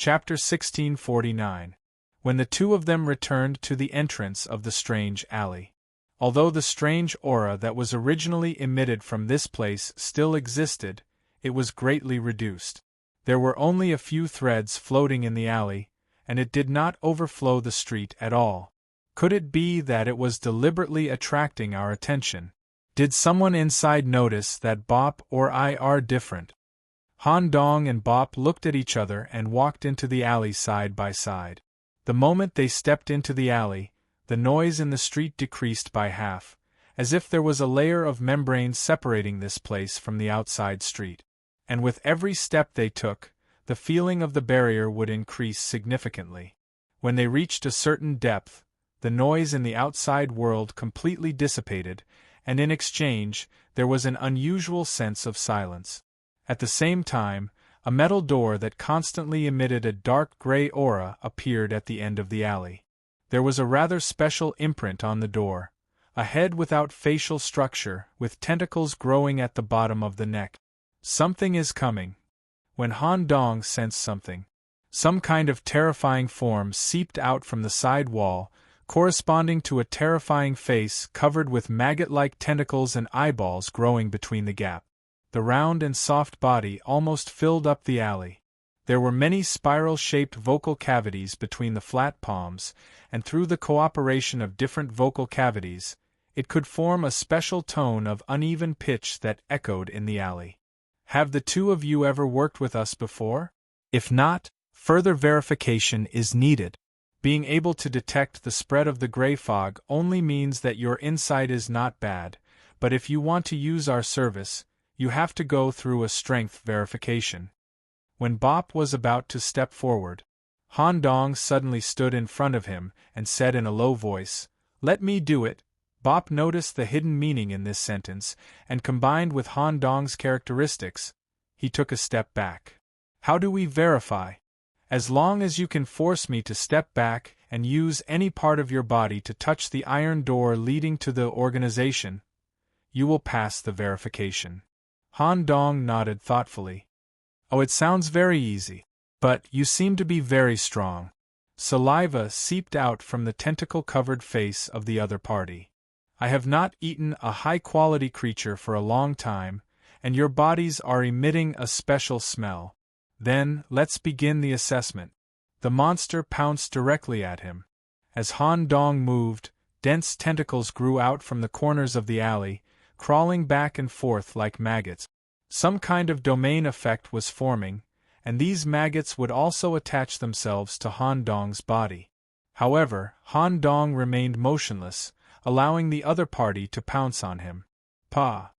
Chapter 1649. When the two of them returned to the entrance of the strange alley. Although the strange aura that was originally emitted from this place still existed, it was greatly reduced. There were only a few threads floating in the alley, and it did not overflow the street at all. Could it be that it was deliberately attracting our attention? Did someone inside notice that Bop or I are different? Han Dong and Bop looked at each other and walked into the alley side by side. The moment they stepped into the alley, the noise in the street decreased by half, as if there was a layer of membrane separating this place from the outside street. And with every step they took, the feeling of the barrier would increase significantly. When they reached a certain depth, the noise in the outside world completely dissipated, and in exchange, there was an unusual sense of silence. At the same time, a metal door that constantly emitted a dark gray aura appeared at the end of the alley. There was a rather special imprint on the door, a head without facial structure, with tentacles growing at the bottom of the neck. Something is coming. When Han Dong sensed something, some kind of terrifying form seeped out from the side wall, corresponding to a terrifying face covered with maggot-like tentacles and eyeballs growing between the gap. The round and soft body almost filled up the alley. There were many spiral-shaped vocal cavities between the flat palms, and through the cooperation of different vocal cavities, it could form a special tone of uneven pitch that echoed in the alley. Have the two of you ever worked with us before? If not, further verification is needed. Being able to detect the spread of the gray fog only means that your insight is not bad, but if you want to use our service, you have to go through a strength verification. When Bop was about to step forward, Han Dong suddenly stood in front of him and said in a low voice, "Let me do it." Bop noticed the hidden meaning in this sentence, and combined with Han Dong's characteristics, he took a step back. How do we verify? As long as you can force me to step back and use any part of your body to touch the iron door leading to the organization, you will pass the verification. Han Dong nodded thoughtfully. Oh, it sounds very easy. But you seem to be very strong. Saliva seeped out from the tentacle-covered face of the other party. I have not eaten a high-quality creature for a long time, and your bodies are emitting a special smell. Then, let's begin the assessment. The monster pounced directly at him. As Han Dong moved, dense tentacles grew out from the corners of the alley, crawling back and forth like maggots. Some kind of domain effect was forming, and these maggots would also attach themselves to Han Dong's body. However, Han Dong remained motionless, allowing the other party to pounce on him. Pa!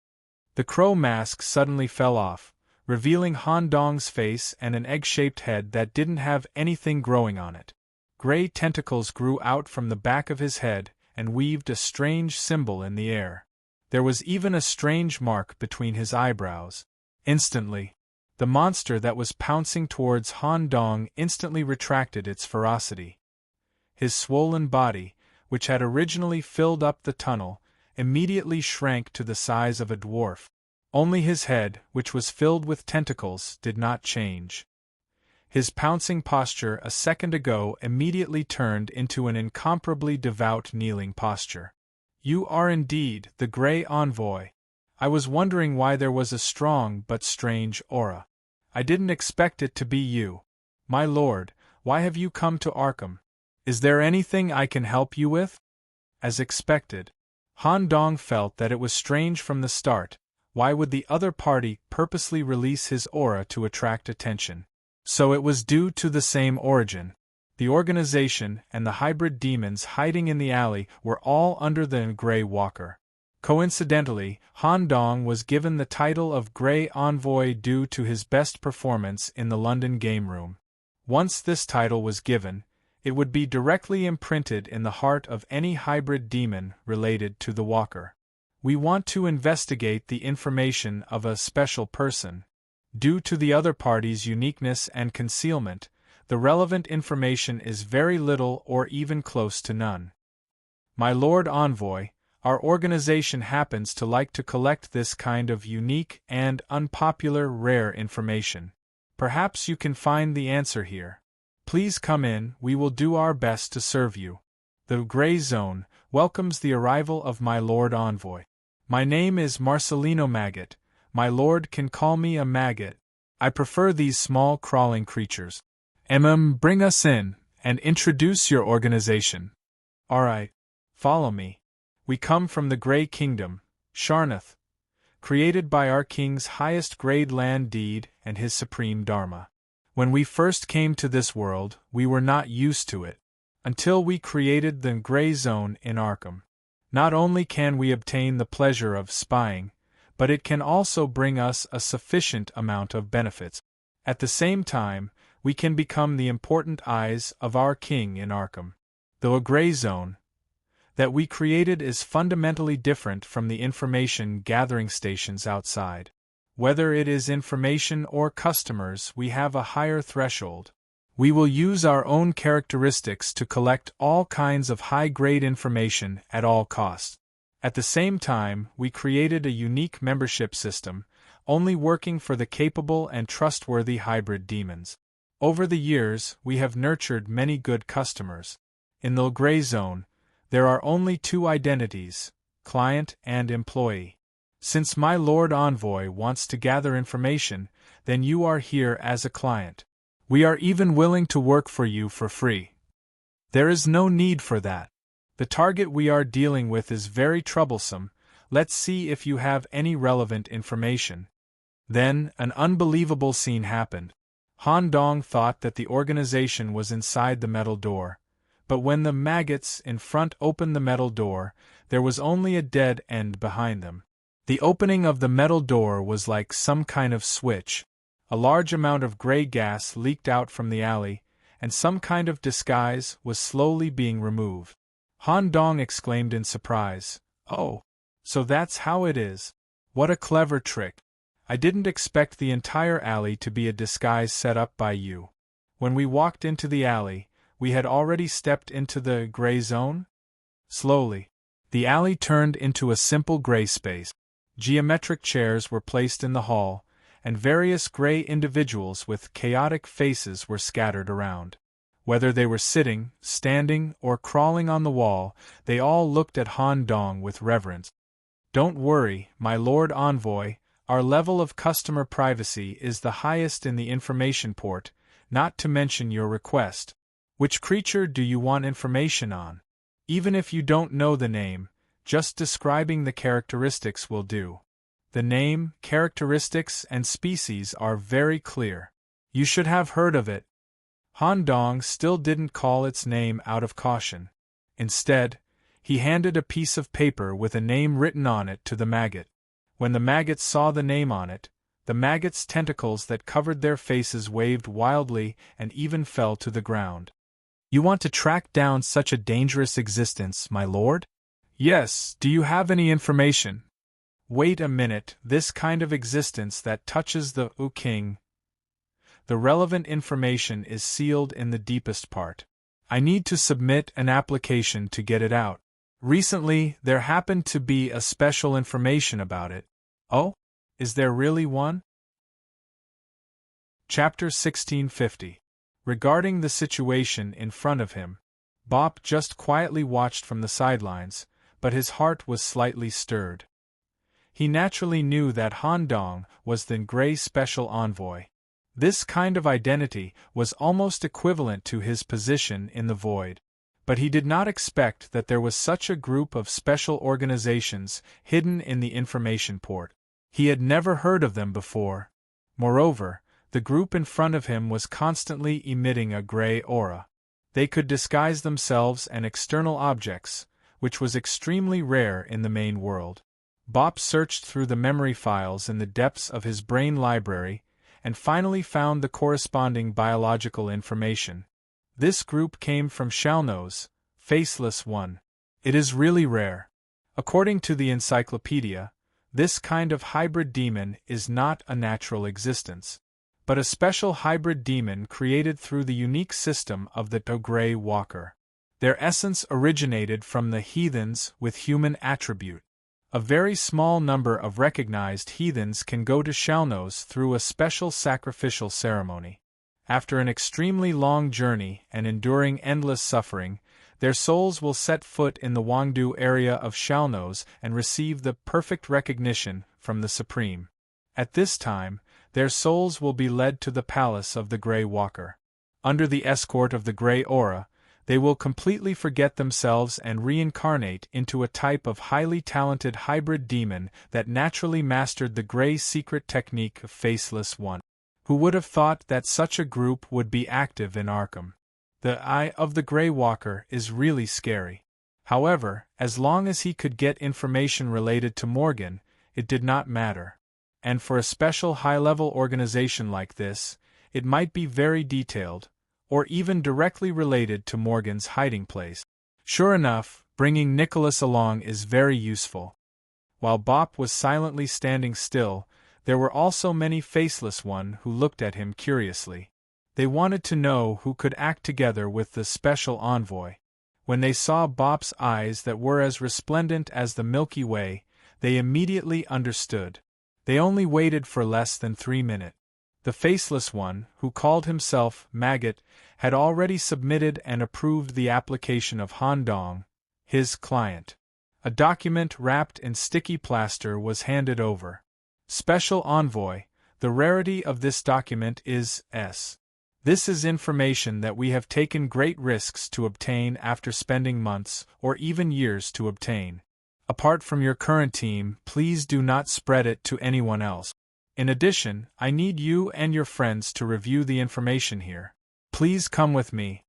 The crow mask suddenly fell off, revealing Han Dong's face and an egg-shaped head that didn't have anything growing on it. Gray tentacles grew out from the back of his head and weaved a strange symbol in the air. There was even a strange mark between his eyebrows. Instantly, the monster that was pouncing towards Han Dong instantly retracted its ferocity. His swollen body, which had originally filled up the tunnel, immediately shrank to the size of a dwarf. Only his head, which was filled with tentacles, did not change. His pouncing posture a second ago immediately turned into an incomparably devout kneeling posture. You are indeed the Grey Envoy. I was wondering why there was a strong but strange aura. I didn't expect it to be you. My lord, why have you come to Arkham? Is there anything I can help you with? As expected, Han Dong felt that it was strange from the start. Why would the other party purposely release his aura to attract attention? So it was due to the same origin. The organization and the hybrid demons hiding in the alley were all under the Grey Walker. Coincidentally, Han Dong was given the title of Grey Envoy due to his best performance in the London Game Room. Once this title was given, it would be directly imprinted in the heart of any hybrid demon related to the Walker. We want to investigate the information of a special person. Due to the other party's uniqueness and concealment, the relevant information is very little or even close to none. My Lord Envoy, our organization happens to like to collect this kind of unique and unpopular rare information. Perhaps you can find the answer here. Please come in, we will do our best to serve you. The Grey Zone welcomes the arrival of my Lord Envoy. My name is Marcelino Maggot. My lord can call me a maggot. I prefer these small crawling creatures. Bring us in, and introduce your organization. Alright. Follow me. We come from the Grey Kingdom, Sharnath, created by our king's highest grade land deed and his supreme dharma. When we first came to this world, we were not used to it, until we created the Grey Zone in Arkham. Not only can we obtain the pleasure of spying, but it can also bring us a sufficient amount of benefits. At the same time, we can become the important eyes of our king in Arkham. Though a Grey Zone that we created is fundamentally different from the information gathering stations outside. Whether it is information or customers, we have a higher threshold. We will use our own characteristics to collect all kinds of high-grade information at all costs. At the same time, we created a unique membership system, only working for the capable and trustworthy hybrid demons. Over the years, we have nurtured many good customers. In the Grey Zone, there are only two identities, client and employee. Since my Lord Envoy wants to gather information, then you are here as a client. We are even willing to work for you for free. There is no need for that. The target we are dealing with is very troublesome. Let's see if you have any relevant information. Then, an unbelievable scene happened. Han Dong thought that the organization was inside the metal door. But when the maggots in front opened the metal door, there was only a dead end behind them. The opening of the metal door was like some kind of switch. A large amount of gray gas leaked out from the alley, and some kind of disguise was slowly being removed. Han Dong exclaimed in surprise, "Oh, so that's how it is. What a clever trick. I didn't expect the entire alley to be a disguise set up by you." When we walked into the alley, we had already stepped into the Grey Zone? Slowly, the alley turned into a simple gray space. Geometric chairs were placed in the hall, and various gray individuals with chaotic faces were scattered around. Whether they were sitting, standing, or crawling on the wall, they all looked at Han Dong with reverence. "Don't worry, my Lord Envoy, our level of customer privacy is the highest in the information port, not to mention your request. Which creature do you want information on? Even if you don't know the name, just describing the characteristics will do. The name, characteristics, and species are very clear. You should have heard of it." Han Dong still didn't call its name out of caution. Instead, he handed a piece of paper with a name written on it to the maggot. When the maggots saw the name on it, the maggots' tentacles that covered their faces waved wildly and even fell to the ground. "You want to track down such a dangerous existence, my lord?" "Yes, do you have any information?" "Wait a minute, this kind of existence that touches the King. The relevant information is sealed in the deepest part. I need to submit an application to get it out. Recently, there happened to be a special information about it." "Oh? Is there really one?" Chapter 1650. Regarding the situation in front of him, Bop just quietly watched from the sidelines, but his heart was slightly stirred. He naturally knew that Han Dong was the Grey Special Envoy. This kind of identity was almost equivalent to his position in the Void. But he did not expect that there was such a group of special organizations hidden in the information port. He had never heard of them before. Moreover, the group in front of him was constantly emitting a gray aura. They could disguise themselves and external objects, which was extremely rare in the main world. Bop searched through the memory files in the depths of his brain library, and finally found the corresponding biological information. This group came from Shalno's Faceless One. It is really rare. According to the encyclopedia, this kind of hybrid demon is not a natural existence, but a special hybrid demon created through the unique system of the Grey Walker. Their essence originated from the heathens with human attribute. A very small number of recognized heathens can go to Shalno's through a special sacrificial ceremony. After an extremely long journey and enduring endless suffering, their souls will set foot in the Wangdu area of Shalnos and receive the perfect recognition from the Supreme. At this time, their souls will be led to the palace of the Grey Walker. Under the escort of the Grey Aura, they will completely forget themselves and reincarnate into a type of highly talented hybrid demon that naturally mastered the Grey secret technique of Faceless One. Who would have thought that such a group would be active in Arkham? The Eye of the Grey Walker is really scary. However, as long as he could get information related to Morgan, it did not matter. And for a special high-level organization like this, it might be very detailed, or even directly related to Morgan's hiding place. Sure enough, bringing Nicholas along is very useful. While Bop was silently standing still, there were also many Faceless One who looked at him curiously. They wanted to know who could act together with the special envoy. When they saw Bop's eyes that were as resplendent as the Milky Way, they immediately understood. They only waited for less than 3 minutes. The Faceless One, who called himself Maggot, had already submitted and approved the application of Han Dong, his client. A document wrapped in sticky plaster was handed over. Special Envoy, the rarity of this document is S. This is information that we have taken great risks to obtain after spending months or even years to obtain. Apart from your current team, please do not spread it to anyone else. In addition, I need you and your friends to review the information here. Please come with me.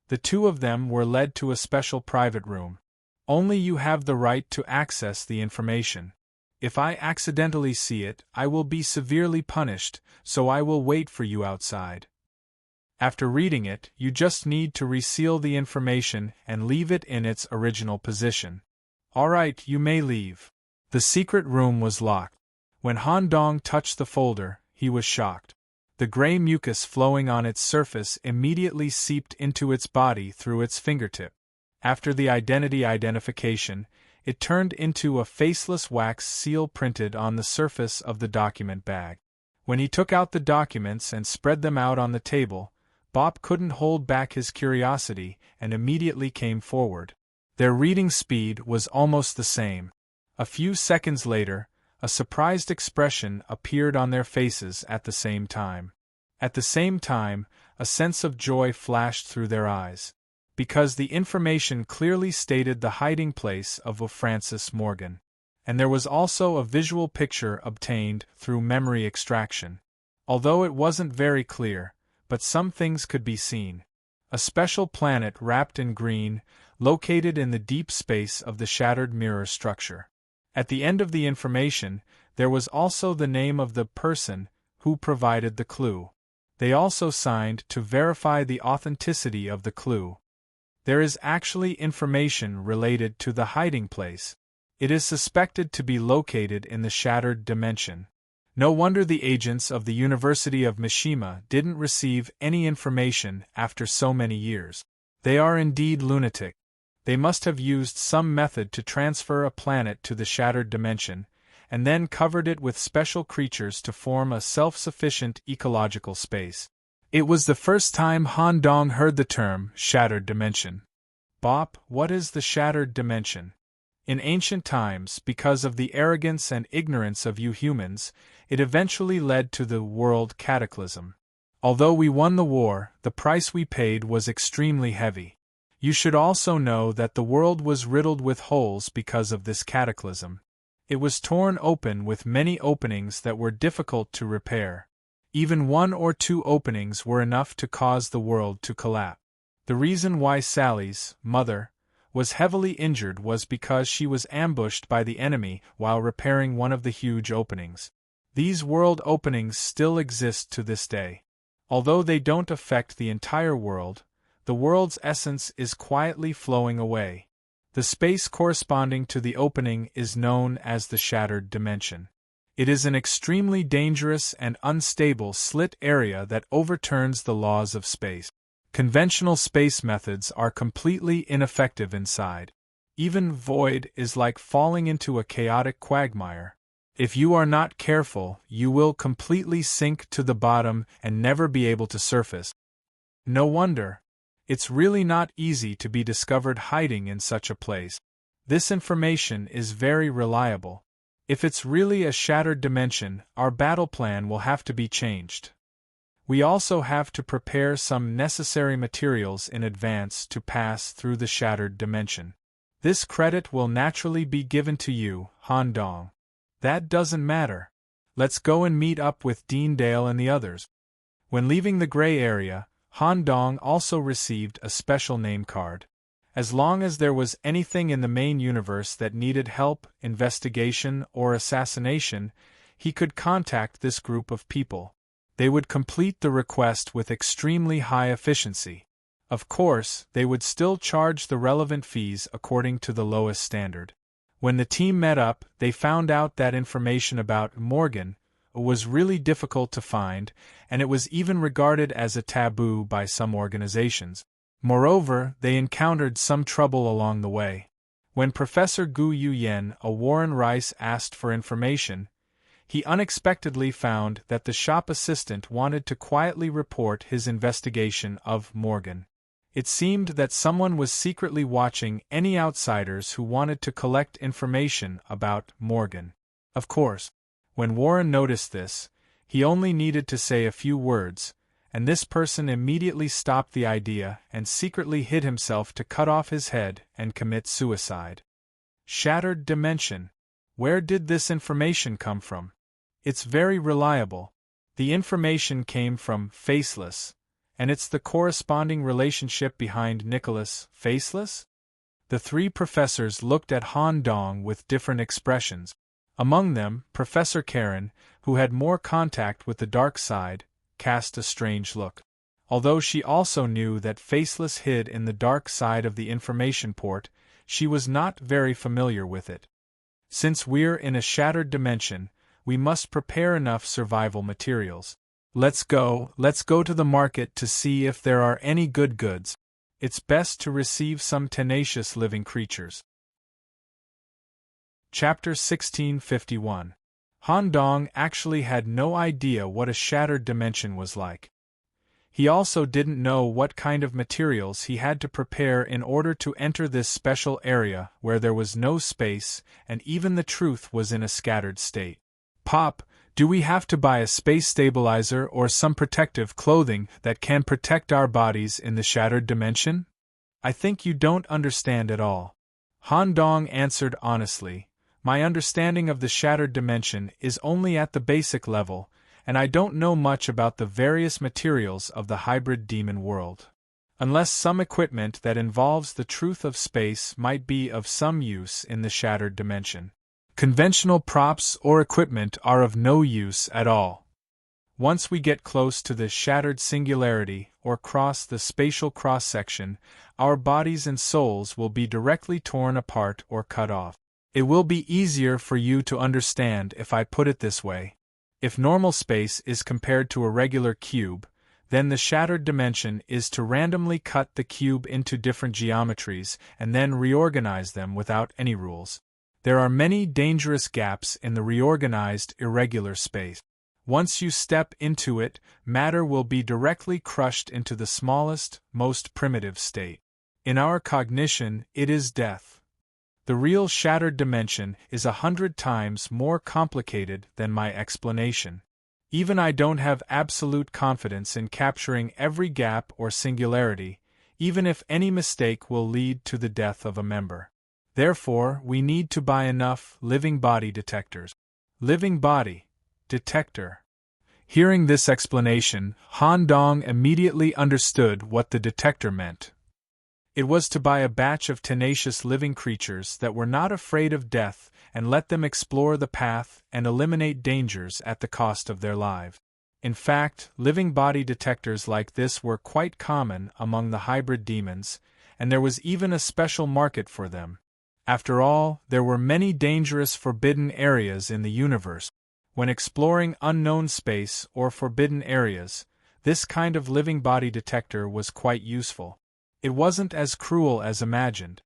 The two of them were led to a special private room. Only you have the right to access the information. If I accidentally see it, I will be severely punished, so I will wait for you outside. After reading it, you just need to reseal the information and leave it in its original position. Alright, you may leave. The secret room was locked. When Han Dong touched the folder, he was shocked. The gray mucus flowing on its surface immediately seeped into its body through its fingertip. After the identification, it turned into a faceless wax seal printed on the surface of the document bag. When he took out the documents and spread them out on the table, Bob couldn't hold back his curiosity and immediately came forward. Their reading speed was almost the same. A few seconds later, a surprised expression appeared on their faces at the same time. At the same time, a sense of joy flashed through their eyes. Because the information clearly stated the hiding place of Francis Morgan. And there was also a visual picture obtained through memory extraction. Although it wasn't very clear, but some things could be seen. A special planet wrapped in green, located in the deep space of the shattered mirror structure. At the end of the information, there was also the name of the person who provided the clue. They also signed to verify the authenticity of the clue. There is actually information related to the hiding place. It is suspected to be located in the shattered dimension. No wonder the agents of the University of Mishima didn't receive any information after so many years. They are indeed lunatic. They must have used some method to transfer a planet to the shattered dimension, and then covered it with special creatures to form a self-sufficient ecological space. It was the first time Han Dong heard the term shattered dimension. Bop, what is the shattered dimension? In ancient times, because of the arrogance and ignorance of you humans, it eventually led to the world cataclysm. Although we won the war, the price we paid was extremely heavy. You should also know that the world was riddled with holes because of this cataclysm. It was torn open with many openings that were difficult to repair. Even 1 or 2 openings were enough to cause the world to collapse. The reason why Sally's mother was heavily injured was because she was ambushed by the enemy while repairing one of the huge openings. These world openings still exist to this day. Although they don't affect the entire world, the world's essence is quietly flowing away. The space corresponding to the opening is known as the shattered dimension. It is an extremely dangerous and unstable slit area that overturns the laws of space. Conventional space methods are completely ineffective inside. Even void is like falling into a chaotic quagmire. If you are not careful, you will completely sink to the bottom and never be able to surface. No wonder. It's really not easy to be discovered hiding in such a place. This information is very reliable. If it's really a shattered dimension, our battle plan will have to be changed. We also have to prepare some necessary materials in advance to pass through the shattered dimension. This credit will naturally be given to you, Han Dong. That doesn't matter. Let's go and meet up with Dean Dale and the others. When leaving the gray area, Han Dong also received a special name card. As long as there was anything in the main universe that needed help, investigation, or assassination, he could contact this group of people. They would complete the request with extremely high efficiency. Of course, they would still charge the relevant fees according to the lowest standard. When the team met up, they found out that information about Morgan was really difficult to find, and it was even regarded as a taboo by some organizations. Moreover, they encountered some trouble along the way. When Professor Gu Yuyen, a Warren Rice, asked for information, he unexpectedly found that the shop assistant wanted to quietly report his investigation of Morgan. It seemed that someone was secretly watching any outsiders who wanted to collect information about Morgan. Of course, when Warren noticed this, he only needed to say a few words, and this person immediately stopped the idea and secretly hid himself to cut off his head and commit suicide. Shattered dimension. Where did this information come from? It's very reliable. The information came from Faceless, and it's the corresponding relationship behind Nicholas, Faceless? The three professors looked at Han Dong with different expressions. Among them, Professor Karen, who had more contact with the dark side, cast a strange look. Although she also knew that Faceless hid in the dark side of the information port, she was not very familiar with it. Since we're in a shattered dimension, we must prepare enough survival materials. Let's go to the market to see if there are any good goods. It's best to receive some tenacious living creatures. Chapter 1651. Han Dong actually had no idea what a shattered dimension was like. He also didn't know what kind of materials he had to prepare in order to enter this special area where there was no space and even the truth was in a scattered state. Pop, do we have to buy a space stabilizer or some protective clothing that can protect our bodies in the shattered dimension? I think you don't understand at all. Han Dong answered honestly. My understanding of the shattered dimension is only at the basic level, and I don't know much about the various materials of the hybrid demon world. Unless some equipment that involves the truth of space might be of some use in the shattered dimension. Conventional props or equipment are of no use at all. Once we get close to the shattered singularity or cross the spatial cross-section, our bodies and souls will be directly torn apart or cut off. It will be easier for you to understand if I put it this way. If normal space is compared to a regular cube, then the shattered dimension is to randomly cut the cube into different geometries and then reorganize them without any rules. There are many dangerous gaps in the reorganized irregular space. Once you step into it, matter will be directly crushed into the smallest, most primitive state. In our cognition, it is death. The real shattered dimension is 100 times more complicated than my explanation. Even I don't have absolute confidence in capturing every gap or singularity, even if any mistake will lead to the death of a member. Therefore, we need to buy enough living body detectors. Living body detector. Hearing this explanation, Han Dong immediately understood what the detector meant. It was to buy a batch of tenacious living creatures that were not afraid of death and let them explore the path and eliminate dangers at the cost of their lives. In fact, living body detectors like this were quite common among the hybrid demons, and there was even a special market for them. After all, there were many dangerous forbidden areas in the universe. When exploring unknown space or forbidden areas, this kind of living body detector was quite useful. It wasn't as cruel as imagined.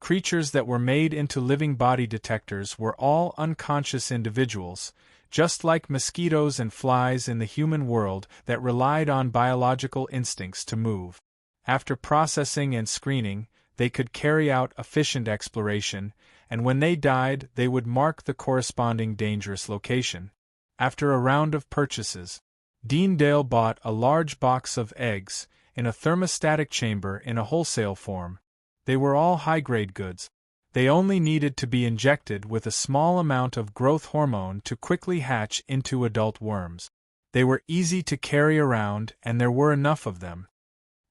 creatures that were made into living body detectors were all unconscious individuals, just like mosquitoes and flies in the human world that relied on biological instincts to move. After processing and screening, they could carry out efficient exploration, and when they died, they would mark the corresponding dangerous location. After a round of purchases, Deandale bought a large box of eggs in a thermostatic chamber in a wholesale form. They were all high-grade goods. They only needed to be injected with a small amount of growth hormone to quickly hatch into adult worms. They were easy to carry around, and there were enough of them.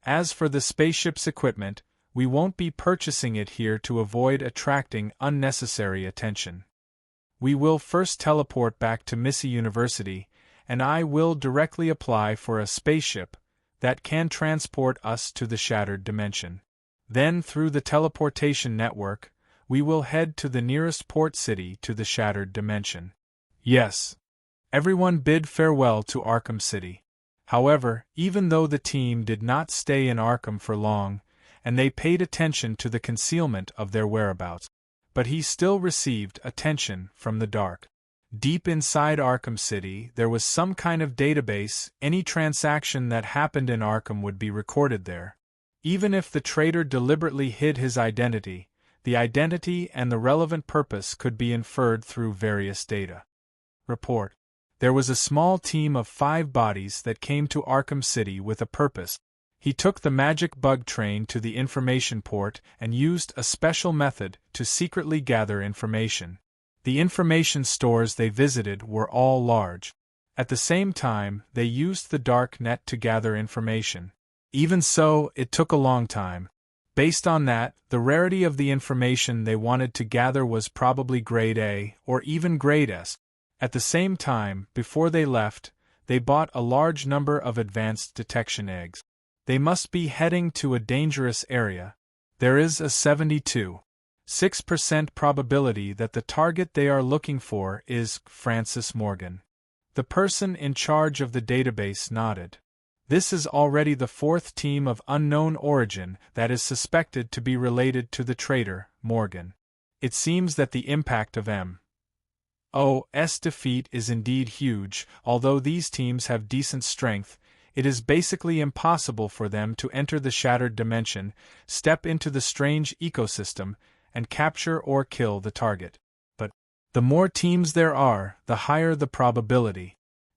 As for the spaceship's equipment, we won't be purchasing it here to avoid attracting unnecessary attention. We will first teleport back to Missy University, and I will directly apply for a spaceship that can transport us to the shattered dimension. Then, through the teleportation network, we will head to the nearest port city to the shattered dimension. Yes. Everyone bid farewell to Arkham City. However, even though the team did not stay in Arkham for long, and they paid attention to the concealment of their whereabouts, but he still received attention from the dark. Deep inside Arkham City, there was some kind of database. Any transaction that happened in Arkham would be recorded there. Even if the traitor deliberately hid his identity, the identity and the relevant purpose could be inferred through various data. Report. There was a small team of 5 bodies that came to Arkham City with a purpose. He took the magic bug train to the information port and used a special method to secretly gather information. The information stores they visited were all large. At the same time, they used the dark net to gather information. Even so, it took a long time. Based on that, the rarity of the information they wanted to gather was probably grade A or even grade S. At the same time, before they left, they bought a large number of advanced detection eggs. They must be heading to a dangerous area. There is a 72.6% probability that the target they are looking for is Francis Morgan. The person in charge of the database nodded. This is already the 4th team of unknown origin that is suspected to be related to the traitor, Morgan. It seems that the impact of M.O.'s defeat is indeed huge. Although these teams have decent strength, it is basically impossible for them to enter the shattered dimension, step into the strange ecosystem, and capture or kill the target. But the more teams there are, the higher the probability.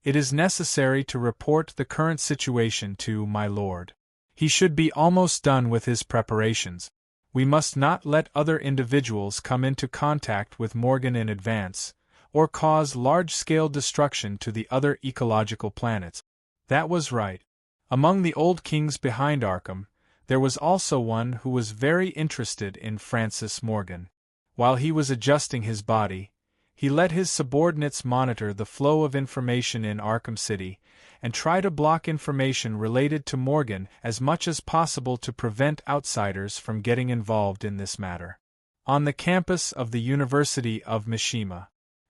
It is necessary to report the current situation to my lord. He should be almost done with his preparations. We must not let other individuals come into contact with Morgan in advance, or cause large-scale destruction to the other ecological planets. That was right. Among the old kings behind Arkham, there was also one who was very interested in Francis Morgan. While he was adjusting his body, he let his subordinates monitor the flow of information in Arkham City and try to block information related to Morgan as much as possible to prevent outsiders from getting involved in this matter. On the campus of the University of Mishima,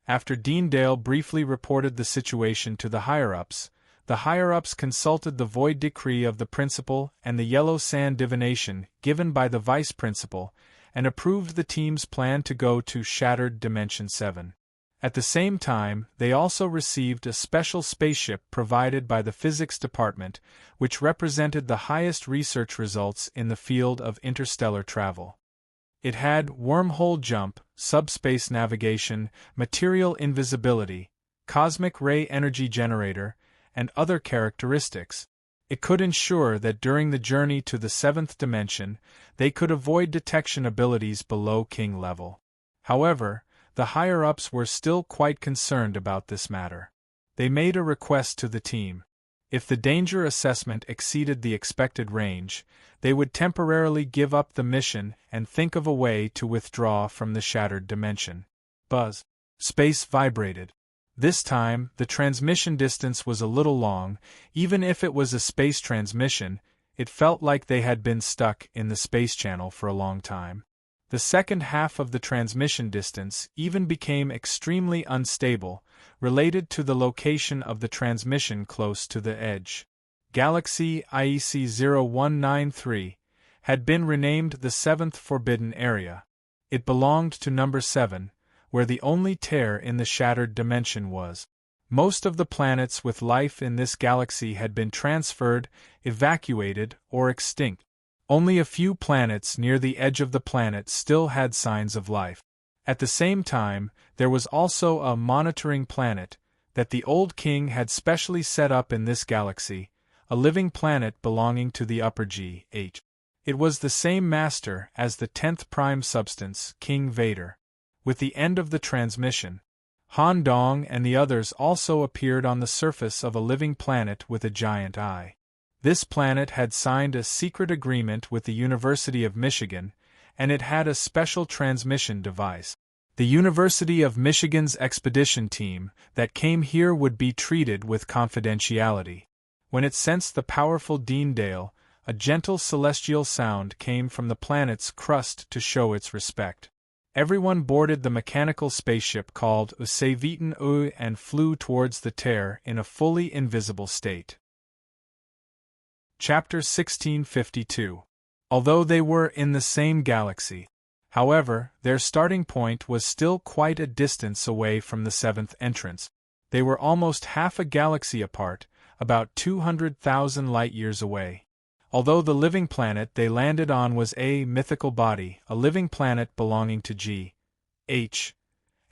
after Deandale briefly reported the situation to the higher-ups, the higher-ups consulted the void decree of the principal and the yellow sand divination given by the vice principal, and approved the team's plan to go to Shattered Dimension 7. At the same time, they also received a special spaceship provided by the physics department, which represented the highest research results in the field of interstellar travel. It had wormhole jump, subspace navigation, material invisibility, cosmic ray energy generator, and other characteristics. It could ensure that during the journey to the 7th dimension, they could avoid detection abilities below king level. However, the higher-ups were still quite concerned about this matter. They made a request to the team. If the danger assessment exceeded the expected range, they would temporarily give up the mission and think of a way to withdraw from the shattered dimension. Buzz. Space vibrated. This time, the transmission distance was a little long. Even if it was a space transmission, it felt like they had been stuck in the space channel for a long time. The second half of the transmission distance even became extremely unstable, related to the location of the transmission close to the edge. Galaxy IEC 0193 had been renamed the 7th Forbidden Area. It belonged to number 7, where the only tear in the shattered dimension was. Most of the planets with life in this galaxy had been transferred, evacuated, or extinct. Only a few planets near the edge of the planet still had signs of life. At the same time, there was also a monitoring planet that the old king had specially set up in this galaxy, a living planet belonging to the upper GH. It was the same master as the 10th prime substance, King Vader. With the end of the transmission, Han Dong and the others also appeared on the surface of a living planet with a giant eye. This planet had signed a secret agreement with the University of Michigan, and it had a special transmission device. The University of Michigan's expedition team that came here would be treated with confidentiality. When it sensed the powerful Dean Dale, a gentle celestial sound came from the planet's crust to show its respect. Everyone boarded the mechanical spaceship called Usavitan U and flew towards the tear in a fully invisible state. Chapter 1652. Although they were in the same galaxy, however, their starting point was still quite a distance away from the 7th entrance. They were almost half a galaxy apart, about 200,000 light-years away. Although the living planet they landed on was a mythical body, a living planet belonging to G.H.,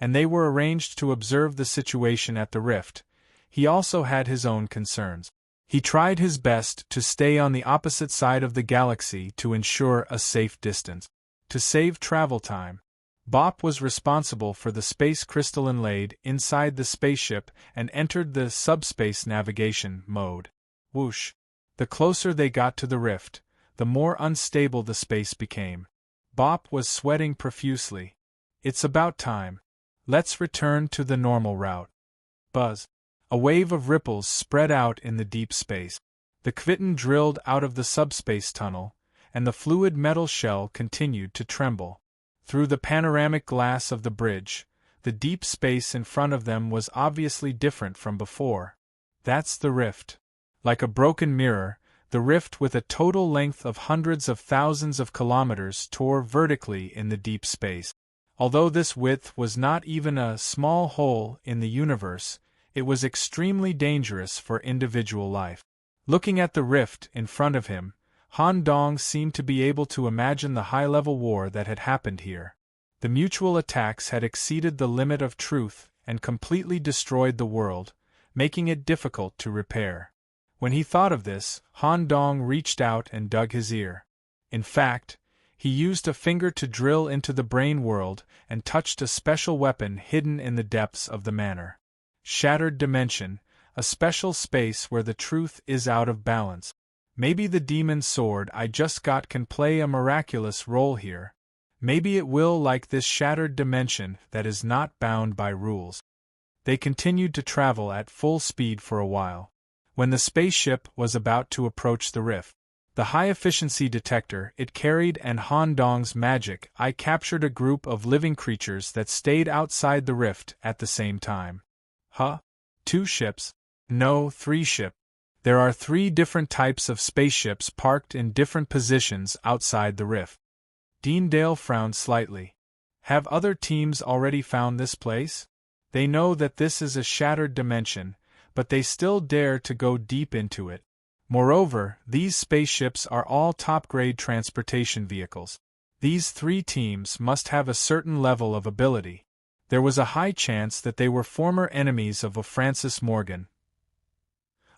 and they were arranged to observe the situation at the rift, he also had his own concerns. He tried his best to stay on the opposite side of the galaxy to ensure a safe distance. To save travel time, Bop was responsible for the space crystal inlaid inside the spaceship and entered the subspace navigation mode. Whoosh! The closer they got to the rift, the more unstable the space became. Bop was sweating profusely. It's about time. Let's return to the normal route. Buzz. A wave of ripples spread out in the deep space. The Kvitin drilled out of the subspace tunnel, and the fluid metal shell continued to tremble. Through the panoramic glass of the bridge, the deep space in front of them was obviously different from before. That's the rift. Like a broken mirror, the rift with a total length of hundreds of thousands of kilometers tore vertically in the deep space. Although this width was not even a small hole in the universe, it was extremely dangerous for individual life. Looking at the rift in front of him, Han Dong seemed to be able to imagine the high-level war that had happened here. The mutual attacks had exceeded the limit of truth and completely destroyed the world, making it difficult to repair. When he thought of this, Han Dong reached out and dug his ear. In fact, he used a finger to drill into the brain world and touched a special weapon hidden in the depths of the manor. Shattered dimension, a special space where the truth is out of balance. Maybe the demon sword I just got can play a miraculous role here. Maybe it will, like this shattered dimension that is not bound by rules. They continued to travel at full speed for a while. When the spaceship was about to approach the rift, the high-efficiency detector it carried and Han Dong's magic eye captured a group of living creatures that stayed outside the rift at the same time. Huh? 2 ships? No, 3 ships. There are 3 different types of spaceships parked in different positions outside the rift. Dean Dale frowned slightly. Have other teams already found this place? They know that this is a shattered dimension, but they still dare to go deep into it. Moreover, these spaceships are all top-grade transportation vehicles. These 3 teams must have a certain level of ability. There was a high chance that they were former enemies of Francis Morgan,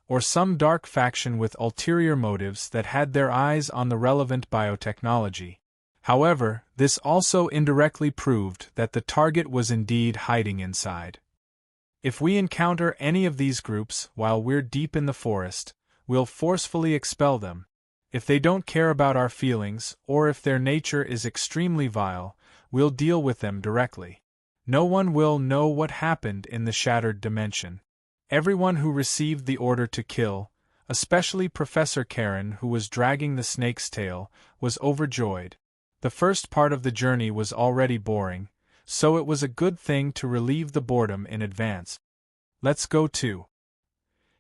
or some dark faction with ulterior motives that had their eyes on the relevant biotechnology. However, this also indirectly proved that the target was indeed hiding inside. If we encounter any of these groups while we're deep in the forest, we'll forcefully expel them. If they don't care about our feelings, or if their nature is extremely vile, we'll deal with them directly. No one will know what happened in the shattered dimension. Everyone who received the order to kill, especially Professor Karen who was dragging the snake's tail, was overjoyed. The first part of the journey was already boring, so it was a good thing to relieve the boredom in advance. Let's go too.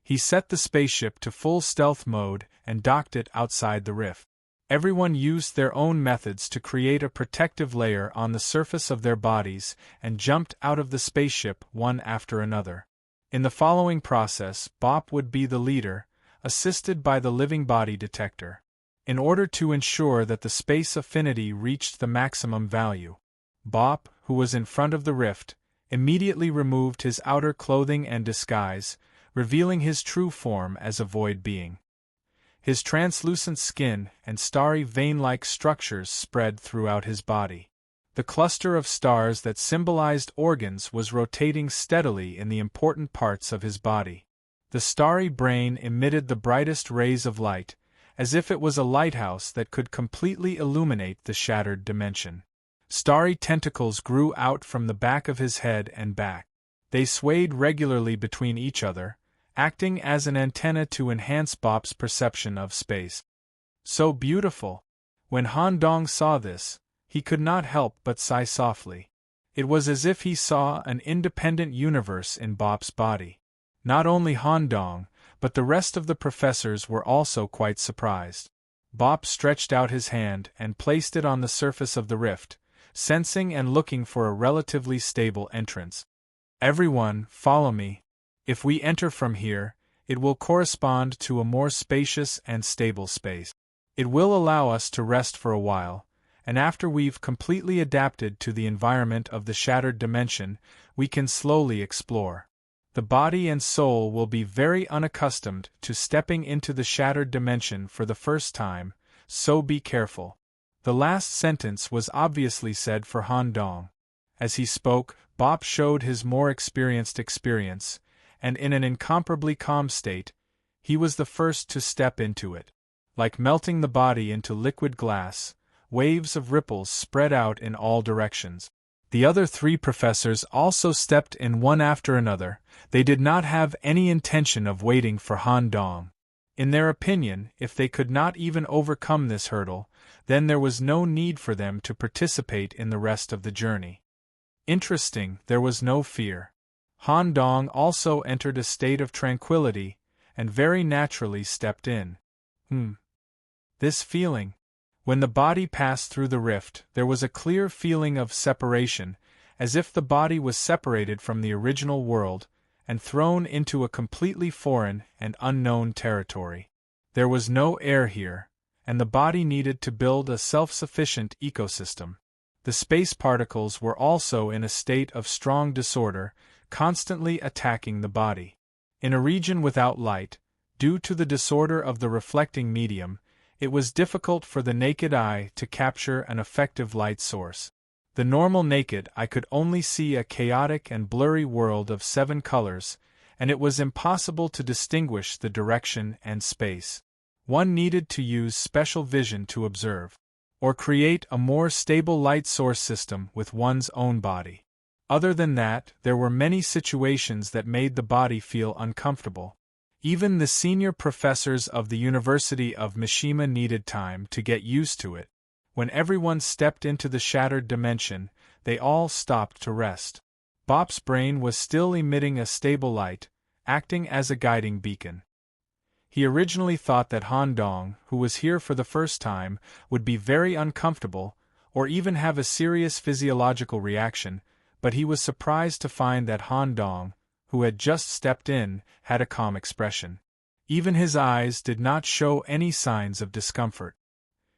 He set the spaceship to full stealth mode and docked it outside the rift. Everyone used their own methods to create a protective layer on the surface of their bodies and jumped out of the spaceship one after another. In the following process, Bop would be the leader, assisted by the living body detector. In order to ensure that the space affinity reached the maximum value, Bop, who was in front of the rift, immediately removed his outer clothing and disguise, revealing his true form as a void being. His translucent skin and starry vein-like structures spread throughout his body. The cluster of stars that symbolized organs was rotating steadily in the important parts of his body. The starry brain emitted the brightest rays of light, as if it was a lighthouse that could completely illuminate the shattered dimension. Starry tentacles grew out from the back of his head and back. They swayed regularly between each other, acting as an antenna to enhance Bop's perception of space. So beautiful! When Han Dong saw this, he could not help but sigh softly. It was as if he saw an independent universe in Bop's body. Not only Han Dong, but the rest of the professors were also quite surprised. Bop stretched out his hand and placed it on the surface of the rift, sensing and looking for a relatively stable entrance. "Everyone, follow me. If we enter from here, it will correspond to a more spacious and stable space. It will allow us to rest for a while, and after we've completely adapted to the environment of the shattered dimension, we can slowly explore. The body and soul will be very unaccustomed to stepping into the shattered dimension for the first time, so be careful." The last sentence was obviously said for Han Dong. As he spoke, Bop showed his more experienced experience, and in an incomparably calm state, he was the first to step into it. Like melting the body into liquid glass, waves of ripples spread out in all directions. The other three professors also stepped in one after another. They did not have any intention of waiting for Han Dong. In their opinion, if they could not even overcome this hurdle, then there was no need for them to participate in the rest of the journey. Interesting, there was no fear. Han Dong also entered a state of tranquility, and very naturally stepped in. This feeling. When the body passed through the rift, there was a clear feeling of separation, as if the body was separated from the original world, and thrown into a completely foreign and unknown territory. There was no air here, and the body needed to build a self-sufficient ecosystem. The space particles were also in a state of strong disorder, constantly attacking the body. In a region without light, due to the disorder of the reflecting medium, it was difficult for the naked eye to capture an effective light source. The normal naked eye could only see a chaotic and blurry world of 7 colors, and it was impossible to distinguish the direction and space. One needed to use special vision to observe, or create a more stable light source system with one's own body. Other than that, there were many situations that made the body feel uncomfortable. Even the senior professors of the University of Mishima needed time to get used to it. When everyone stepped into the shattered dimension, they all stopped to rest. Bop's brain was still emitting a stable light, acting as a guiding beacon. He originally thought that Han Dong, who was here for the first time, would be very uncomfortable, or even have a serious physiological reaction, but he was surprised to find that Han Dong, who had just stepped in, had a calm expression. Even his eyes did not show any signs of discomfort.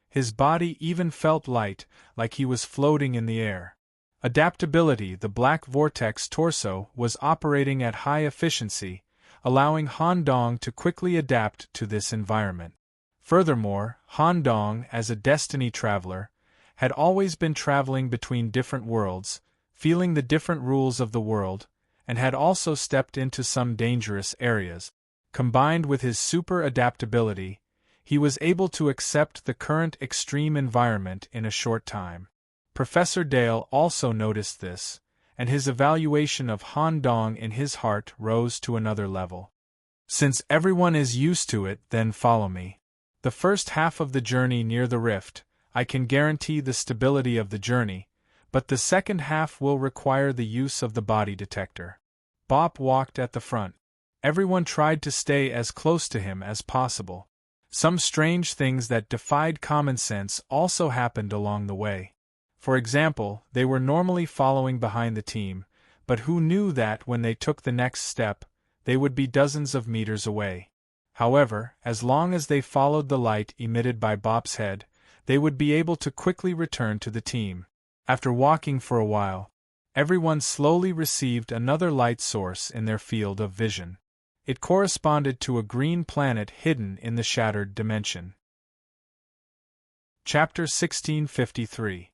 His body even felt light, like he was floating in the air. Adaptability. The black vortex torso was operating at high efficiency, allowing Han Dong to quickly adapt to this environment. Furthermore, Han Dong, as a destiny traveler, had always been traveling between different worlds, feeling the different rules of the world, and had also stepped into some dangerous areas. Combined with his super adaptability, he was able to accept the current extreme environment in a short time. Professor Dale also noticed this, and his evaluation of Han Dong in his heart rose to another level. "Since everyone is used to it, then follow me. The first half of the journey near the rift, I can guarantee the stability of the journey, but the second half will require the use of the body detector." Bop walked at the front. Everyone tried to stay as close to him as possible. Some strange things that defied common sense also happened along the way. For example, they were normally following behind the team, but who knew that when they took the next step, they would be dozens of meters away. However, as long as they followed the light emitted by Bop's head, they would be able to quickly return to the team. After walking for a while, everyone slowly received another light source in their field of vision. It corresponded to a green planet hidden in the shattered dimension. Chapter 1653.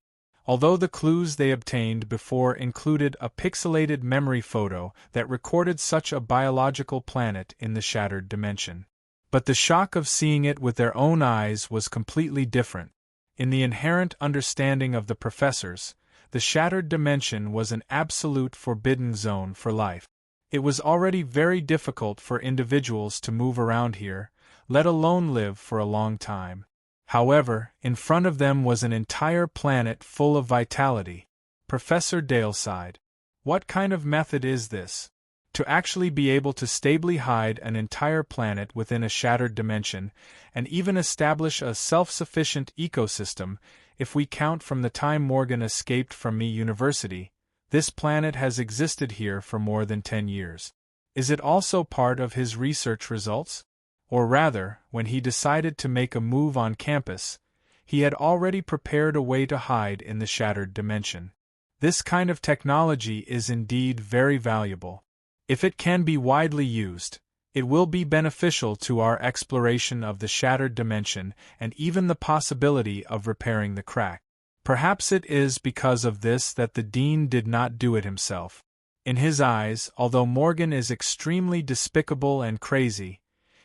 Although the clues they obtained before included a pixelated memory photo that recorded such a biological planet in the shattered dimension. But the shock of seeing it with their own eyes was completely different. In the inherent understanding of the professors, the shattered dimension was an absolute forbidden zone for life. It was already very difficult for individuals to move around here, let alone live for a long time. However, in front of them was an entire planet full of vitality. Professor Dale sighed. What kind of method is this? To actually be able to stably hide an entire planet within a shattered dimension, and even establish a self-sufficient ecosystem, if we count from the time Morgan escaped from me University, this planet has existed here for more than 10 years. Is it also part of his research results? Or rather, when he decided to make a move on campus, he had already prepared a way to hide in the shattered dimension. This kind of technology is indeed very valuable. If it can be widely used, it will be beneficial to our exploration of the shattered dimension and even the possibility of repairing the crack. Perhaps it is because of this that the dean did not do it himself. In his eyes, although Morgan is extremely despicable and crazy,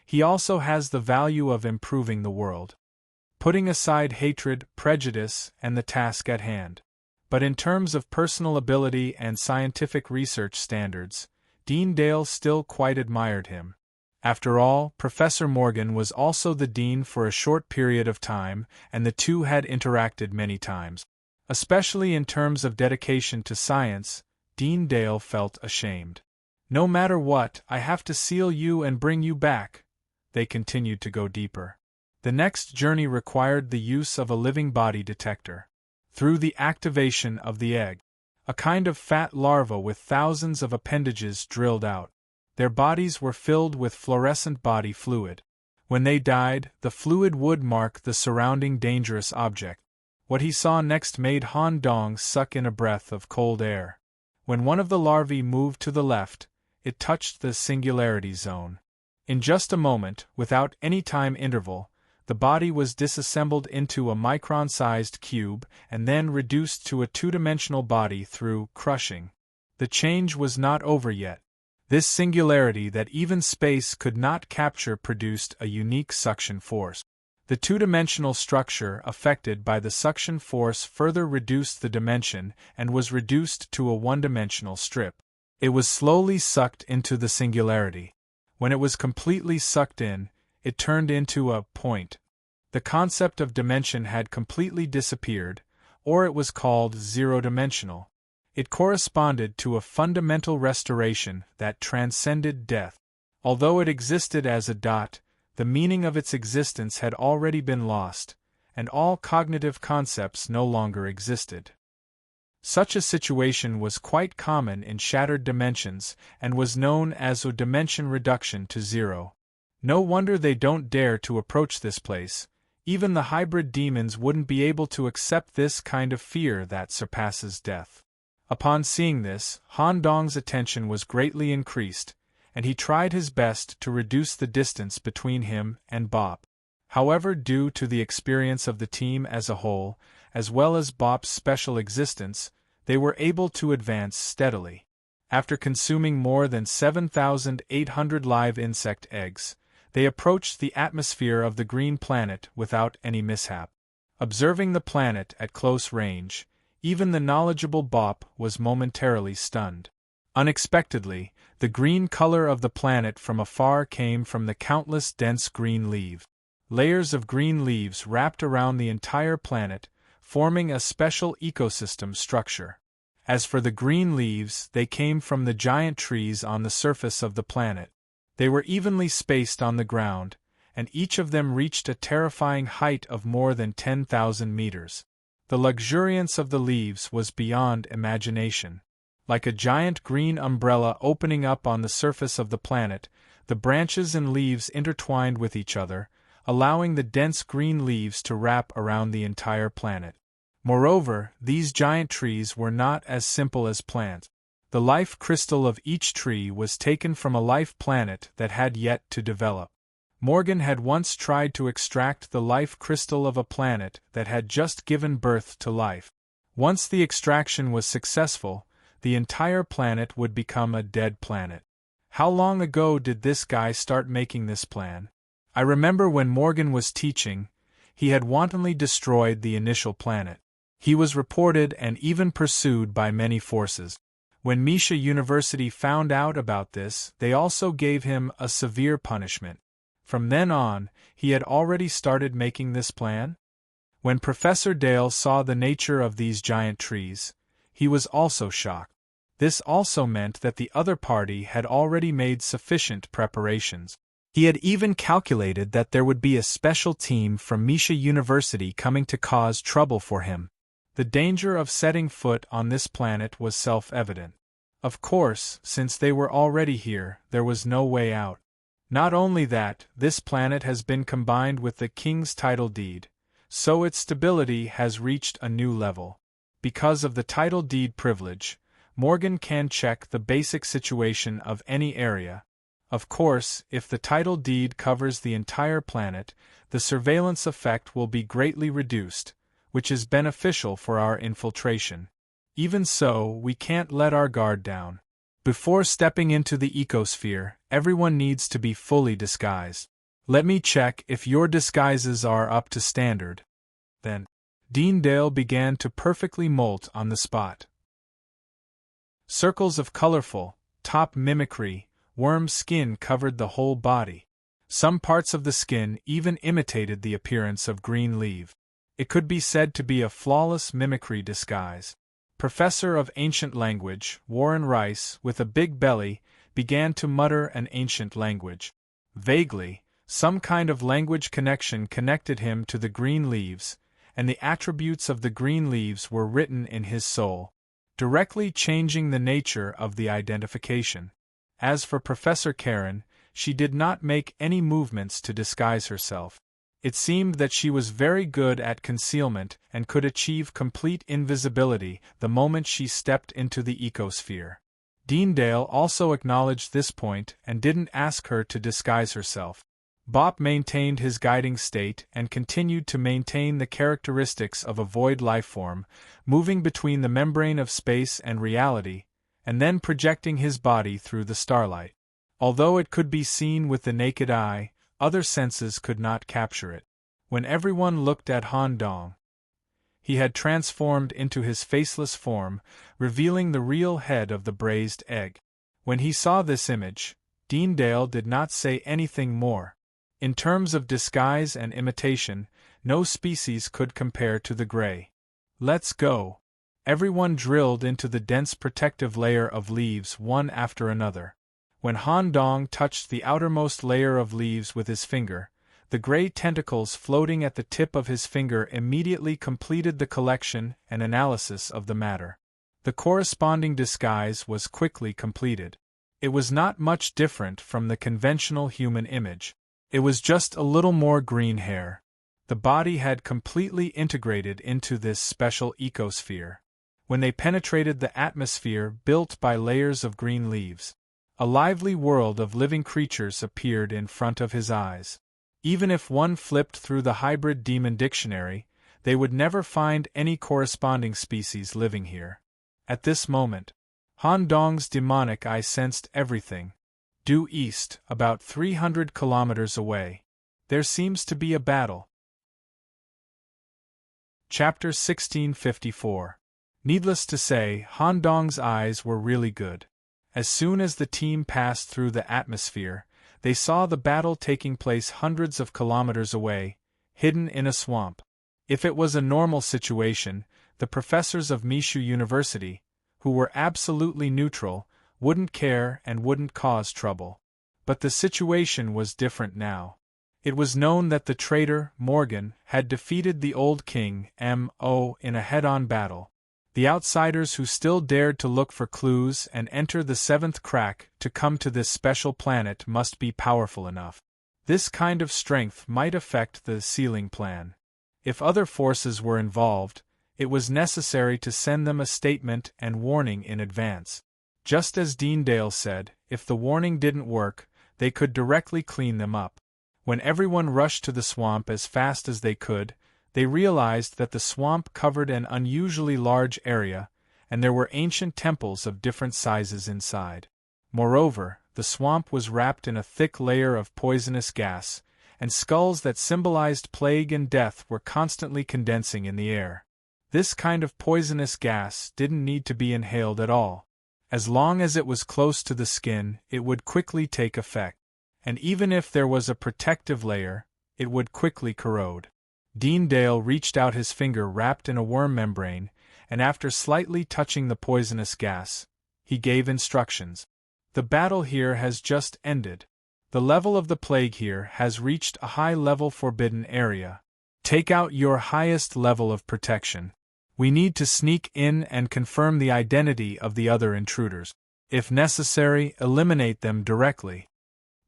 he also has the value of improving the world. Putting aside hatred, prejudice, and the task at hand. But in terms of personal ability and scientific research standards, Dean Dale still quite admired him. After all, Professor Morgan was also the dean for a short period of time, and the two had interacted many times. Especially in terms of dedication to science, Dean Dale felt ashamed. No matter what, I have to seal you and bring you back. They continued to go deeper. The next journey required the use of a living body detector. Through the activation of the egg, a kind of fat larva with thousands of appendages drilled out. Their bodies were filled with fluorescent body fluid. When they died, the fluid would mark the surrounding dangerous object. What he saw next made Han Dong suck in a breath of cold air. When one of the larvae moved to the left, it touched the singularity zone. In just a moment, without any time interval, the body was disassembled into a micron-sized cube and then reduced to a two-dimensional body through crushing. The change was not over yet. This singularity that even space could not capture produced a unique suction force. The two-dimensional structure affected by the suction force further reduced the dimension and was reduced to a one-dimensional strip. It was slowly sucked into the singularity. When it was completely sucked in, it turned into a point. The concept of dimension had completely disappeared, or it was called zero-dimensional. It corresponded to a fundamental restoration that transcended death. Although it existed as a dot, the meaning of its existence had already been lost, and all cognitive concepts no longer existed. Such a situation was quite common in shattered dimensions and was known as a dimension reduction to zero. No wonder they don't dare to approach this place. Even the hybrid demons wouldn't be able to accept this kind of fear that surpasses death. Upon seeing this, Han Dong's attention was greatly increased, and he tried his best to reduce the distance between him and Bop. However, due to the experience of the team as a whole, as well as Bop's special existence, they were able to advance steadily. After consuming more than 7,800 live insect eggs, they approached the atmosphere of the green planet without any mishap. Observing the planet at close range, even the knowledgeable Bop was momentarily stunned. Unexpectedly, the green color of the planet from afar came from the countless dense green leaves. Layers of green leaves wrapped around the entire planet, forming a special ecosystem structure. As for the green leaves, they came from the giant trees on the surface of the planet. They were evenly spaced on the ground, and each of them reached a terrifying height of more than 10,000 meters. The luxuriance of the leaves was beyond imagination. Like a giant green umbrella opening up on the surface of the planet, the branches and leaves intertwined with each other, allowing the dense green leaves to wrap around the entire planet. Moreover, these giant trees were not as simple as plants. The life crystal of each tree was taken from a life planet that had yet to develop. Morgan had once tried to extract the life crystal of a planet that had just given birth to life. Once the extraction was successful, the entire planet would become a dead planet. How long ago did this guy start making this plan? I remember when Morgan was teaching, he had wantonly destroyed the initial planet. He was reported and even pursued by many forces. When Misha University found out about this, they also gave him a severe punishment. From then on, he had already started making this plan? When Professor Dale saw the nature of these giant trees, he was also shocked. This also meant that the other party had already made sufficient preparations. He had even calculated that there would be a special team from Misha University coming to cause trouble for him. The danger of setting foot on this planet was self-evident. Of course, since they were already here, there was no way out. Not only that, this planet has been combined with the king's title deed, so its stability has reached a new level. Because of the title deed privilege, Morgan can check the basic situation of any area. Of course, if the title deed covers the entire planet, the surveillance effect will be greatly reduced, which is beneficial for our infiltration. Even so, we can't let our guard down. Before stepping into the ecosphere, everyone needs to be fully disguised. Let me check if your disguises are up to standard. Then, Dean Dale began to perfectly molt on the spot. Circles of colorful, top mimicry, worm skin covered the whole body. Some parts of the skin even imitated the appearance of green leaf. It could be said to be a flawless mimicry disguise. Professor of Ancient Language, Warren Rice, with a big belly, began to mutter an ancient language. Vaguely, some kind of language connection connected him to the green leaves, and the attributes of the green leaves were written in his soul, directly changing the nature of the identification. As for Professor Karen, she did not make any movements to disguise herself. It seemed that she was very good at concealment and could achieve complete invisibility the moment she stepped into the ecosphere. Deandale also acknowledged this point and didn't ask her to disguise herself. Bop maintained his guiding state and continued to maintain the characteristics of a void lifeform, moving between the membrane of space and reality, and then projecting his body through the starlight. Although it could be seen with the naked eye, other senses could not capture it. When everyone looked at Han Dong, he had transformed into his faceless form, revealing the real head of the braised egg. When he saw this image, Deandale did not say anything more. In terms of disguise and imitation, no species could compare to the gray. Let's go. Everyone drilled into the dense protective layer of leaves one after another. When Han Dong touched the outermost layer of leaves with his finger, the gray tentacles floating at the tip of his finger immediately completed the collection and analysis of the matter. The corresponding disguise was quickly completed. It was not much different from the conventional human image. It was just a little more green hair. The body had completely integrated into this special ecosphere. When they penetrated the atmosphere built by layers of green leaves, a lively world of living creatures appeared in front of his eyes. Even if one flipped through the hybrid demon dictionary, they would never find any corresponding species living here. At this moment, Han Dong's demonic eye sensed everything. Due east, about 300 kilometers away, there seems to be a battle. Chapter 1654. Needless to say, Han Dong's eyes were really good. As soon as the team passed through the atmosphere, they saw the battle taking place hundreds of kilometers away, hidden in a swamp. If it was a normal situation, the professors of Mishu University, who were absolutely neutral, wouldn't care and wouldn't cause trouble. But the situation was different now. It was known that the traitor, Morgan, had defeated the old king, M.O., in a head-on battle. The outsiders who still dared to look for clues and enter the seventh crack to come to this special planet must be powerful enough. This kind of strength might affect the sealing plan. If other forces were involved, it was necessary to send them a statement and warning in advance. Just as Deendale said, if the warning didn't work, they could directly clean them up. When everyone rushed to the swamp as fast as they could, they realized that the swamp covered an unusually large area, and there were ancient temples of different sizes inside. Moreover, the swamp was wrapped in a thick layer of poisonous gas, and skulls that symbolized plague and death were constantly condensing in the air. This kind of poisonous gas didn't need to be inhaled at all. As long as it was close to the skin, it would quickly take effect. And even if there was a protective layer, it would quickly corrode. Deendale reached out his finger wrapped in a worm membrane, and after slightly touching the poisonous gas, he gave instructions. The battle here has just ended. The level of the plague here has reached a high-level forbidden area. Take out your highest level of protection. We need to sneak in and confirm the identity of the other intruders. If necessary, eliminate them directly.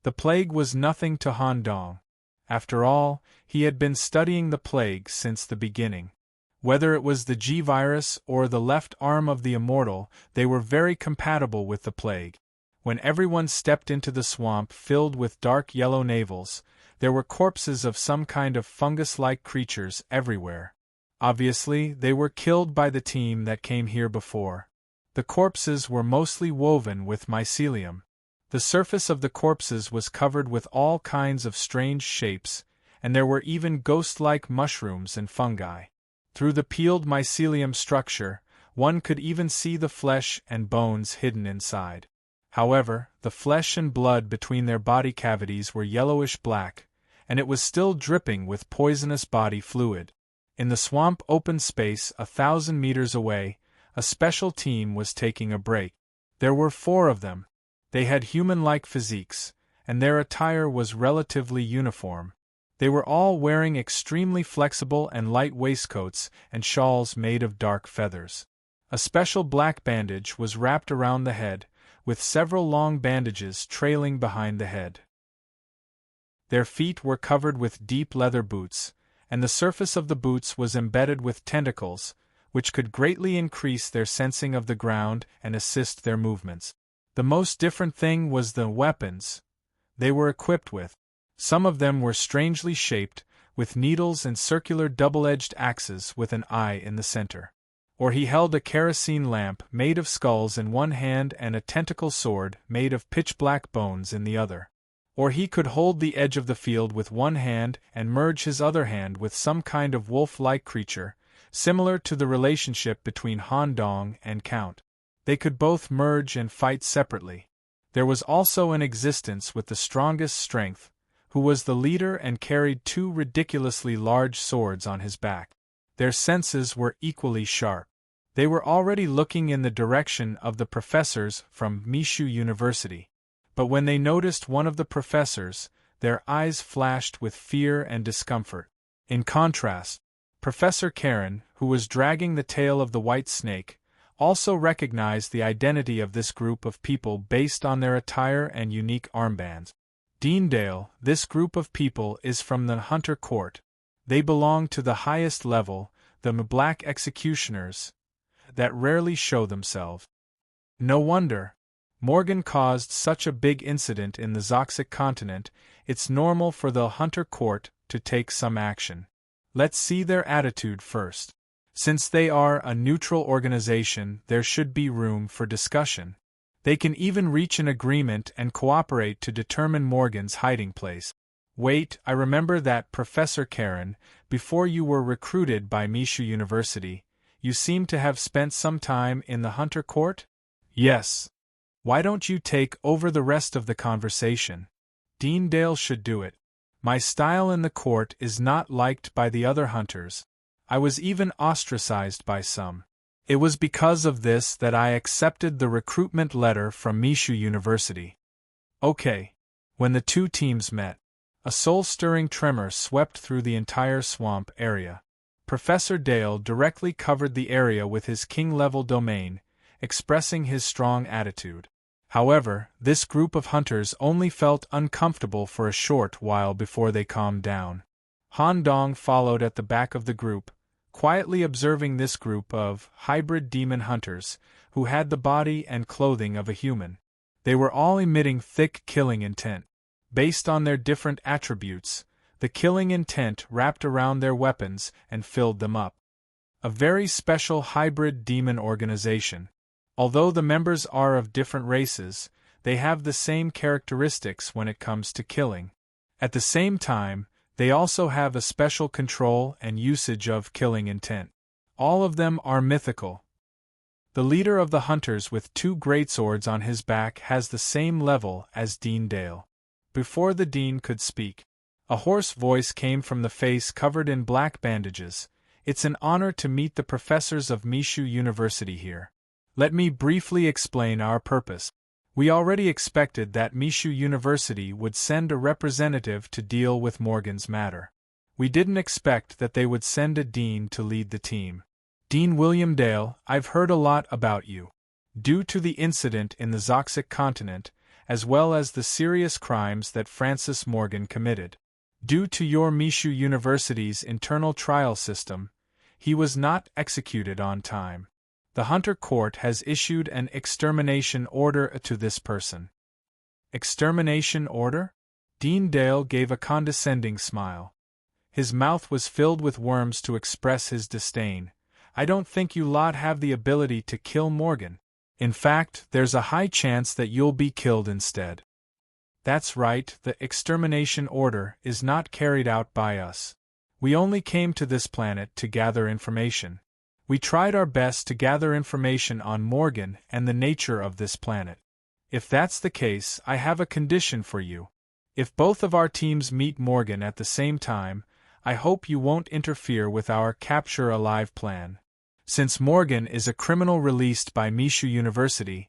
The plague was nothing to Han Dong. After all, he had been studying the plague since the beginning. Whether it was the G-virus or the left arm of the immortal, they were very compatible with the plague. When everyone stepped into the swamp filled with dark yellow navels, there were corpses of some kind of fungus-like creatures everywhere. Obviously, they were killed by the team that came here before. The corpses were mostly woven with mycelium. The surface of the corpses was covered with all kinds of strange shapes, and there were even ghost-like mushrooms and fungi. Through the peeled mycelium structure, one could even see the flesh and bones hidden inside. However, the flesh and blood between their body cavities were yellowish-black, and it was still dripping with poisonous body fluid. In the swamp open space 1,000 meters away, a special team was taking a break. There were 4 of them. They had human-like physiques, and their attire was relatively uniform. They were all wearing extremely flexible and light waistcoats and shawls made of dark feathers. A special black bandage was wrapped around the head, with several long bandages trailing behind the head. Their feet were covered with deep leather boots, and the surface of the boots was embedded with tentacles, which could greatly increase their sensing of the ground and assist their movements. The most different thing was the weapons they were equipped with. Some of them were strangely shaped, with needles and circular double-edged axes with an eye in the center. Or he held a kerosene lamp made of skulls in one hand and a tentacle sword made of pitch-black bones in the other. Or he could hold the edge of the field with one hand and merge his other hand with some kind of wolf-like creature, similar to the relationship between Han Dong and Count. They could both merge and fight separately. There was also an existence with the strongest strength, who was the leader and carried 2 ridiculously large swords on his back. Their senses were equally sharp. They were already looking in the direction of the professors from Mishu University. But when they noticed one of the professors, their eyes flashed with fear and discomfort. In contrast, Professor Karen, who was dragging the tail of the white snake, also recognized the identity of this group of people based on their attire and unique armbands. Deendale, this group of people is from the Hunter Court. They belong to the highest level, the Black Executioners, that rarely show themselves. No wonder. Morgan caused such a big incident in the Zoxic continent, it's normal for the Hunter Court to take some action. Let's see their attitude first. Since they are a neutral organization, there should be room for discussion. They can even reach an agreement and cooperate to determine Morgan's hiding place. Wait, I remember that, Professor Karen, before you were recruited by Mishu University, you seem to have spent some time in the Hunter Court? Yes. Why don't you take over the rest of the conversation? Deendale should do it. My style in the court is not liked by the other hunters. I was even ostracized by some. It was because of this that I accepted the recruitment letter from Mishu University. Okay. When the 2 teams met, A soul-stirring tremor swept through the entire swamp area. Professor Dale directly covered the area with his king-level domain, expressing his strong attitude. However, this group of hunters only felt uncomfortable for a short while before they calmed down. Han Dong followed at the back of the group, quietly observing this group of hybrid demon hunters, who had the body and clothing of a human. They were all emitting thick killing intent. Based on their different attributes, the killing intent wrapped around their weapons and filled them up. A very special hybrid demon organization. Although the members are of different races, they have the same characteristics when it comes to killing. At the same time, they also have a special control and usage of killing intent. All of them are mythical. The leader of the hunters with 2 greatswords on his back has the same level as Dean Dale. Before the dean could speak, a hoarse voice came from the face covered in black bandages. It's an honor to meet the professors of Mishu University here. Let me briefly explain our purpose. We already expected that Mishu University would send a representative to deal with Morgan's matter. We didn't expect that they would send a dean to lead the team. Dean William Dale, I've heard a lot about you. Due to the incident in the Zoxic continent, as well as the serious crimes that Francis Morgan committed. Due to your Mishu University's internal trial system, he was not executed on time. The Hunter Court has issued an extermination order to this person. Extermination order? Dean Dale gave a condescending smile. His mouth was filled with worms to express his disdain. I don't think you lot have the ability to kill Morgan. In fact, there's a high chance that you'll be killed instead. That's right, the extermination order is not carried out by us. We only came to this planet to gather information. We tried our best to gather information on Morgan and the nature of this planet. If that's the case, I have a condition for you. If both of our teams meet Morgan at the same time, I hope you won't interfere with our capture alive plan. Since Morgan is a criminal released by Mishu University,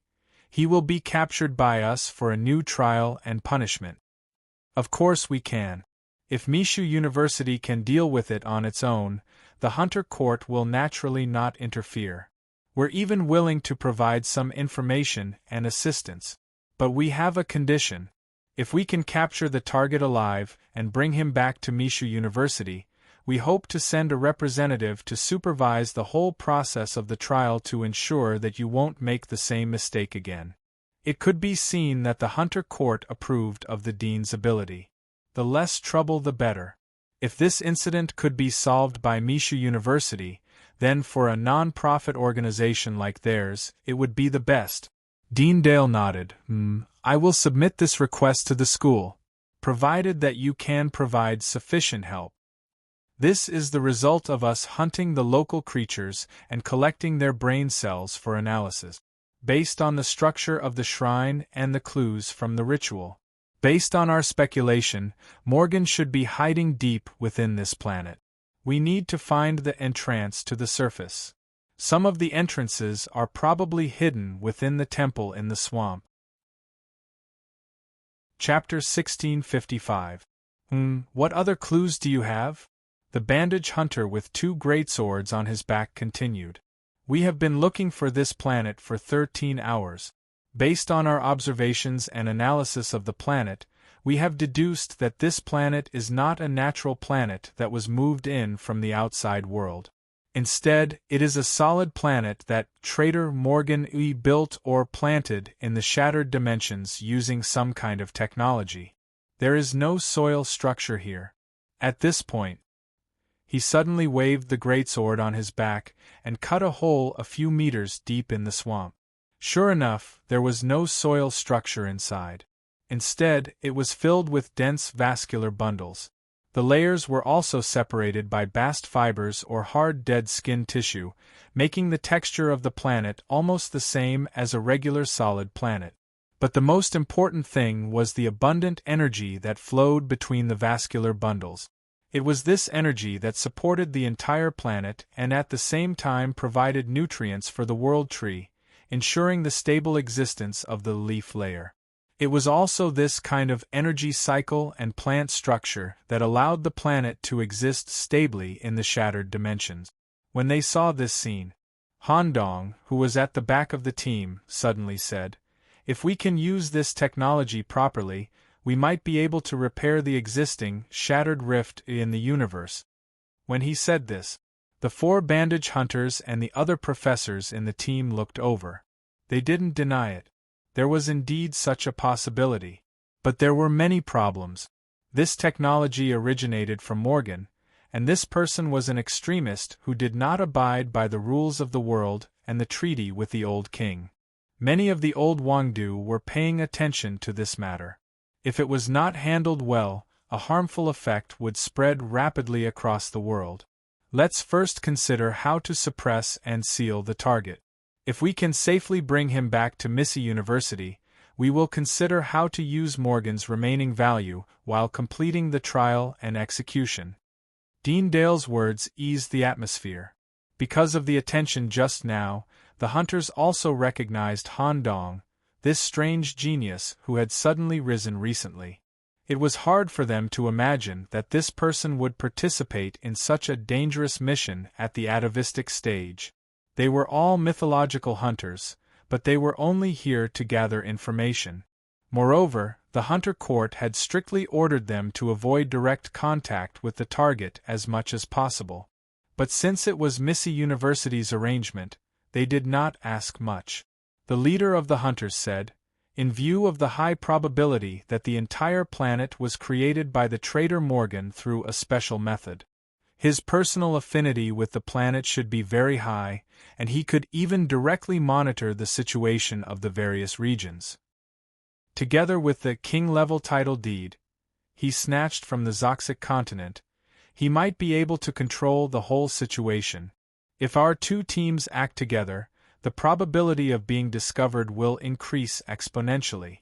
he will be captured by us for a new trial and punishment. Of course we can. If Mishu University can deal with it on its own, the Hunter Court will naturally not interfere. We're even willing to provide some information and assistance. But we have a condition. If we can capture the target alive and bring him back to Mishu University, we hope to send a representative to supervise the whole process of the trial to ensure that you won't make the same mistake again. It could be seen that the Hunter Court approved of the dean's ability. The less trouble the better. If this incident could be solved by Mishu University, then for a non-profit organization like theirs, it would be the best. Dean Dale nodded. I will submit this request to the school, provided that you can provide sufficient help. This is the result of us hunting the local creatures and collecting their brain cells for analysis. Based on the structure of the shrine and the clues from the ritual. Based on our speculation, Morgan should be hiding deep within this planet. We need to find the entrance to the surface. Some of the entrances are probably hidden within the temple in the swamp. Chapter 1655. What other clues do you have? The bandage hunter with 2 greatswords on his back continued. We have been looking for this planet for 13 hours. Based on our observations and analysis of the planet, we have deduced that this planet is not a natural planet that was moved in from the outside world. Instead, it is a solid planet that Trader Morgan built or planted in the shattered dimensions using some kind of technology. There is no soil structure here. At this point, he suddenly waved the greatsword on his back and cut a hole a few meters deep in the swamp. Sure enough, there was no soil structure inside. Instead, it was filled with dense vascular bundles. The layers were also separated by bast fibers or hard dead skin tissue, making the texture of the planet almost the same as a regular solid planet. But the most important thing was the abundant energy that flowed between the vascular bundles. It was this energy that supported the entire planet and at the same time provided nutrients for the world tree, ensuring the stable existence of the leaf layer. It was also this kind of energy cycle and plant structure that allowed the planet to exist stably in the shattered dimensions. When they saw this scene, Han Dong, who was at the back of the team, suddenly said, "If we can use this technology properly, we might be able to repair the existing, shattered rift in the universe." When he said this, the 4 bandage hunters and the other professors in the team looked over. They didn't deny it. There was indeed such a possibility. But there were many problems. This technology originated from Morgan, and this person was an extremist who did not abide by the rules of the world and the treaty with the old king. Many of the old Wangdu were paying attention to this matter. If it was not handled well, a harmful effect would spread rapidly across the world. Let's first consider how to suppress and seal the target. If we can safely bring him back to Missy University, we will consider how to use Morgan's remaining value while completing the trial and execution. Dean Dale's words eased the atmosphere. Because of the attention just now, the hunters also recognized Han Dong, this strange genius who had suddenly risen recently. It was hard for them to imagine that this person would participate in such a dangerous mission at the atavistic stage. They were all mythological hunters, but they were only here to gather information. Moreover, the hunter court had strictly ordered them to avoid direct contact with the target as much as possible. But since it was Missy University's arrangement, they did not ask much. The leader of the hunters said, "In view of the high probability that the entire planet was created by the traitor Morgan through a special method, his personal affinity with the planet should be very high, and he could even directly monitor the situation of the various regions." Together with the king-level title deed he snatched from the Zoxic continent, he might be able to control the whole situation. If our 2 teams act together, the probability of being discovered will increase exponentially.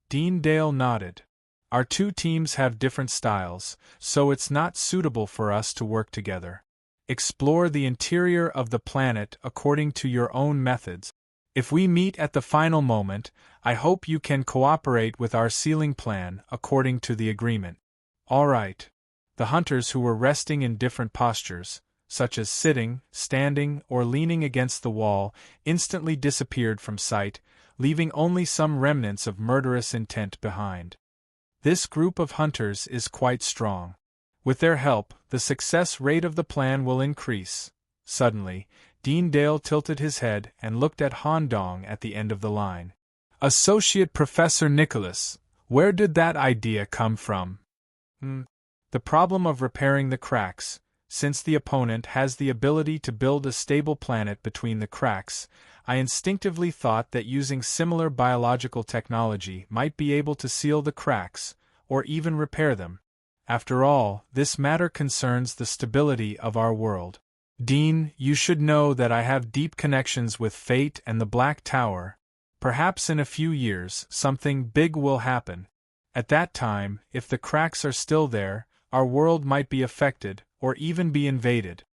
Dean Dale nodded. Our 2 teams have different styles, so it's not suitable for us to work together. Explore the interior of the planet according to your own methods. If we meet at the final moment, I hope you can cooperate with our sealing plan according to the agreement. All right. The hunters who were resting in different postures, such as sitting, standing, or leaning against the wall, instantly disappeared from sight, leaving only some remnants of murderous intent behind. This group of hunters is quite strong. With their help, the success rate of the plan will increase. Suddenly, Dean Dale tilted his head and looked at Han Dong at the end of the line. "Associate Professor Nicholas, where did that idea come from?" The problem of repairing the cracks. Since the opponent has the ability to build a stable planet between the cracks, I instinctively thought that using similar biological technology might be able to seal the cracks, or even repair them. After all, this matter concerns the stability of our world. Dean, you should know that I have deep connections with Fate and the Black Tower. Perhaps in a few years, something big will happen. At that time, if the cracks are still there, our world might be affected, or even be invaded.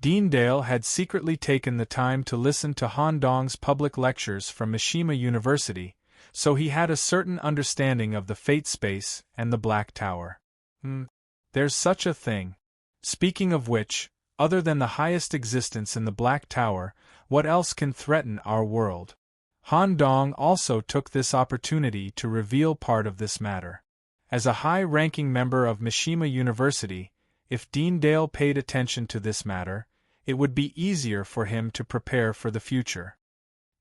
Dean Dale had secretly taken the time to listen to Han Dong's public lectures from Mishima University, so he had a certain understanding of the Fate space and the Black Tower. There's such a thing. Speaking of which, other than the highest existence in the Black Tower, what else can threaten our world? Han Dong also took this opportunity to reveal part of this matter. As a high-ranking member of Mishima University, if Dean Dale paid attention to this matter, it would be easier for him to prepare for the future.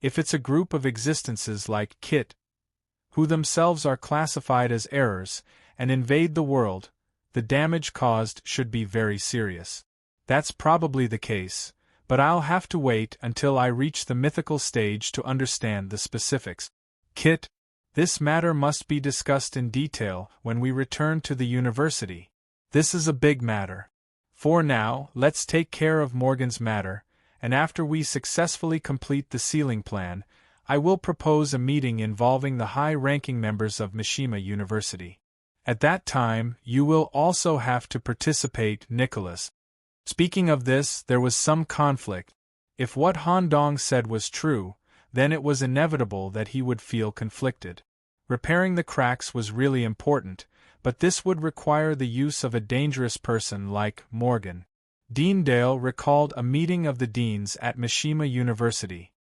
If it's a group of existences like Kit, who themselves are classified as errors, and invade the world, the damage caused should be very serious. That's probably the case, but I'll have to wait until I reach the mythical stage to understand the specifics. Kit, this matter must be discussed in detail when we return to the university. This is a big matter. For now, let's take care of Morgan's matter, and after we successfully complete the sealing plan, I will propose a meeting involving the high-ranking members of Mishima University. At that time, you will also have to participate, Nicholas. Speaking of this, there was some conflict. If what Han Dong said was true, then it was inevitable that he would feel conflicted. Repairing the cracks was really important, but this would require the use of a dangerous person like Morgan. Dean Dale recalled a meeting of the deans at Mishima University.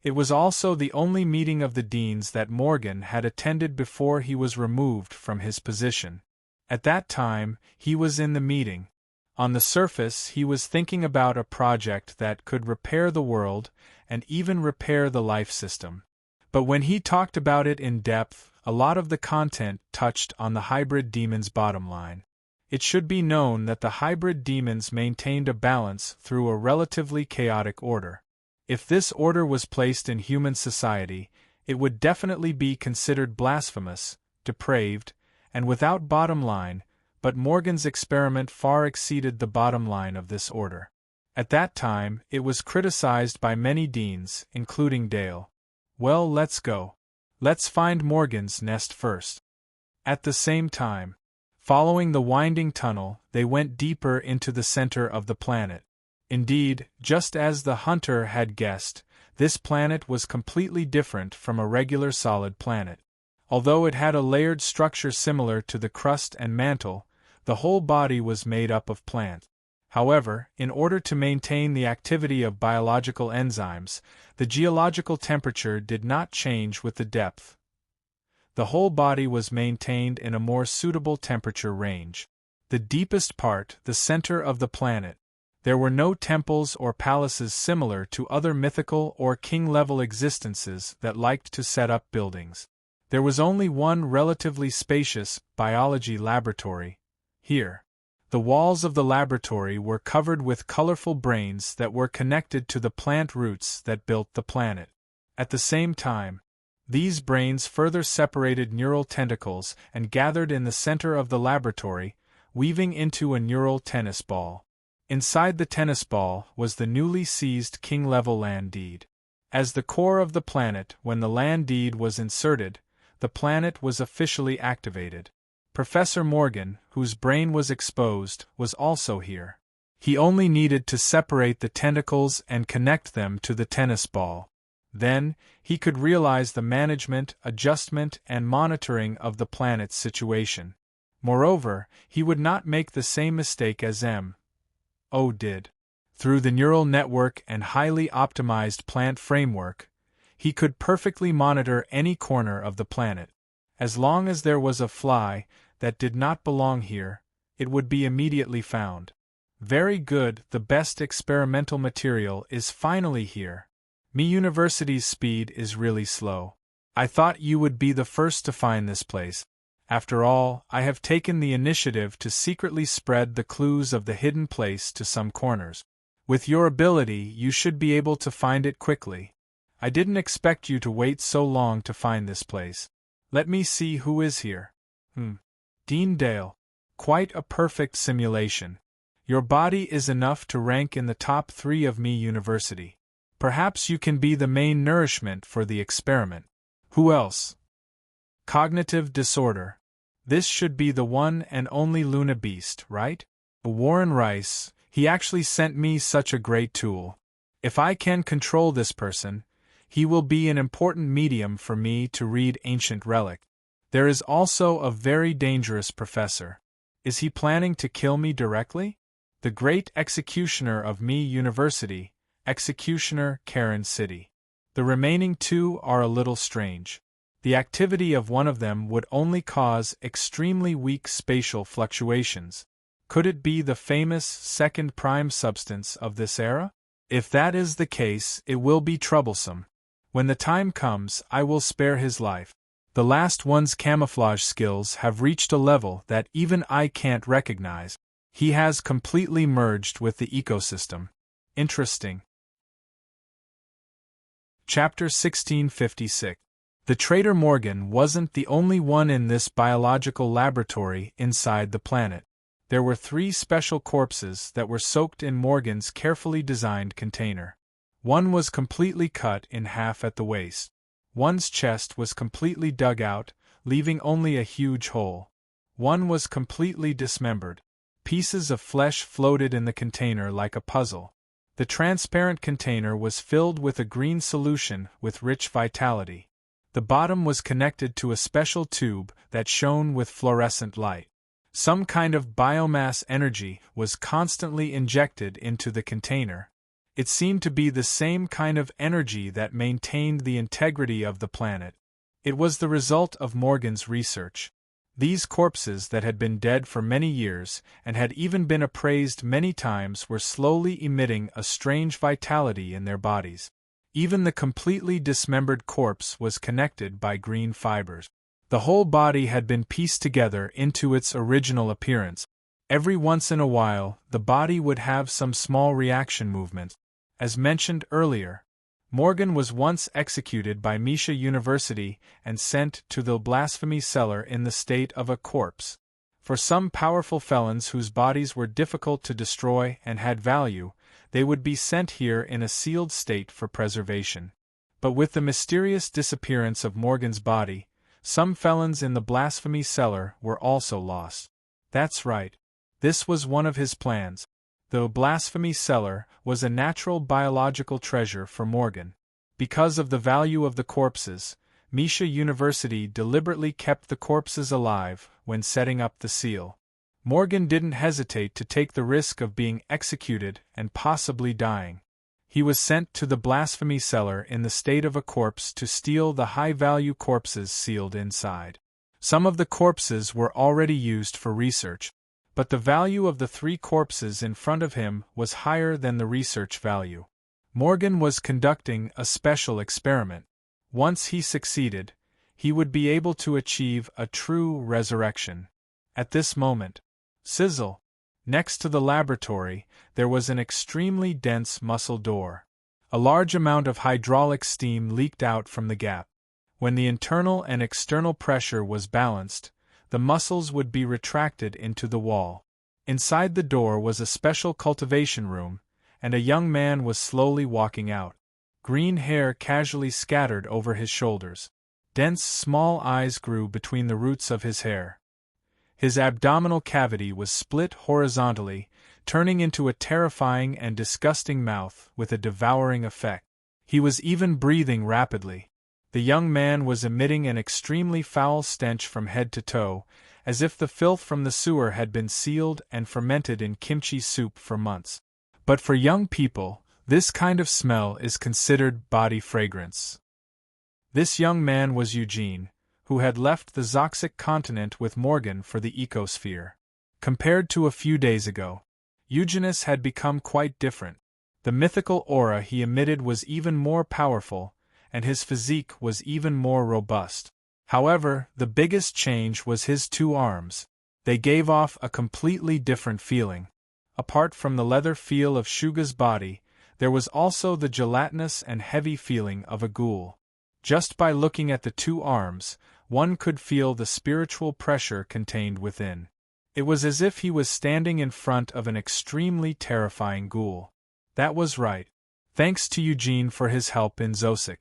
It was also the only meeting of the deans that Morgan had attended before he was removed from his position. At that time, he was in the meeting. On the surface, he was thinking about a project that could repair the world and even repair the life system. But when he talked about it in depth, a lot of the content touched on the hybrid demon's bottom line. It should be known that the hybrid demons maintained a balance through a relatively chaotic order. If this order was placed in human society, it would definitely be considered blasphemous, depraved, and without bottom line, but Morgan's experiment far exceeded the bottom line of this order. At that time, it was criticized by many deans, including Dale. Well, let's go. Let's find Morgan's nest first. At the same time, following the winding tunnel, they went deeper into the center of the planet. Indeed, just as the hunter had guessed, this planet was completely different from a regular solid planet. Although it had a layered structure similar to the crust and mantle, the whole body was made up of plant. However, in order to maintain the activity of biological enzymes, the geological temperature did not change with the depth. The whole body was maintained in a more suitable temperature range. The deepest part, the center of the planet, there were no temples or palaces similar to other mythical or king-level existences that liked to set up buildings. There was only one relatively spacious biology laboratory. Here, the walls of the laboratory were covered with colorful brains that were connected to the plant roots that built the planet. At the same time, these brains further separated neural tentacles and gathered in the center of the laboratory, weaving into a neural tennis ball. Inside the tennis ball was the newly seized king-level land deed. As the core of the planet, when the land deed was inserted, the planet was officially activated. Professor Morgan, whose brain was exposed, was also here. He only needed to separate the tentacles and connect them to the tennis ball. Then, he could realize the management, adjustment, and monitoring of the planet's situation. Moreover, he would not make the same mistake as M.O. did. Through the neural network and highly optimized plant framework, he could perfectly monitor any corner of the planet. As long as there was a fly that did not belong here, it would be immediately found. Very good, the best experimental material is finally here. Me University's speed is really slow. I thought you would be the first to find this place. After all, I have taken the initiative to secretly spread the clues of the hidden place to some corners. With your ability, you should be able to find it quickly. I didn't expect you to wait so long to find this place. Let me see who is here. Dean Dale. Quite a perfect simulation. Your body is enough to rank in the top 3 of Me University. Perhaps you can be the main nourishment for the experiment. Who else? Cognitive disorder. This should be the one and only Luna Beast, right? Warren Rice, he actually sent me such a great tool. If I can control this person, he will be an important medium for me to read ancient relic. There is also a very dangerous professor. Is he planning to kill me directly? The great executioner of Me University, Executioner Karen City. The remaining 2 are a little strange. The activity of one of them would only cause extremely weak spatial fluctuations. Could it be the famous second prime substance of this era? If that is the case, it will be troublesome. When the time comes, I will spare his life. The last one's camouflage skills have reached a level that even I can't recognize. He has completely merged with the ecosystem. Interesting. Chapter 1656. The traitor Morgan wasn't the only one in this biological laboratory inside the planet. There were 3 special corpses that were soaked in Morgan's carefully designed container. One was completely cut in half at the waist. One's chest was completely dug out, leaving only a huge hole. One was completely dismembered. Pieces of flesh floated in the container like a puzzle. The transparent container was filled with a green solution with rich vitality. The bottom was connected to a special tube that shone with fluorescent light. Some kind of biomass energy was constantly injected into the container. It seemed to be the same kind of energy that maintained the integrity of the planet. It was the result of Morgan's research. These corpses that had been dead for many years and had even been appraised many times were slowly emitting a strange vitality in their bodies. Even the completely dismembered corpse was connected by green fibers. The whole body had been pieced together into its original appearance. Every once in a while, the body would have some small reaction movement. As mentioned earlier, Morgan was once executed by Misha University and sent to the blasphemy cellar in the state of a corpse. For some powerful felons whose bodies were difficult to destroy and had value, they would be sent here in a sealed state for preservation. But with the mysterious disappearance of Morgan's body, some felons in the blasphemy cellar were also lost. That's right. This was one of his plans. The blasphemy cellar was a natural biological treasure for Morgan. Because of the value of the corpses, Misha University deliberately kept the corpses alive when setting up the seal. Morgan didn't hesitate to take the risk of being executed and possibly dying. He was sent to the blasphemy cellar in the state of a corpse to steal the high-value corpses sealed inside. Some of the corpses were already used for research, but the value of the 3 corpses in front of him was higher than the research value. Morgan was conducting a special experiment. Once he succeeded, he would be able to achieve a true resurrection. At this moment, sizzle! Next to the laboratory, there was an extremely dense muscle door. A large amount of hydraulic steam leaked out from the gap. When the internal and external pressure was balanced, the muscles would be retracted into the wall. Inside the door was a special cultivation room, and a young man was slowly walking out. Green hair casually scattered over his shoulders. Dense small eyes grew between the roots of his hair. His abdominal cavity was split horizontally, turning into a terrifying and disgusting mouth with a devouring effect. He was even breathing rapidly. The young man was emitting an extremely foul stench from head to toe, as if the filth from the sewer had been sealed and fermented in kimchi soup for months. But for young people, this kind of smell is considered body fragrance. This young man was Eugene, who had left the Zoxic continent with Morgan for the ecosphere. Compared to a few days ago, Eugenius had become quite different. The mythical aura he emitted was even more powerful, and his physique was even more robust. However, the biggest change was his 2 arms. They gave off a completely different feeling. Apart from the leather feel of Shuga's body, there was also the gelatinous and heavy feeling of a ghoul. Just by looking at the 2 arms, one could feel the spiritual pressure contained within. It was as if he was standing in front of an extremely terrifying ghoul. That was right. Thanks to Eugene for his help in Zosic.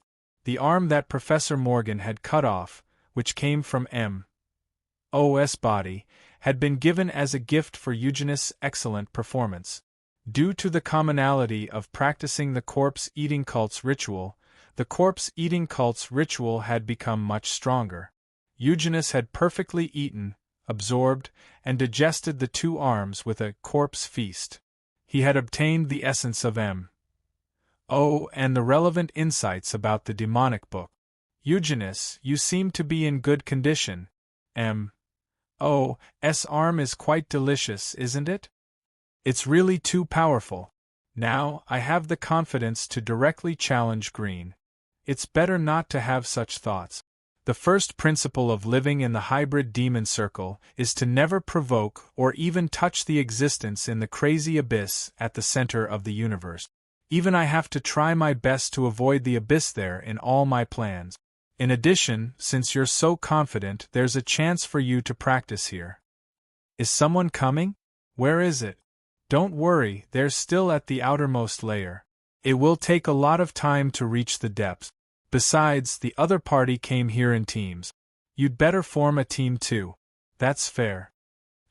The arm that Professor Morgan had cut off, which came from M.O.'s body, had been given as a gift for Eugenius' excellent performance. Due to the commonality of practicing the corpse-eating cult's ritual, the corpse-eating cult's ritual had become much stronger. Eugenius had perfectly eaten, absorbed, and digested the 2 arms with a corpse feast. He had obtained the essence of M.O. and the relevant insights about the demonic book. Eugenius, you seem to be in good condition. M.O.'s arm is quite delicious, isn't it? It's really too powerful. Now, I have the confidence to directly challenge Green. It's better not to have such thoughts. The first principle of living in the hybrid demon circle is to never provoke or even touch the existence in the crazy abyss at the center of the universe. Even I have to try my best to avoid the abyss there in all my plans. In addition, since you're so confident, there's a chance for you to practice here. Is someone coming? Where is it? Don't worry, they're still at the outermost layer. It will take a lot of time to reach the depths. Besides, the other party came here in teams. You'd better form a team too. That's fair.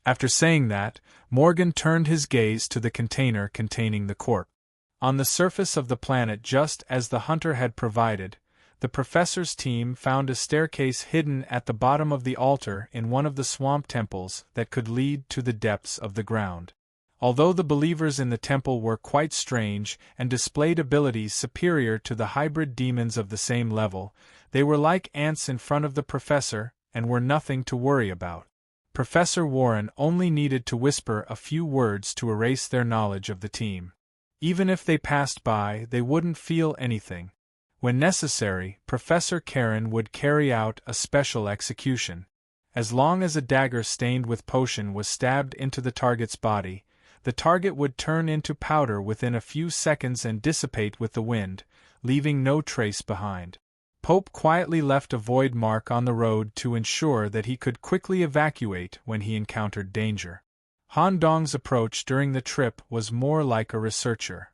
After saying that, Morgan turned his gaze to the container containing the corpse. On the surface of the planet, just as the hunter had provided, The professor's team found a staircase hidden at the bottom of the altar in one of the swamp temples that could lead to the depths of the ground. Although the believers in the temple were quite strange and displayed abilities superior to the hybrid demons of the same level, they were like ants in front of the professor and were nothing to worry about. Professor Warren only needed to whisper a few words to erase their knowledge of the team. Even if they passed by, they wouldn't feel anything. When necessary, Professor Karen would carry out a special execution. As long as a dagger stained with potion was stabbed into the target's body, the target would turn into powder within a few seconds and dissipate with the wind, leaving no trace behind. Pope quietly left a void mark on the road to ensure that he could quickly evacuate when he encountered danger. Han Dong's approach during the trip was more like a researcher.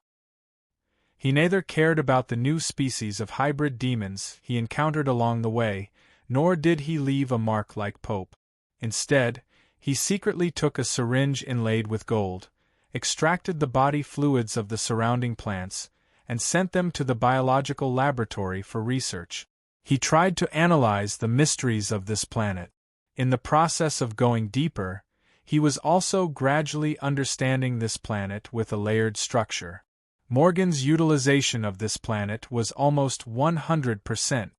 He neither cared about the new species of hybrid demons he encountered along the way, nor did he leave a mark like Pope. Instead, he secretly took a syringe inlaid with gold, extracted the body fluids of the surrounding plants, and sent them to the biological laboratory for research. He tried to analyze the mysteries of this planet. In the process of going deeper, he was also gradually understanding this planet with a layered structure. Morgan's utilization of this planet was almost 100%.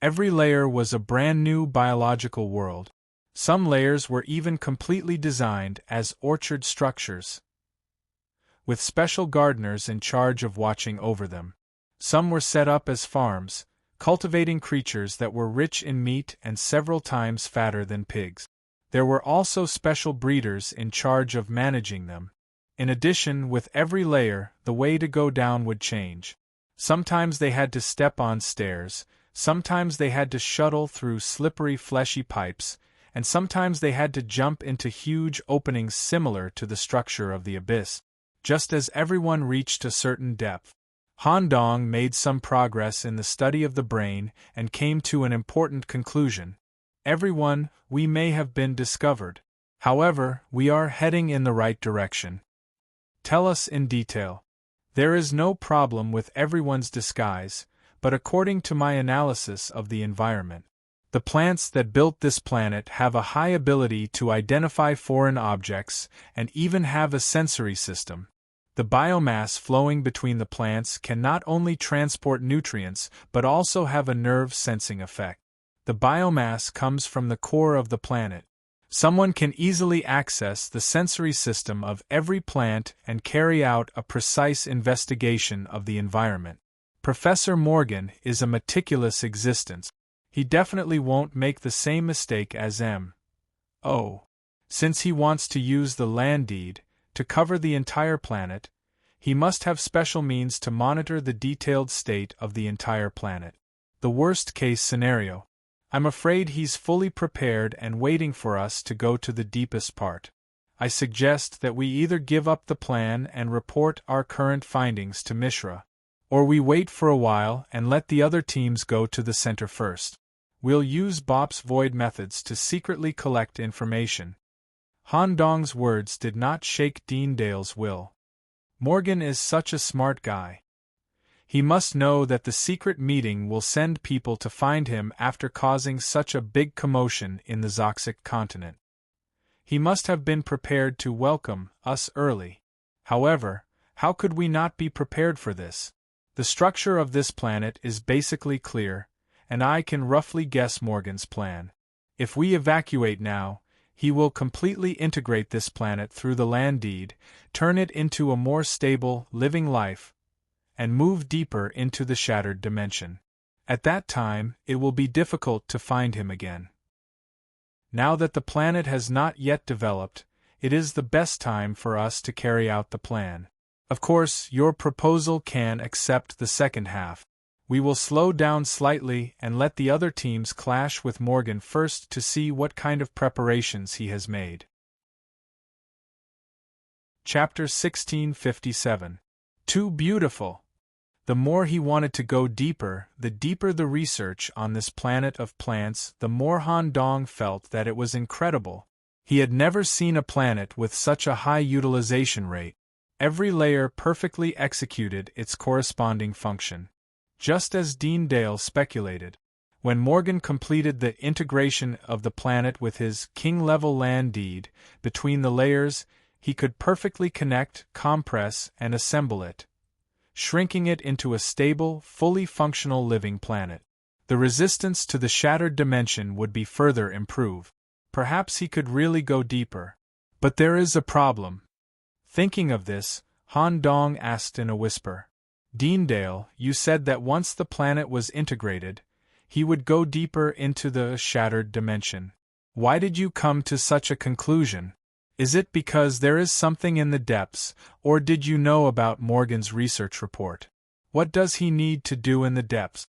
Every layer was a brand new biological world. Some layers were even completely designed as orchard structures, with special gardeners in charge of watching over them. Some were set up as farms, cultivating creatures that were rich in meat and several times fatter than pigs. There were also special breeders in charge of managing them. In addition, with every layer, the way to go down would change. Sometimes they had to step on stairs, sometimes they had to shuttle through slippery fleshy pipes, and sometimes they had to jump into huge openings similar to the structure of the abyss. Just as everyone reached a certain depth, Han Dong made some progress in the study of the brain and came to an important conclusion. Everyone, we may have been discovered. However, we are heading in the right direction. Tell us in detail. There is no problem with everyone's disguise, but according to my analysis of the environment, the plants that built this planet have a high ability to identify foreign objects and even have a sensory system. The biomass flowing between the plants can not only transport nutrients but also have a nerve-sensing effect. The biomass comes from the core of the planet. Someone can easily access the sensory system of every plant and carry out a precise investigation of the environment. Professor Morgan is a meticulous existence. He definitely won't make the same mistake as M.O. Since he wants to use the land deed to cover the entire planet, he must have special means to monitor the detailed state of the entire planet. The worst-case scenario. I'm afraid he's fully prepared and waiting for us to go to the deepest part. I suggest that we either give up the plan and report our current findings to Mishra, or we wait for a while and let the other teams go to the center first. We'll use Bop's void methods to secretly collect information. Han Dong's words did not shake Deandale's will. Morgan is such a smart guy. He must know that the secret meeting will send people to find him after causing such a big commotion in the Zoxic continent. He must have been prepared to welcome us early. However, how could we not be prepared for this? The structure of this planet is basically clear, and I can roughly guess Morgan's plan. If we evacuate now, he will completely integrate this planet through the land deed, turn it into a more stable, living life, and move deeper into the shattered dimension. At that time, it will be difficult to find him again. Now that the planet has not yet developed, it is the best time for us to carry out the plan. Of course, your proposal can accept the second half. We will slow down slightly and let the other teams clash with Morgan first to see what kind of preparations he has made. Chapter 1657. Too beautiful. The more he wanted to go deeper, the deeper the research on this planet of plants, the more Han Dong felt that it was incredible. He had never seen a planet with such a high utilization rate. Every layer perfectly executed its corresponding function. just as Dean Dale speculated. When Morgan completed the integration of the planet with his king-level land deed between the layers, he could perfectly connect, compress, and assemble it, shrinking it into a stable, fully functional living planet. The resistance to the shattered dimension would be further improved. Perhaps he could really go deeper. But there is a problem. Thinking of this, Han Dong asked in a whisper. Deendale, you said that once the planet was integrated, he would go deeper into the shattered dimension. Why did you come to such a conclusion? Is it because there is something in the depths, or did you know about Morgan's research report? What does he need to do in the depths?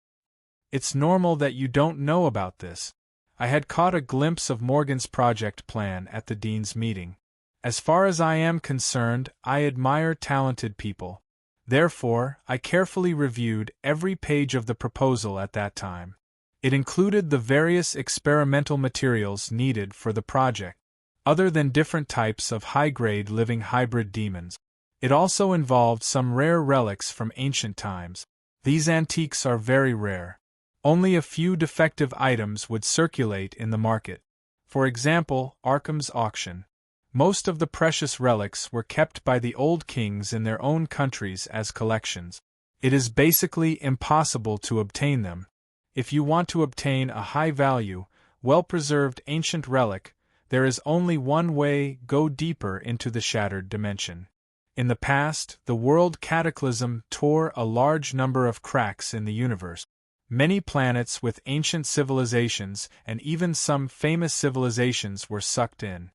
It's normal that you don't know about this. I had caught a glimpse of Morgan's project plan at the Dean's meeting. As far as I am concerned, I admire talented people. Therefore, I carefully reviewed every page of the proposal at that time. It included the various experimental materials needed for the project, other than different types of high-grade living hybrid demons. It also involved some rare relics from ancient times. These antiques are very rare. Only a few defective items would circulate in the market. For example, Arkham's auction. Most of the precious relics were kept by the old kings in their own countries as collections. It is basically impossible to obtain them. If you want to obtain a high-value, well-preserved ancient relic, there is only one way: go deeper into the shattered dimension. In the past, the world cataclysm tore a large number of cracks in the universe. Many planets with ancient civilizations and even some famous civilizations were sucked in.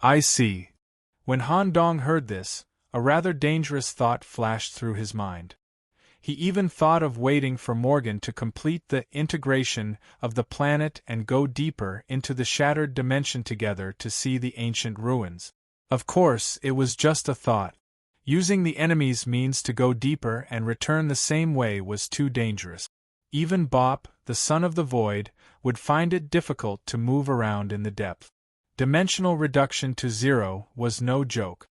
I see. When Han Dong heard this, a rather dangerous thought flashed through his mind. He even thought of waiting for Morgan to complete the integration of the planet and go deeper into the shattered dimension together to see the ancient ruins. Of course, it was just a thought. Using the enemy's means to go deeper and return the same way was too dangerous. Even Bop, the son of the void, would find it difficult to move around in the depth. Dimensional reduction to zero was no joke.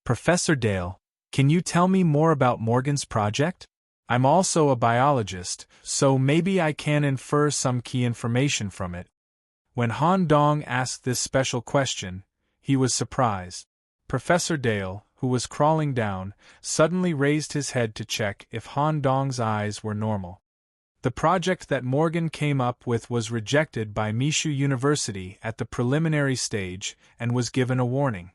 Professor Dale, can you tell me more about Morgan's project? I'm also a biologist, so maybe I can infer some key information from it. When Han Dong asked this special question, he was surprised. Professor Dale, who was crawling down, suddenly raised his head to check if Han Dong's eyes were normal. The project that Morgan came up with was rejected by Mishu University at the preliminary stage and was given a warning.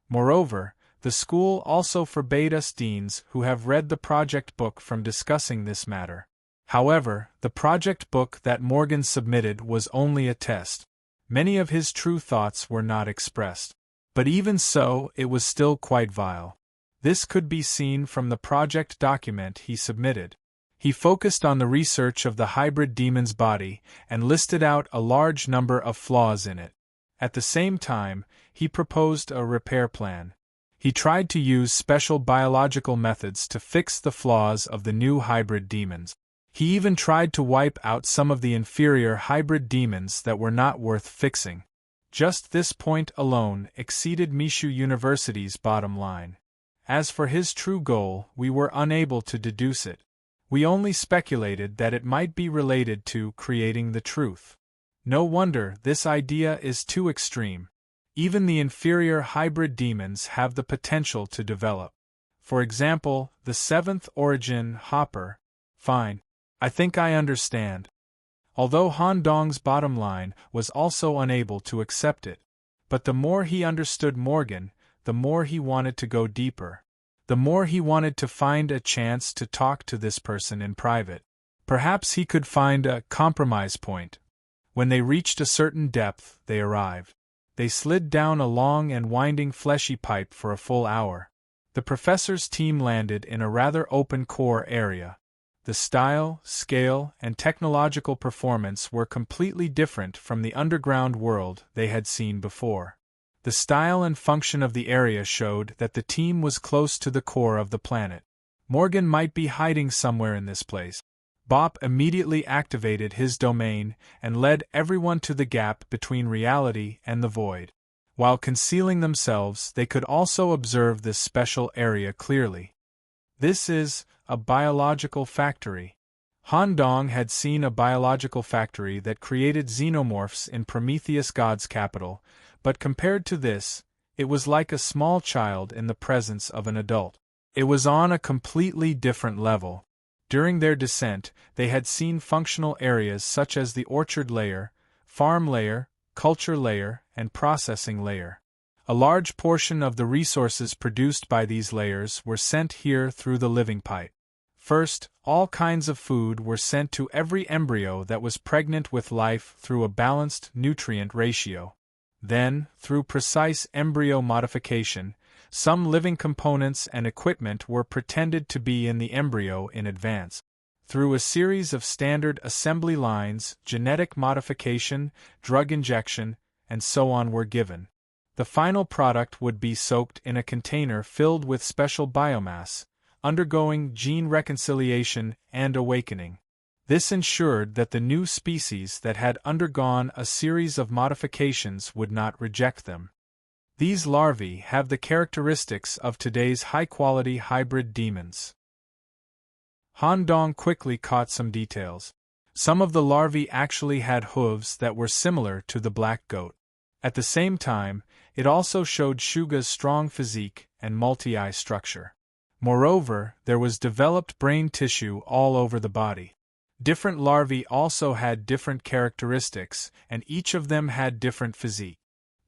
Moreover, the school also forbade us deans who have read the project book from discussing this matter. However, the project book that Morgan submitted was only a test. Many of his true thoughts were not expressed. But even so, it was still quite vile. This could be seen from the project document he submitted. He focused on the research of the hybrid demon's body and listed out a large number of flaws in it. At the same time, he proposed a repair plan. He tried to use special biological methods to fix the flaws of the new hybrid demons. He even tried to wipe out some of the inferior hybrid demons that were not worth fixing. Just this point alone exceeded Mishu University's bottom line. As for his true goal, we were unable to deduce it. We only speculated that it might be related to creating the truth. No wonder this idea is too extreme. Even the inferior hybrid demons have the potential to develop. For example, the seventh origin Hopper. Fine. I think I understand. Although Han Dong's bottom line was also unable to accept it. But the more he understood Morgan, the more he wanted to go deeper. The more he wanted to find a chance to talk to this person in private. Perhaps he could find a compromise point. When they reached a certain depth, they arrived. They slid down a long and winding fleshy pipe for a full hour. The professor's team landed in a rather open core area. The style, scale, and technological performance were completely different from the underground world they had seen before. The style and function of the area showed that the team was close to the core of the planet. Morgan might be hiding somewhere in this place. Bop immediately activated his domain and led everyone to the gap between reality and the void. While concealing themselves, they could also observe this special area clearly. This is a biological factory. Han Dong had seen a biological factory that created xenomorphs in Prometheus God's capital, but compared to this, it was like a small child in the presence of an adult. It was on a completely different level. During their descent, they had seen functional areas such as the orchard layer, farm layer, culture layer, and processing layer. A large portion of the resources produced by these layers were sent here through the living pipe. First, all kinds of food were sent to every embryo that was pregnant with life through a balanced nutrient ratio. Then, through precise embryo modification, some living components and equipment were pretended to be in the embryo in advance. Through a series of standard assembly lines, genetic modification, drug injection, and so on were given. The final product would be soaked in a container filled with special biomass, undergoing gene reconciliation and awakening. This ensured that the new species that had undergone a series of modifications would not reject them. These larvae have the characteristics of today's high-quality hybrid demons. Han Dong quickly caught some details. Some of the larvae actually had hooves that were similar to the black goat. At the same time, it also showed Shuga's strong physique and multi-eye structure. Moreover, there was developed brain tissue all over the body. Different larvae also had different characteristics, and each of them had different physique.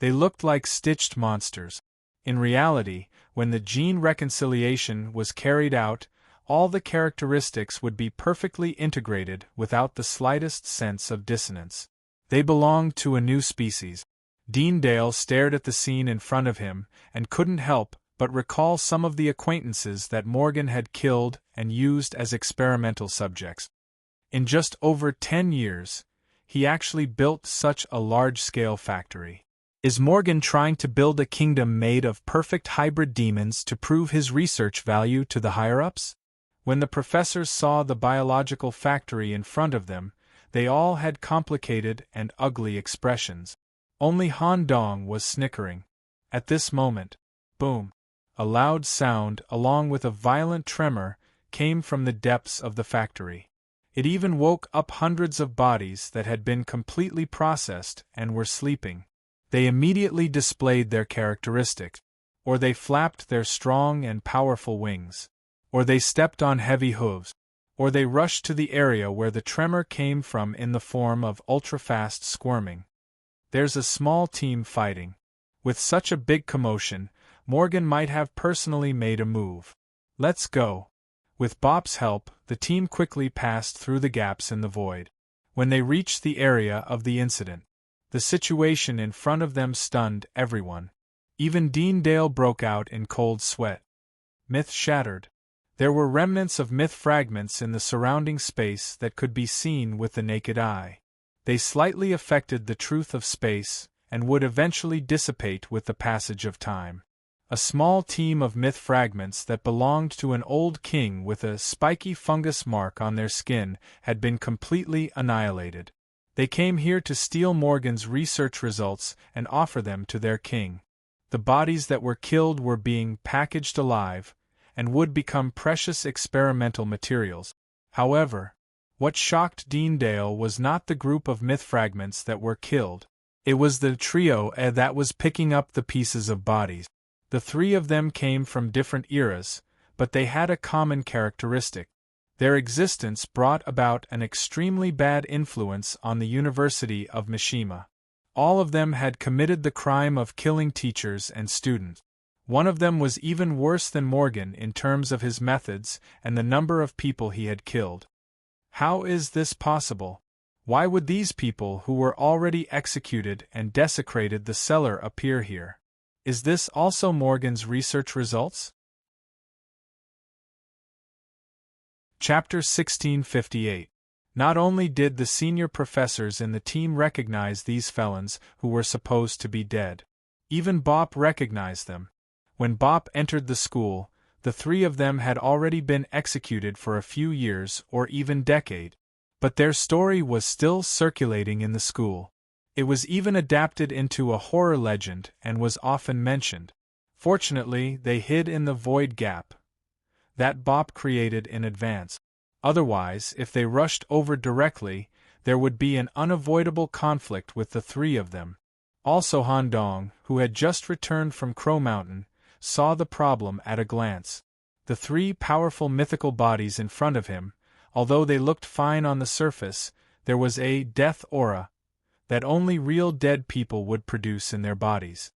They looked like stitched monsters. In reality, when the gene reconciliation was carried out, all the characteristics would be perfectly integrated without the slightest sense of dissonance. They belonged to a new species. Deandale stared at the scene in front of him and couldn't help but recall some of the acquaintances that Morgan had killed and used as experimental subjects. In just over 10 years, he actually built such a large-scale factory. Is Morgan trying to build a kingdom made of perfect hybrid demons to prove his research value to the higher-ups? When the professors saw the biological factory in front of them, they all had complicated and ugly expressions. Only Han Dong was snickering. At this moment, boom! A loud sound, along with a violent tremor, came from the depths of the factory. It even woke up hundreds of bodies that had been completely processed and were sleeping. They immediately displayed their characteristics. Or they flapped their strong and powerful wings. Or they stepped on heavy hooves. Or they rushed to the area where the tremor came from in the form of ultra-fast squirming. There's a small team fighting. With such a big commotion, Morgan might have personally made a move. Let's go. With Bop's help, the team quickly passed through the gaps in the void. When they reached the area of the incident, the situation in front of them stunned everyone. Even Deandale broke out in cold sweat. Myth shattered. There were remnants of myth fragments in the surrounding space that could be seen with the naked eye. They slightly affected the truth of space, and would eventually dissipate with the passage of time. A small team of myth fragments that belonged to an old king with a spiky fungus mark on their skin had been completely annihilated. They came here to steal Morgan's research results and offer them to their king. The bodies that were killed were being packaged alive, and would become precious experimental materials. However, what shocked Deandale was not the group of myth fragments that were killed. It was the trio that was picking up the pieces of bodies. The three of them came from different eras, but they had a common characteristic. Their existence brought about an extremely bad influence on the University of Mishima. All of them had committed the crime of killing teachers and students. One of them was even worse than Morgan in terms of his methods and the number of people he had killed. How is this possible? Why would these people who were already executed and desecrated the cellar appear here? Is this also Morgan's research results? Chapter 1658. Not only did the senior professors in the team recognize these felons who were supposed to be dead. Even Bop recognized them. When Bop entered the school, the three of them had already been executed for a few years or even decade. But their story was still circulating in the school. It was even adapted into a horror legend and was often mentioned. Fortunately, they hid in the void gap. that Bop created in advance. Otherwise, if they rushed over directly, there would be an unavoidable conflict with the three of them. Also Han Dong, who had just returned from Crow Mountain, saw the problem at a glance. The three powerful mythical bodies in front of him, although they looked fine on the surface, there was a death aura that only real dead people would produce in their bodies.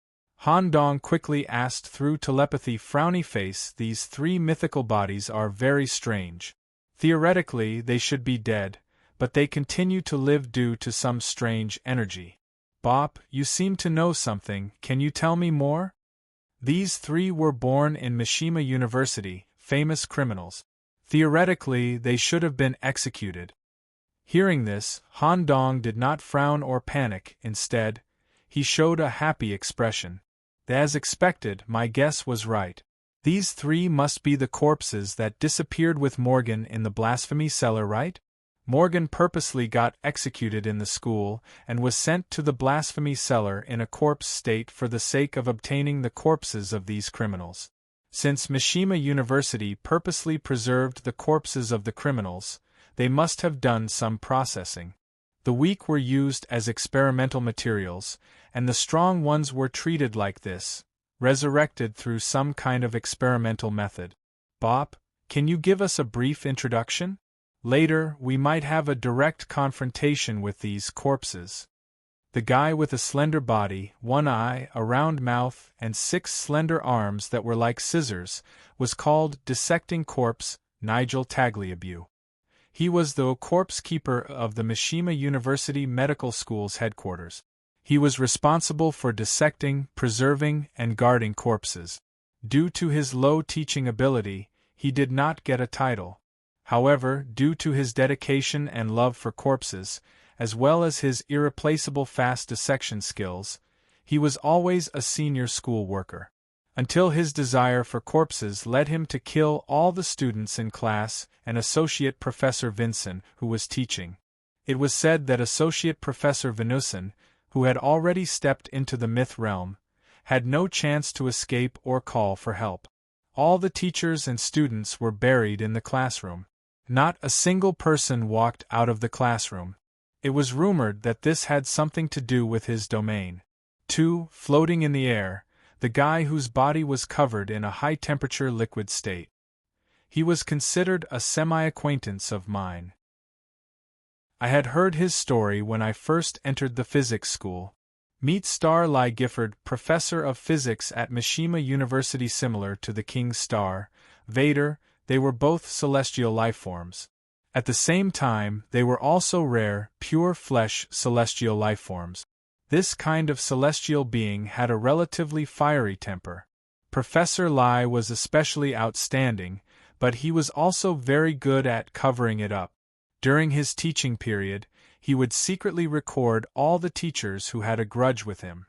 Han Dong quickly asked through telepathy, frowny face, these three mythical bodies are very strange. Theoretically, they should be dead, but they continue to live due to some strange energy. Bop, you seem to know something, can you tell me more? These three were born in Mishima University, famous criminals. Theoretically, they should have been executed. Hearing this, Han Dong did not frown or panic, instead, he showed a happy expression. As expected, my guess was right. These three must be the corpses that disappeared with Morgan in the blasphemy cellar, right? Morgan purposely got executed in the school and was sent to the blasphemy cellar in a corpse state for the sake of obtaining the corpses of these criminals. Since Mishima University purposely preserved the corpses of the criminals, they must have done some processing. The weak were used as experimental materials, and the strong ones were treated like this, resurrected through some kind of experimental method. Bop, can you give us a brief introduction? Later, we might have a direct confrontation with these corpses. The guy with a slender body, one eye, a round mouth, and 6 slender arms that were like scissors, was called Dissecting Corpse, Nigel Tagliabue. He was the corpse keeper of the Mishima University Medical School's headquarters. He was responsible for dissecting, preserving, and guarding corpses. Due to his low teaching ability, he did not get a title. However, due to his dedication and love for corpses, as well as his irreplaceable fast dissection skills, he was always a senior school worker. Until his desire for corpses led him to kill all the students in class and Associate Professor Vincent, who was teaching. It was said that Associate Professor Vinussen, who had already stepped into the myth realm, had no chance to escape or call for help. All the teachers and students were buried in the classroom. Not a single person walked out of the classroom. It was rumored that this had something to do with his domain. 2. Floating in the air, the guy whose body was covered in a high-temperature liquid state. He was considered a semi-acquaintance of mine. I had heard his story when I first entered the physics school. Meet Star Lai Gifford, professor of physics at Mishima University. Similar to the King Star, Vader, they were both celestial lifeforms. At the same time, they were also rare, pure flesh celestial lifeforms. This kind of celestial being had a relatively fiery temper. Professor Lai was especially outstanding, but he was also very good at covering it up. During his teaching period, he would secretly record all the teachers who had a grudge with him.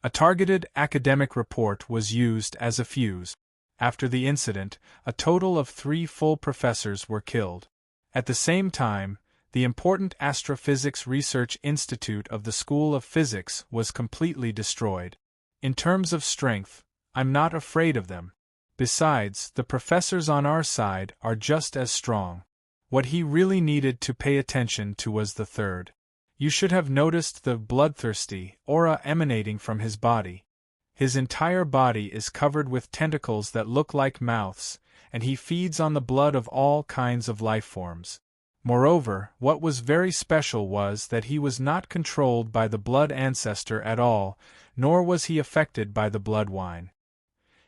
A targeted academic report was used as a fuse. After the incident, a total of 3 full professors were killed. At the same time, the important Astrophysics Research Institute of the School of Physics was completely destroyed. In terms of strength, I'm not afraid of them. Besides, the professors on our side are just as strong. What he really needed to pay attention to was the third. You should have noticed the bloodthirsty aura emanating from his body. His entire body is covered with tentacles that look like mouths, and he feeds on the blood of all kinds of life forms. Moreover, what was very special was that he was not controlled by the blood ancestor at all, nor was he affected by the blood wine.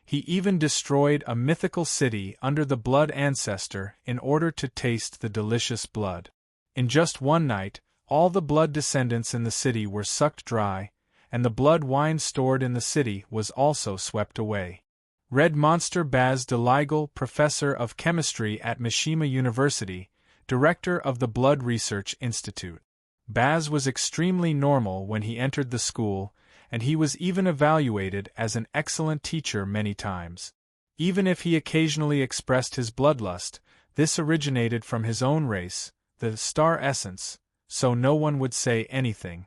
He even destroyed a mythical city under the blood ancestor in order to taste the delicious blood. In just one night, all the blood descendants in the city were sucked dry, and the blood wine stored in the city was also swept away. Red Monster Baz DeLigal, professor of chemistry at Mishima University, director of the Blood Research Institute. Baz was extremely normal when he entered the school, and he was even evaluated as an excellent teacher many times. Even if he occasionally expressed his bloodlust, this originated from his own race, the star essence, so no one would say anything.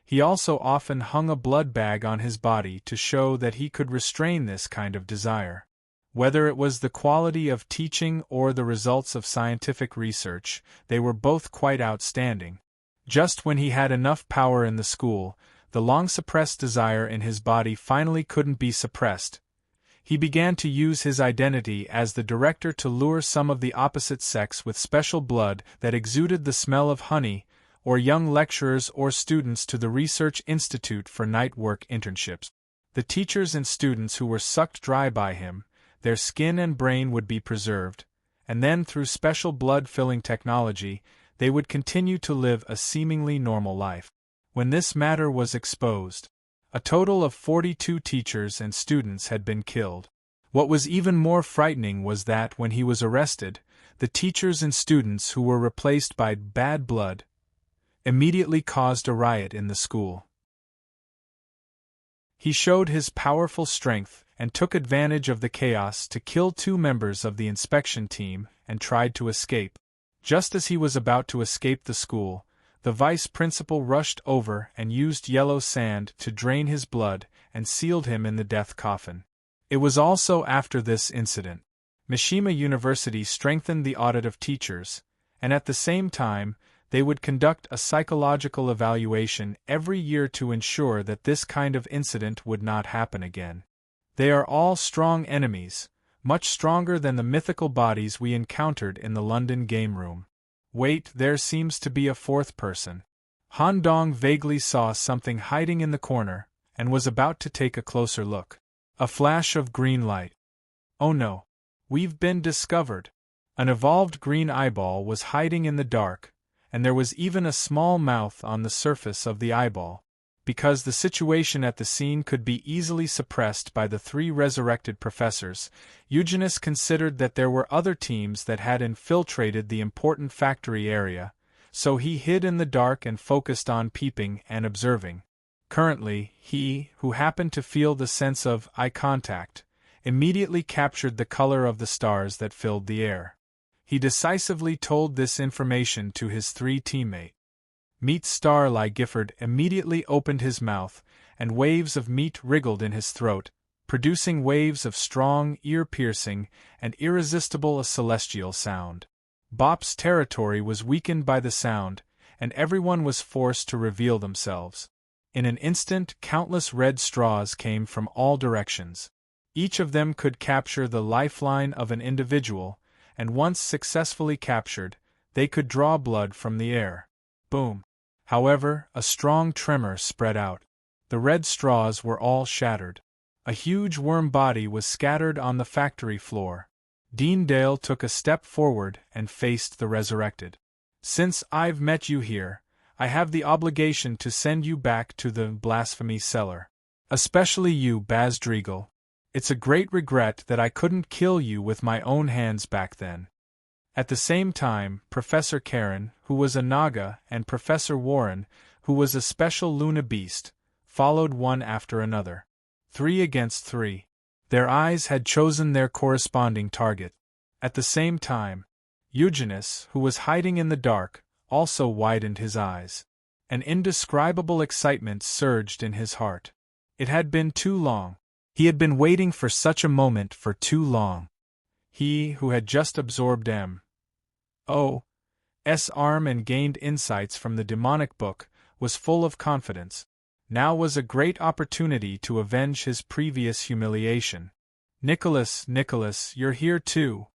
He also often hung a blood bag on his body to show that he could restrain this kind of desire. Whether it was the quality of teaching or the results of scientific research, they were both quite outstanding. Just when he had enough power in the school, the long-suppressed desire in his body finally couldn't be suppressed. He began to use his identity as the director to lure some of the opposite sex with special blood that exuded the smell of honey, or young lecturers or students to the Research Institute for night work internships. The teachers and students who were sucked dry by him, their skin and brain would be preserved, and then through special blood-filling technology, they would continue to live a seemingly normal life. When this matter was exposed, a total of 42 teachers and students had been killed. What was even more frightening was that when he was arrested, the teachers and students who were replaced by bad blood immediately caused a riot in the school. He showed his powerful strength and took advantage of the chaos to kill 2 members of the inspection team and tried to escape. Just as he was about to escape the school, the vice principal rushed over and used yellow sand to drain his blood and sealed him in the death coffin. It was also after this incident Mishima University strengthened the audit of teachers, and at the same time, they would conduct a psychological evaluation every year to ensure that this kind of incident would not happen again. They are all strong enemies, much stronger than the mythical bodies we encountered in the London game room. Wait, there seems to be a 4th person. Han Dong vaguely saw something hiding in the corner, and was about to take a closer look. A flash of green light. Oh no! We've been discovered! An evolved green eyeball was hiding in the dark, and there was even a small mouth on the surface of the eyeball. Because the situation at the scene could be easily suppressed by the 3 resurrected professors, Eugenius considered that there were other teams that had infiltrated the important factory area, so he hid in the dark and focused on peeping and observing. Currently, he, who happened to feel the sense of eye contact, immediately captured the color of the stars that filled the air. He decisively told this information to his 3 teammates. Meat Starlight Gifford immediately opened his mouth, and waves of meat wriggled in his throat, producing waves of strong, ear-piercing, and irresistible a celestial sound. Bop's territory was weakened by the sound, and everyone was forced to reveal themselves. In an instant, countless red straws came from all directions. Each of them could capture the lifeline of an individual, and once successfully captured, they could draw blood from the air. Boom! However, a strong tremor spread out. The red straws were all shattered. A huge worm body was scattered on the factory floor. Dean Dale took a step forward and faced the resurrected. Since I've met you here, I have the obligation to send you back to the blasphemy cellar. Especially you, Baz Dreagle. It's a great regret that I couldn't kill you with my own hands back then. At the same time, Professor Karen, who was a Naga, and Professor Warren, who was a special Luna beast, followed one after another. 3 against 3. Their eyes had chosen their corresponding target. At the same time, Eugenius, who was hiding in the dark, also widened his eyes. An indescribable excitement surged in his heart. It had been too long. He had been waiting for such a moment for too long. He, who had just absorbed M.O.'s arm and gained insights from the demonic book, was full of confidence. Now was a great opportunity to avenge his previous humiliation. Nicholas, you're here too.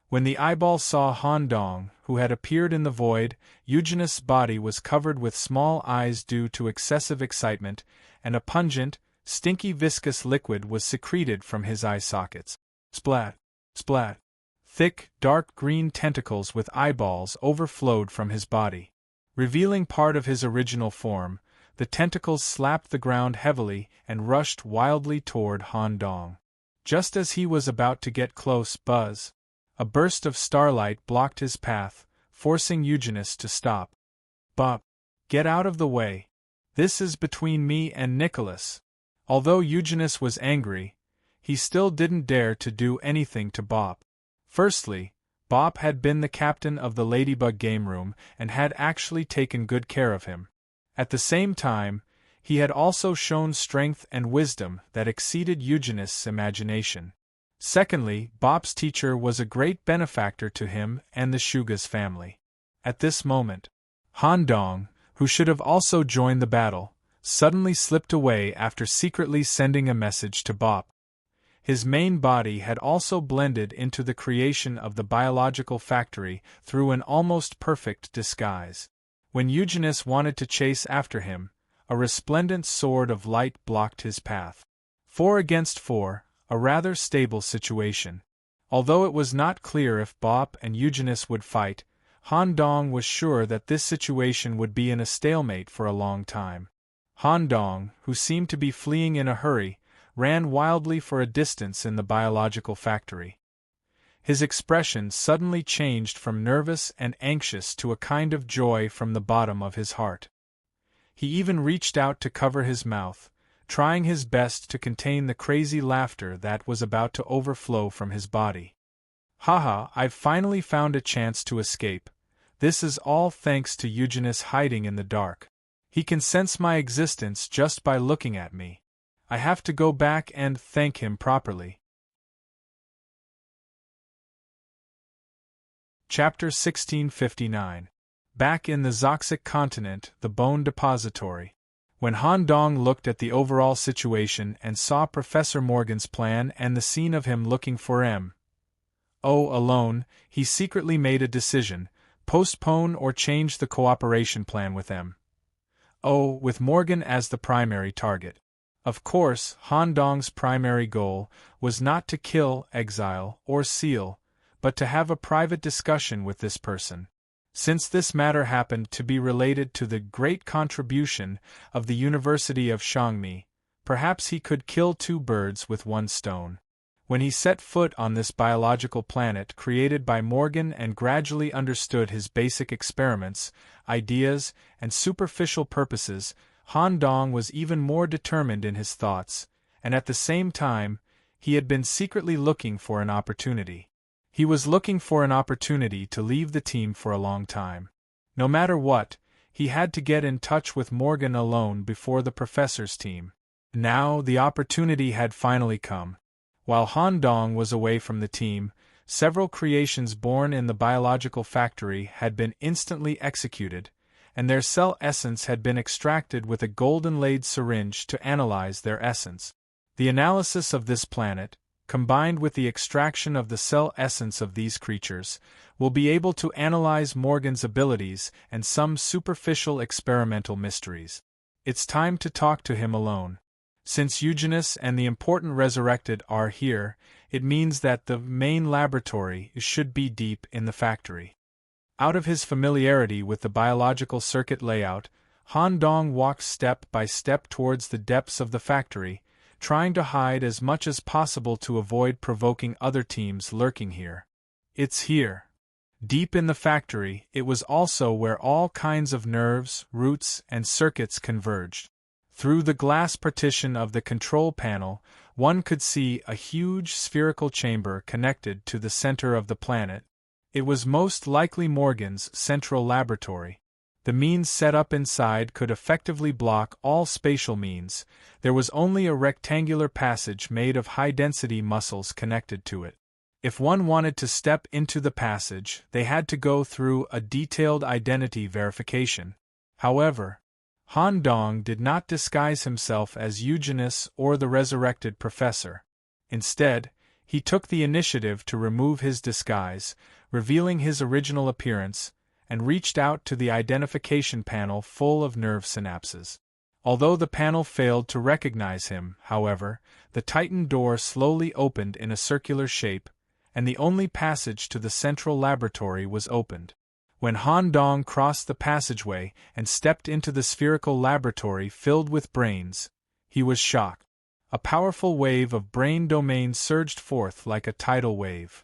When the eyeball saw Han Dong, who had appeared in the void, Eugenius' body was covered with small eyes due to excessive excitement, and a pungent, stinky viscous liquid was secreted from his eye sockets. Splat! Splat! Thick, dark green tentacles with eyeballs overflowed from his body. Revealing part of his original form, the tentacles slapped the ground heavily and rushed wildly toward Han Dong. Just as he was about to get close, a burst of starlight blocked his path, forcing Eugenius to stop. Bop! Get out of the way! This is between me and Nicholas. Although Eugenius was angry, he still didn't dare to do anything to Bop. Firstly, Bop had been the captain of the Ladybug game room and had actually taken good care of him. At the same time, he had also shown strength and wisdom that exceeded Eugenist's imagination. Secondly, Bop's teacher was a great benefactor to him and the Shuga's family. At this moment, Han Dong, who should have also joined the battle, suddenly slipped away after secretly sending a message to Bop. His main body had also blended into the creation of the biological factory through an almost perfect disguise. When Eugenist wanted to chase after him, a resplendent sword of light blocked his path. 4 against 4, a rather stable situation. Although it was not clear if Bop and Eugenist would fight, Han Dong was sure that this situation would be in a stalemate for a long time. Han Dong, who seemed to be fleeing in a hurry, ran wildly for a distance in the biological factory. His expression suddenly changed from nervous and anxious to a kind of joy from the bottom of his heart. He even reached out to cover his mouth, trying his best to contain the crazy laughter that was about to overflow from his body. "Haha, I've finally found a chance to escape. This is all thanks to Eugenist hiding in the dark. He can sense my existence just by looking at me. I have to go back and thank him properly." Chapter 1659. Back in the Zoxic continent, the Bone Depository. When Han Dong looked at the overall situation and saw Professor Morgan's plan and the scene of him looking for M.O. alone, he secretly made a decision: postpone or change the cooperation plan with M.O. with Morgan as the primary target. Of course, Han Dong's primary goal was not to kill, exile, or seal, but to have a private discussion with this person. Since this matter happened to be related to the great contribution of the University of Xiangmi, perhaps he could kill 2 birds with 1 stone. When he set foot on this biological planet created by Morgan and gradually understood his basic experiments, ideas, and superficial purposes, Han Dong was even more determined in his thoughts, and at the same time, he had been secretly looking for an opportunity. He was looking for an opportunity to leave the team for a long time. No matter what, he had to get in touch with Morgan alone before the professor's team. Now the opportunity had finally come. While Han Dong was away from the team, several creations born in the biological factory had been instantly executed, and their cell essence had been extracted with a golden-laid syringe to analyze their essence. The analysis of this planet, combined with the extraction of the cell essence of these creatures, will be able to analyze Morgan's abilities and some superficial experimental mysteries. It's time to talk to him alone. Since Eugenist and the important resurrected are here, it means that the main laboratory should be deep in the factory. Out of his familiarity with the biological circuit layout, Han Dong walked step by step towards the depths of the factory, trying to hide as much as possible to avoid provoking other teams lurking here. It's here. Deep in the factory, it was also where all kinds of nerves, roots, and circuits converged. Through the glass partition of the control panel, one could see a huge spherical chamber connected to the center of the planet. It was most likely Morgan's central laboratory. The means set up inside could effectively block all spatial means. There was only a rectangular passage made of high-density muscles connected to it. If one wanted to step into the passage, they had to go through a detailed identity verification. However, Han Dong did not disguise himself as Eugenist or the resurrected professor. Instead, he took the initiative to remove his disguise, revealing his original appearance, and reached out to the identification panel full of nerve synapses. Although the panel failed to recognize him, however, the Titan door slowly opened in a circular shape, and the only passage to the central laboratory was opened. When Han Dong crossed the passageway and stepped into the spherical laboratory filled with brains, he was shocked. A powerful wave of brain domains surged forth like a tidal wave.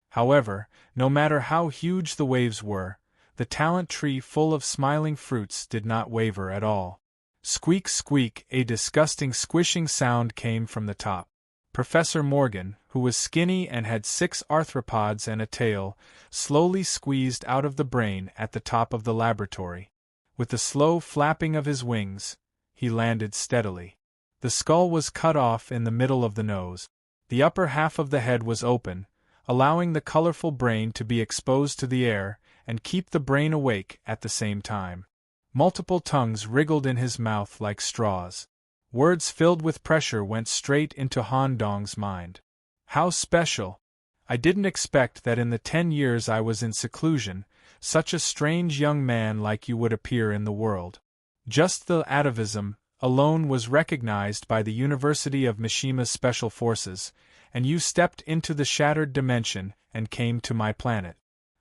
However, no matter how huge the waves were, the talent tree full of smiling fruits did not waver at all. Squeak, squeak, a disgusting squishing sound came from the top. Professor Morgan, who was skinny and had 6 arthropods and a tail, slowly squeezed out of the brain at the top of the laboratory. With the slow flapping of his wings, he landed steadily. The skull was cut off in the middle of the nose. The upper half of the head was open, allowing the colorful brain to be exposed to the air and keep the brain awake at the same time. Multiple tongues wriggled in his mouth like straws. Words filled with pressure went straight into Han Dong's mind. How special! I didn't expect that in the 10 years I was in seclusion, such a strange young man like you would appear in the world. Just the atavism alone was recognized by the University of Mishima's Special Forces, and you stepped into the shattered dimension and came to my planet.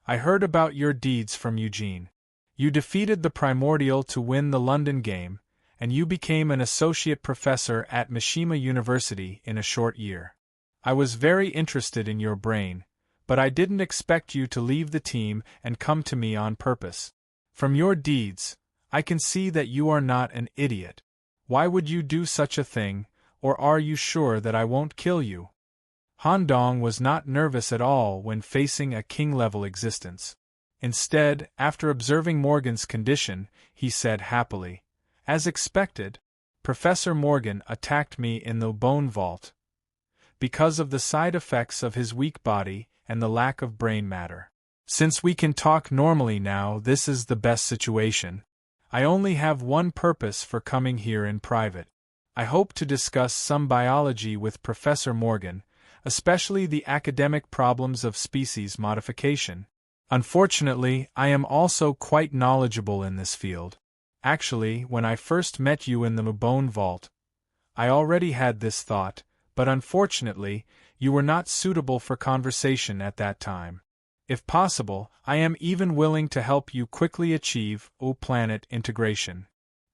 I heard about your deeds from Eugene. You defeated the Primordial to win the London game, and you became an associate professor at Mishima University in a short year. I was very interested in your brain, but I didn't expect you to leave the team and come to me on purpose. From your deeds, I can see that you are not an idiot. Why would you do such a thing, or are you sure that I won't kill you? Han Dong was not nervous at all when facing a king-level existence. Instead, after observing Morgan's condition, he said happily, "As expected, Professor Morgan attacked me in the bone vault because of the side effects of his weak body and the lack of brain matter. Since we can talk normally now, this is the best situation. I only have one purpose for coming here in private. I hope to discuss some biology with Professor Morgan, especially the academic problems of species modification. Unfortunately, I am also quite knowledgeable in this field. Actually, when I first met you in the bone vault, I already had this thought, but unfortunately, you were not suitable for conversation at that time. If possible, I am even willing to help you quickly achieve planet integration."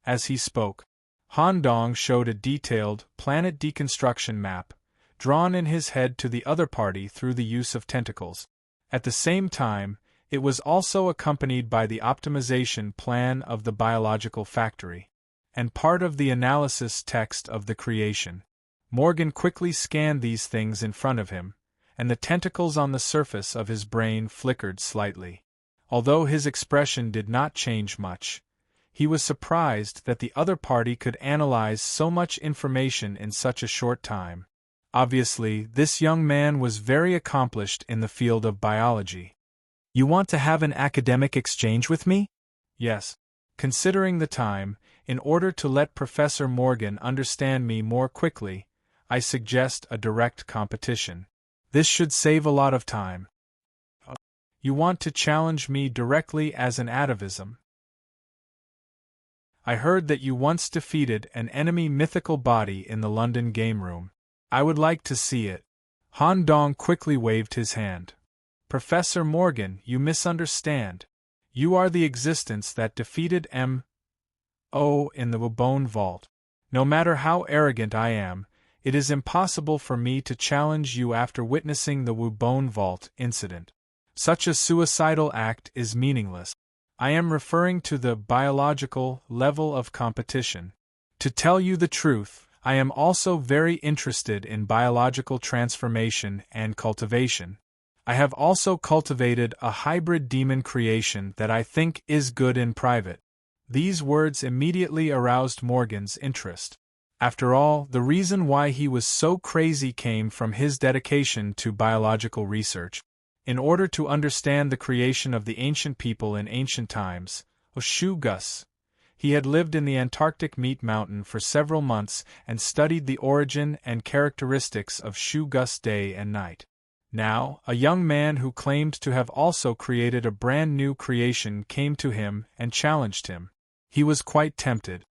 As he spoke, Han Dong showed a detailed planet deconstruction map, drawn in his head to the other party through the use of tentacles. At the same time, it was also accompanied by the optimization plan of the biological factory, and part of the analysis text of the creation. Morgan quickly scanned these things in front of him, and the tentacles on the surface of his brain flickered slightly. Although his expression did not change much, he was surprised that the other party could analyze so much information in such a short time. Obviously, this young man was very accomplished in the field of biology. "You want to have an academic exchange with me?" "Yes. Considering the time, in order to let Professor Morgan understand me more quickly, I suggest a direct competition. This should save a lot of time." "You want to challenge me directly as an atavism? I heard that you once defeated an enemy mythical body in the London game room. I would like to see it." Han Dong quickly waved his hand. "Professor Morgan, you misunderstand. You are the existence that defeated M.O. in the bone vault. No matter how arrogant I am, it is impossible for me to challenge you after witnessing the bone vault incident. Such a suicidal act is meaningless. I am referring to the biological level of competition. To tell you the truth, I am also very interested in biological transformation and cultivation. I have also cultivated a hybrid demon creation that I think is good in private." These words immediately aroused Morgan's interest. After all, the reason why he was so crazy came from his dedication to biological research. In order to understand the creation of the ancient people in ancient times, Shu-Gus, he had lived in the Antarctic meat mountain for several months and studied the origin and characteristics of Shu-Gus day and night. Now, a young man who claimed to have also created a brand new creation came to him and challenged him. He was quite tempted.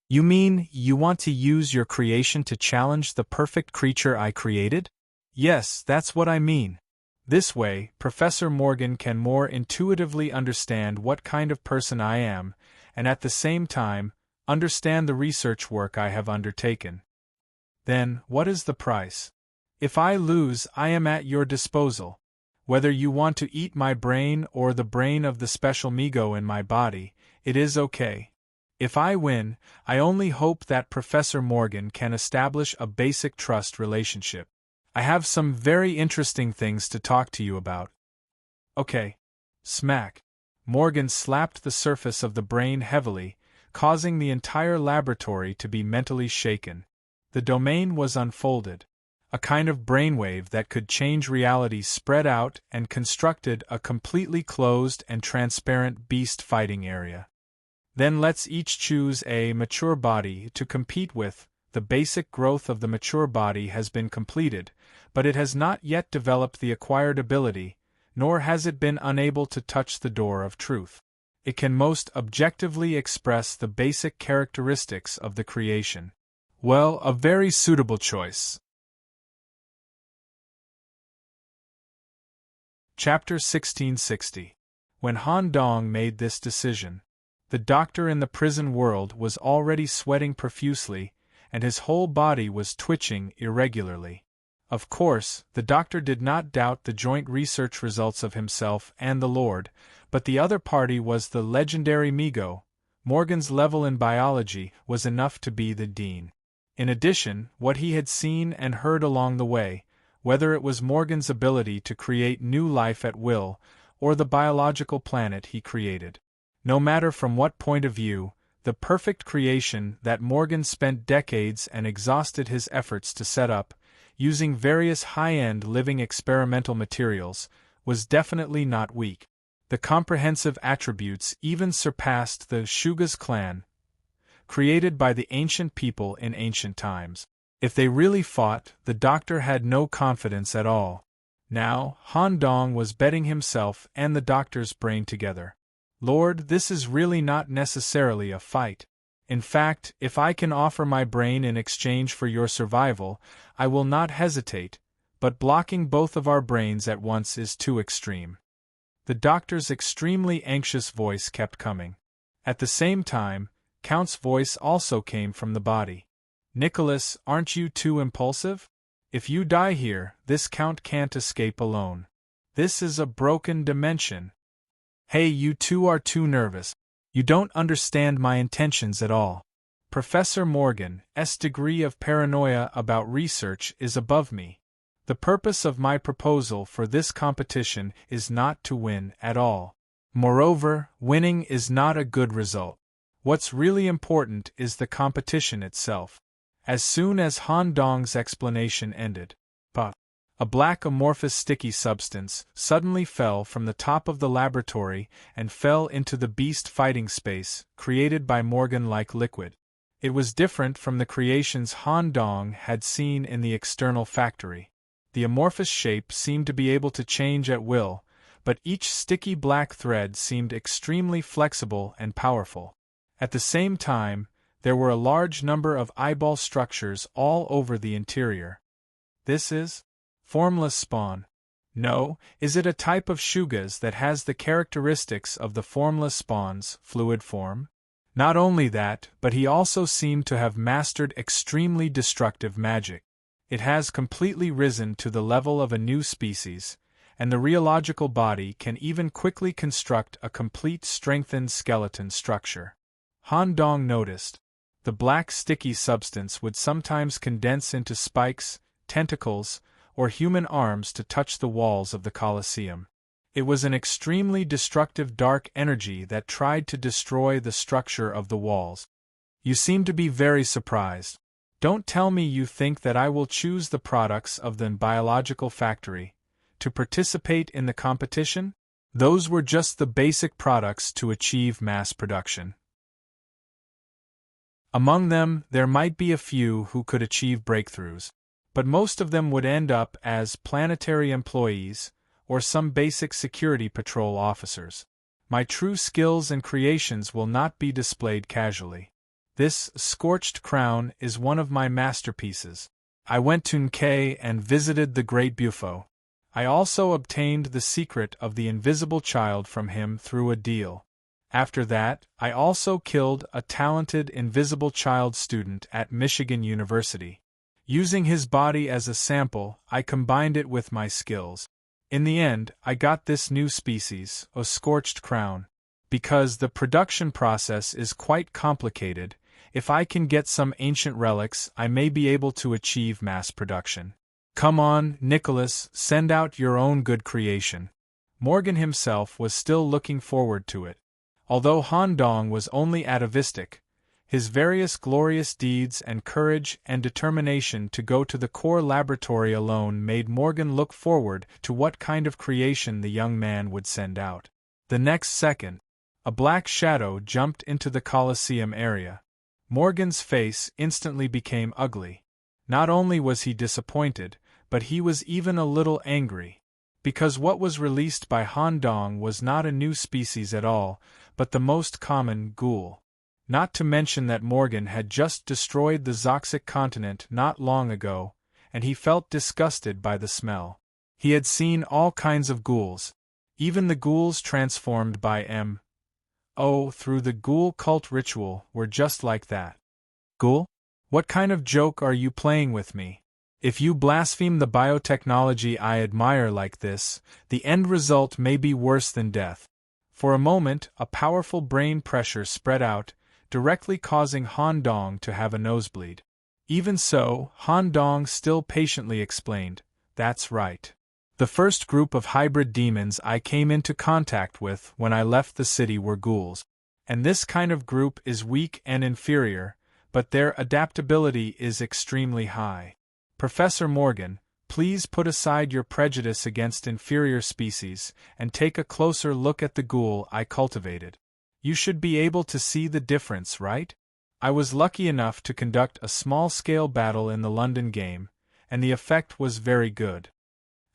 "You mean you want to use your creation to challenge the perfect creature I created?" "Yes, that's what I mean. This way, Professor Morgan can more intuitively understand what kind of person I am, and at the same time, understand the research work I have undertaken." "Then, what is the price? If I lose, I am at your disposal. Whether you want to eat my brain or the brain of the special Migo in my body, it is okay. If I win, I only hope that Professor Morgan can establish a basic trust relationship. I have some very interesting things to talk to you about." "Okay." Smack. Morgan slapped the surface of the brain heavily, causing the entire laboratory to be mentally shaken. The domain was unfolded. A kind of brainwave that could change reality spread out and constructed a completely closed and transparent beast fighting area. Then let's each choose a mature body to compete with. The basic growth of the mature body has been completed, but it has not yet developed the acquired ability, nor has it been unable to touch the door of truth. It can most objectively express the basic characteristics of the creation. Well, a very suitable choice. Chapter 1660. When Han Dong made this decision, the doctor in the prison world was already sweating profusely, and his whole body was twitching irregularly. Of course, the doctor did not doubt the joint research results of himself and the Lord, but the other party was the legendary Migo. Morgan's level in biology was enough to be the dean. In addition, what he had seen and heard along the way, whether it was Morgan's ability to create new life at will, or the biological planet he created. No matter from what point of view, the perfect creation that Morgan spent decades and exhausted his efforts to set up, using various high-end living experimental materials, was definitely not weak. The comprehensive attributes even surpassed the Shuga's clan, created by the ancient people in ancient times. If they really fought, the doctor had no confidence at all. Now, Han Dong was betting himself and the doctor's brain together. Lord, this is really not necessarily a fight. In fact, if I can offer my brain in exchange for your survival, I will not hesitate, but blocking both of our brains at once is too extreme. The doctor's extremely anxious voice kept coming. At the same time, Count's voice also came from the body. Nicholas, aren't you too impulsive? If you die here, this Count can't escape alone. This is a broken dimension. Hey, you two are too nervous. You don't understand my intentions at all. Professor Morgan's degree of paranoia about research is above me. The purpose of my proposal for this competition is not to win at all. Moreover, winning is not a good result. What's really important is the competition itself. As soon as Han Dong's explanation ended, a black amorphous sticky substance suddenly fell from the top of the laboratory and fell into the beast fighting space created by Morgan-like liquid. It was different from the creations Han Dong had seen in the external factory. The amorphous shape seemed to be able to change at will, but each sticky black thread seemed extremely flexible and powerful. At the same time, there were a large number of eyeball structures all over the interior. This is formless spawn. No, is it a type of Shugas that has the characteristics of the formless spawn's fluid form? Not only that, but he also seemed to have mastered extremely destructive magic. It has completely risen to the level of a new species, and the rheological body can even quickly construct a complete strengthened skeleton structure. Han Dong noticed. The black sticky substance would sometimes condense into spikes, tentacles, or human arms to touch the walls of the Colosseum. It was an extremely destructive dark energy that tried to destroy the structure of the walls. You seem to be very surprised. Don't tell me you think that I will choose the products of the biological factory to participate in the competition? Those were just the basic products to achieve mass production. Among them, there might be a few who could achieve breakthroughs, but most of them would end up as planetary employees or some basic security patrol officers. My true skills and creations will not be displayed casually. This scorched crown is one of my masterpieces. I went to Nkei and visited the Great Bufo. I also obtained the secret of the invisible child from him through a deal. After that, I also killed a talented invisible child student at Michigan University. Using his body as a sample, I combined it with my skills. In the end, I got this new species, a scorched crown. Because the production process is quite complicated, if I can get some ancient relics, I may be able to achieve mass production. Come on, Nicholas, send out your own good creation. Morgan himself was still looking forward to it. Although Han Dong was only atavistic, his various glorious deeds and courage and determination to go to the core laboratory alone made Morgan look forward to what kind of creation the young man would send out. The next second, a black shadow jumped into the Colosseum area. Morgan's face instantly became ugly. Not only was he disappointed, but he was even a little angry. Because what was released by Han Dong was not a new species at all, but the most common ghoul. Not to mention that Morgan had just destroyed the Zoxic continent not long ago, and he felt disgusted by the smell. He had seen all kinds of ghouls, even the ghouls transformed by M.O. through the ghoul cult ritual were just like that. Ghoul? What kind of joke are you playing with me? If you blaspheme the biotechnology I admire like this, the end result may be worse than death. For a moment, a powerful brain pressure spread out, directly causing Han Dong to have a nosebleed. Even so, Han Dong still patiently explained, "That's right. The first group of hybrid demons I came into contact with when I left the city were ghouls. And this kind of group is weak and inferior, but their adaptability is extremely high. Professor Morgan, please put aside your prejudice against inferior species and take a closer look at the ghoul I cultivated. You should be able to see the difference, right? I was lucky enough to conduct a small-scale battle in the London game, and the effect was very good."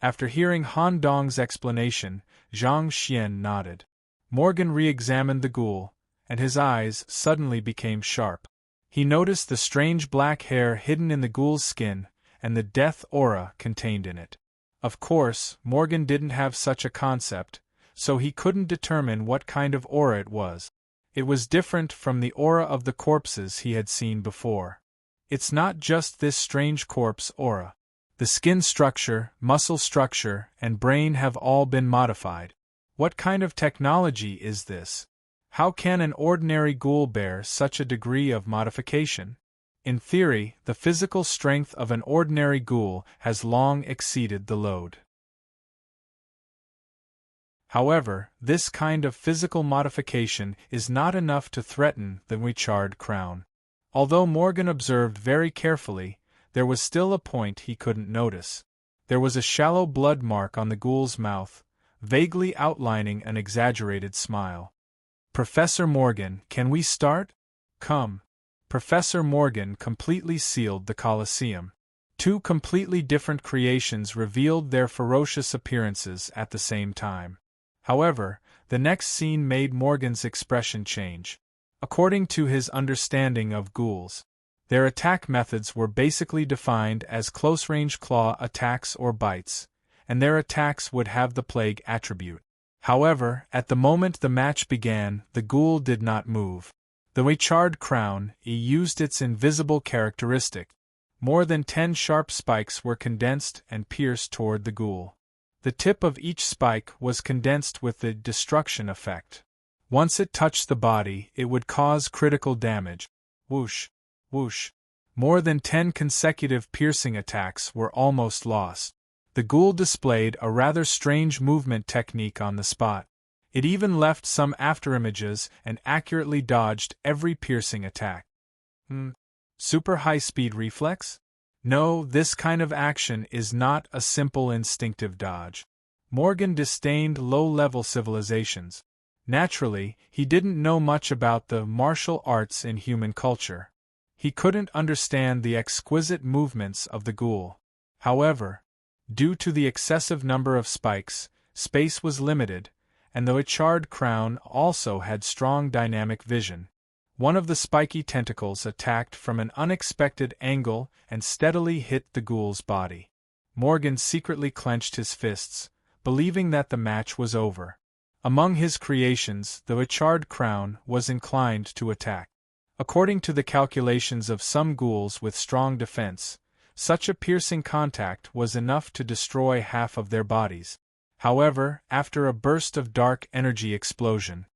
After hearing Han Dong's explanation, Zhang Xian nodded. Morgan re-examined the ghoul, and his eyes suddenly became sharp. He noticed the strange black hair hidden in the ghoul's skin, and the death aura contained in it. Of course, Morgan didn't have such a concept, so he couldn't determine what kind of aura it was. It was different from the aura of the corpses he had seen before. It's not just this strange corpse aura. The skin structure, muscle structure, and brain have all been modified. What kind of technology is this? How can an ordinary ghoul bear such a degree of modification? In theory, the physical strength of an ordinary ghoul has long exceeded the load. However, this kind of physical modification is not enough to threaten the Wichard crown. Although Morgan observed very carefully, there was still a point he couldn't notice. There was a shallow blood mark on the ghoul's mouth, vaguely outlining an exaggerated smile. "Professor Morgan, can we start? Come." Professor Morgan completely sealed the Colosseum. Two completely different creations revealed their ferocious appearances at the same time. However, the next scene made Morgan's expression change. According to his understanding of ghouls, their attack methods were basically defined as close-range claw attacks or bites, and their attacks would have the plague attribute. However, at the moment the match began, the ghoul did not move. The Wichard crown used its invisible characteristic. More than 10 sharp spikes were condensed and pierced toward the ghoul. The tip of each spike was condensed with the destruction effect. Once it touched the body, it would cause critical damage. Whoosh, whoosh. More than 10 consecutive piercing attacks were almost lost. The ghoul displayed a rather strange movement technique on the spot. It even left some afterimages and accurately dodged every piercing attack. Super high-speed reflex? No, this kind of action is not a simple instinctive dodge. Morgan disdained low-level civilizations. Naturally, he didn't know much about the martial arts in human culture. He couldn't understand the exquisite movements of the ghoul. However, due to the excessive number of spikes, space was limited, and the Wichard crown also had strong dynamic vision. One of the spiky tentacles attacked from an unexpected angle and steadily hit the ghoul's body. Morgan secretly clenched his fists, believing that the match was over. Among his creations, the Wichard crown was inclined to attack. According to the calculations of some ghouls with strong defense, such a piercing contact was enough to destroy half of their bodies. However, after a burst of dark energy explosion.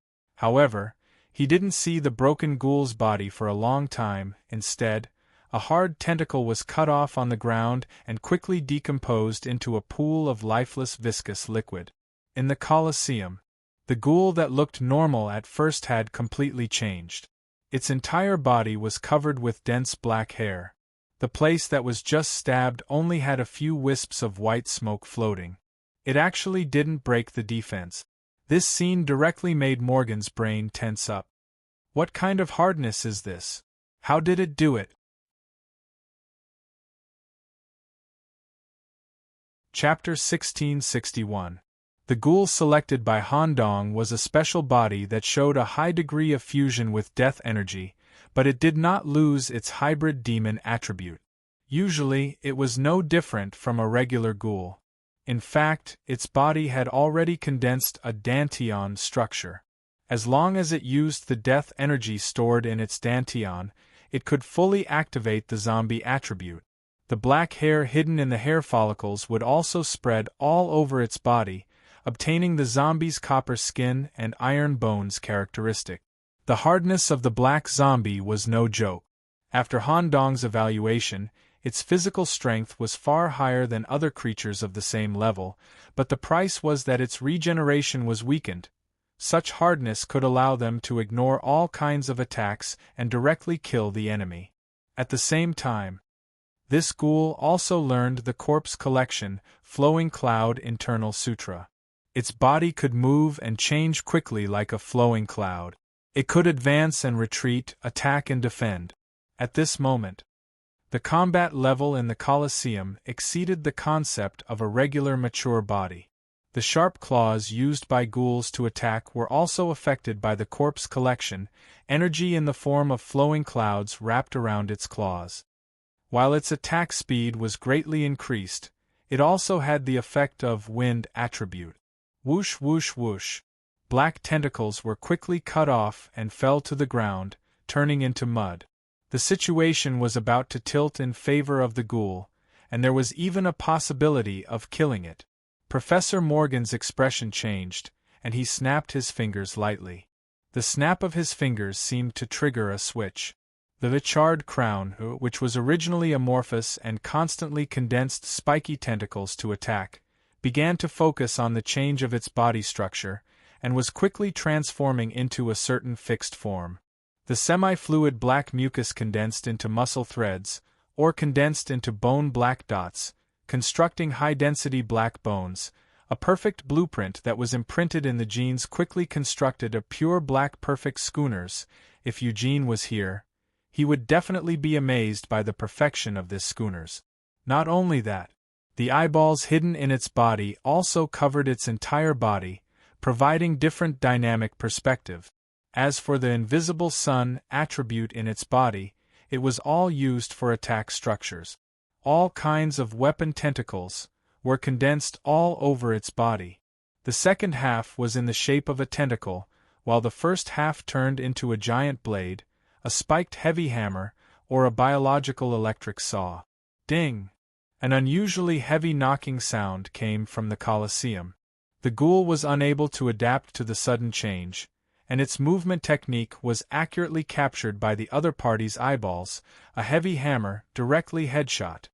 He didn't see the broken ghoul's body for a long time. Instead, a hard tentacle was cut off on the ground and quickly decomposed into a pool of lifeless viscous liquid. In the Colosseum, the ghoul that looked normal at first had completely changed. Its entire body was covered with dense black hair. The place that was just stabbed only had a few wisps of white smoke floating. It actually didn't break the defense. This scene directly made Morgan's brain tense up. What kind of hardness is this? How did it do it? Chapter 1661. The ghoul selected by Han Dong was a special body that showed a high degree of fusion with death energy, but it did not lose its hybrid demon attribute. Usually, it was no different from a regular ghoul. In fact, its body had already condensed a dantian structure. As long as it used the death energy stored in its dantian, it could fully activate the zombie attribute. The black hair hidden in the hair follicles would also spread all over its body, obtaining the zombie's copper skin and iron bones characteristic. The hardness of the black zombie was no joke. After Han Dong's evaluation, its physical strength was far higher than other creatures of the same level, but the price was that its regeneration was weakened. Such hardness could allow them to ignore all kinds of attacks and directly kill the enemy. At the same time, this ghoul also learned the corpse collection, Flowing Cloud Internal Sutra. Its body could move and change quickly like a flowing cloud. It could advance and retreat, attack and defend. At this moment, the combat level in the Colosseum exceeded the concept of a regular mature body. The sharp claws used by ghouls to attack were also affected by the corpse collection, energy in the form of flowing clouds wrapped around its claws. While its attack speed was greatly increased, it also had the effect of wind attribute. Whoosh whoosh whoosh. Black tentacles were quickly cut off and fell to the ground, turning into mud. The situation was about to tilt in favor of the ghoul, and there was even a possibility of killing it. Professor Morgan's expression changed, and he snapped his fingers lightly. The snap of his fingers seemed to trigger a switch. The charred crown, which was originally amorphous and constantly condensed spiky tentacles to attack, began to focus on the change of its body structure, and was quickly transforming into a certain fixed form. The semi-fluid black mucus condensed into muscle threads, or condensed into bone black dots, constructing high-density black bones. A perfect blueprint that was imprinted in the genes quickly constructed a pure black perfect schooners. If Eugene was here, he would definitely be amazed by the perfection of this schooners. Not only that, the eyeballs hidden in its body also covered its entire body, providing different dynamic perspective. As for the invisible sun attribute in its body, it was all used for attack structures. All kinds of weapon tentacles were condensed all over its body. The second half was in the shape of a tentacle, while the first half turned into a giant blade, a spiked heavy hammer, or a biological electric saw. Ding! An unusually heavy knocking sound came from the Colosseum. The ghoul was unable to adapt to the sudden change, and its movement technique was accurately captured by the other party's eyeballs, a heavy hammer, directly headshot.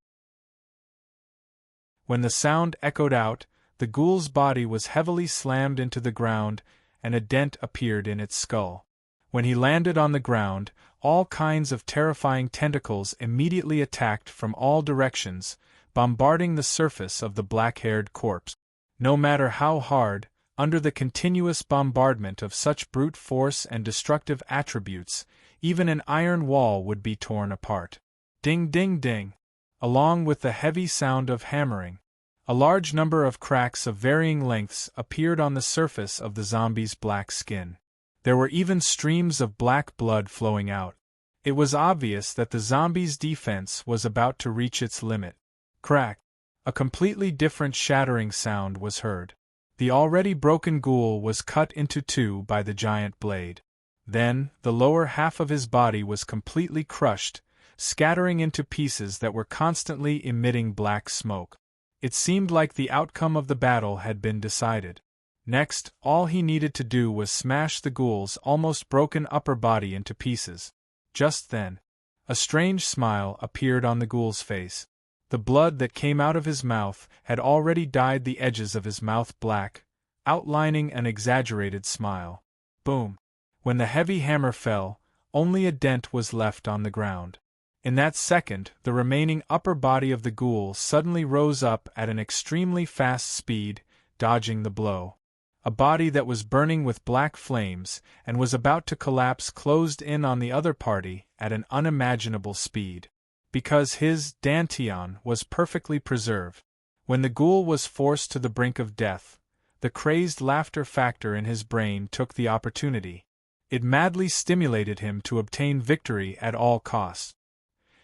When the sound echoed out, the ghoul's body was heavily slammed into the ground, and a dent appeared in its skull. When he landed on the ground, all kinds of terrifying tentacles immediately attacked from all directions, bombarding the surface of the black-haired corpse. No matter how hard, under the continuous bombardment of such brute force and destructive attributes, even an iron wall would be torn apart. Ding ding ding! Along with the heavy sound of hammering, a large number of cracks of varying lengths appeared on the surface of the zombie's black skin. There were even streams of black blood flowing out. It was obvious that the zombie's defense was about to reach its limit. Crack! A completely different shattering sound was heard. The already broken ghoul was cut into two by the giant blade. Then, the lower half of his body was completely crushed, scattering into pieces that were constantly emitting black smoke. It seemed like the outcome of the battle had been decided. Next, all he needed to do was smash the ghoul's almost broken upper body into pieces. Just then, a strange smile appeared on the ghoul's face. The blood that came out of his mouth had already dyed the edges of his mouth black. outlining an exaggerated smile. Boom! When the heavy hammer fell, only a dent was left on the ground. In that second, the remaining upper body of the ghoul suddenly rose up at an extremely fast speed, dodging the blow. A body that was burning with black flames and was about to collapse closed in on the other party at an unimaginable speed. Because his dantian was perfectly preserved. When the ghoul was forced to the brink of death, the crazed laughter factor in his brain took the opportunity. It madly stimulated him to obtain victory at all costs.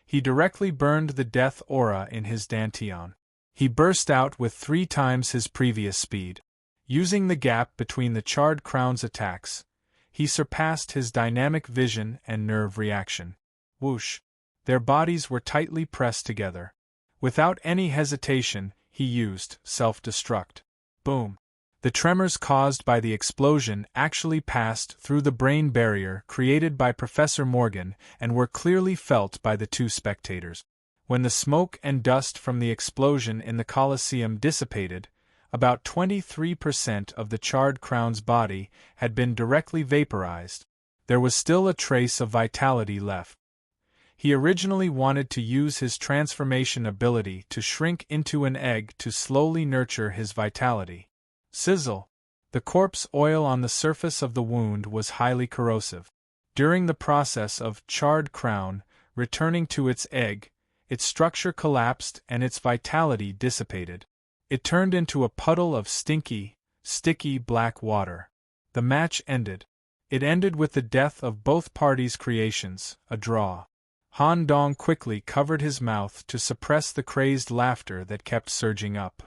He directly burned the death aura in his dantian. He burst out with 3 times his previous speed. Using the gap between the charred crown's attacks, he surpassed his dynamic vision and nerve reaction. Whoosh! Their bodies were tightly pressed together. Without any hesitation, he used self-destruct. Boom! The tremors caused by the explosion actually passed through the brain barrier created by Professor Morgan and were clearly felt by the 2 spectators. When the smoke and dust from the explosion in the Colosseum dissipated, about 23% of the charred crown's body had been directly vaporized. There was still a trace of vitality left. He originally wanted to use his transformation ability to shrink into an egg to slowly nurture his vitality. Sizzle! The corpse oil on the surface of the wound was highly corrosive. During the process of charred crown returning to its egg, its structure collapsed and its vitality dissipated. It turned into a puddle of stinky, sticky black water. The match ended. It ended with the death of both parties' creations, a draw. Han Dong quickly covered his mouth to suppress the crazed laughter that kept surging up.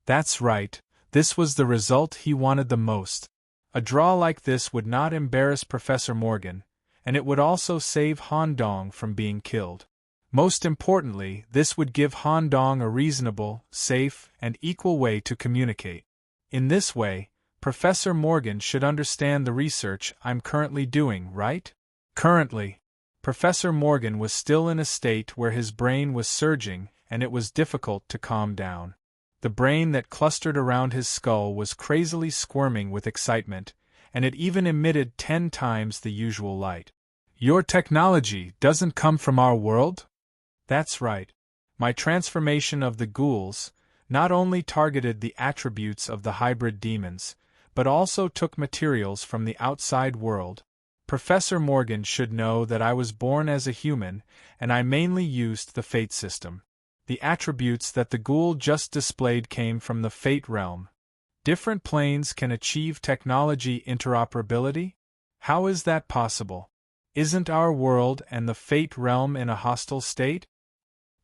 That's right, this was the result he wanted the most. A draw like this would not embarrass Professor Morgan, and it would also save Han Dong from being killed. Most importantly, this would give Han Dong a reasonable, safe, and equal way to communicate. In this way, Professor Morgan should understand the research I'm currently doing, right? Currently, Professor Morgan was still in a state where his brain was surging and it was difficult to calm down. The brain that clustered around his skull was crazily squirming with excitement, and it even emitted 10 times the usual light. Your technology doesn't come from our world? That's right. My transformation of the ghouls not only targeted the attributes of the hybrid demons, but also took materials from the outside world. Professor Morgan should know that I was born as a human, and I mainly used the fate system. The attributes that the ghoul just displayed came from the fate realm. Different planes can achieve technology interoperability? How is that possible? Isn't our world and the fate realm in a hostile state?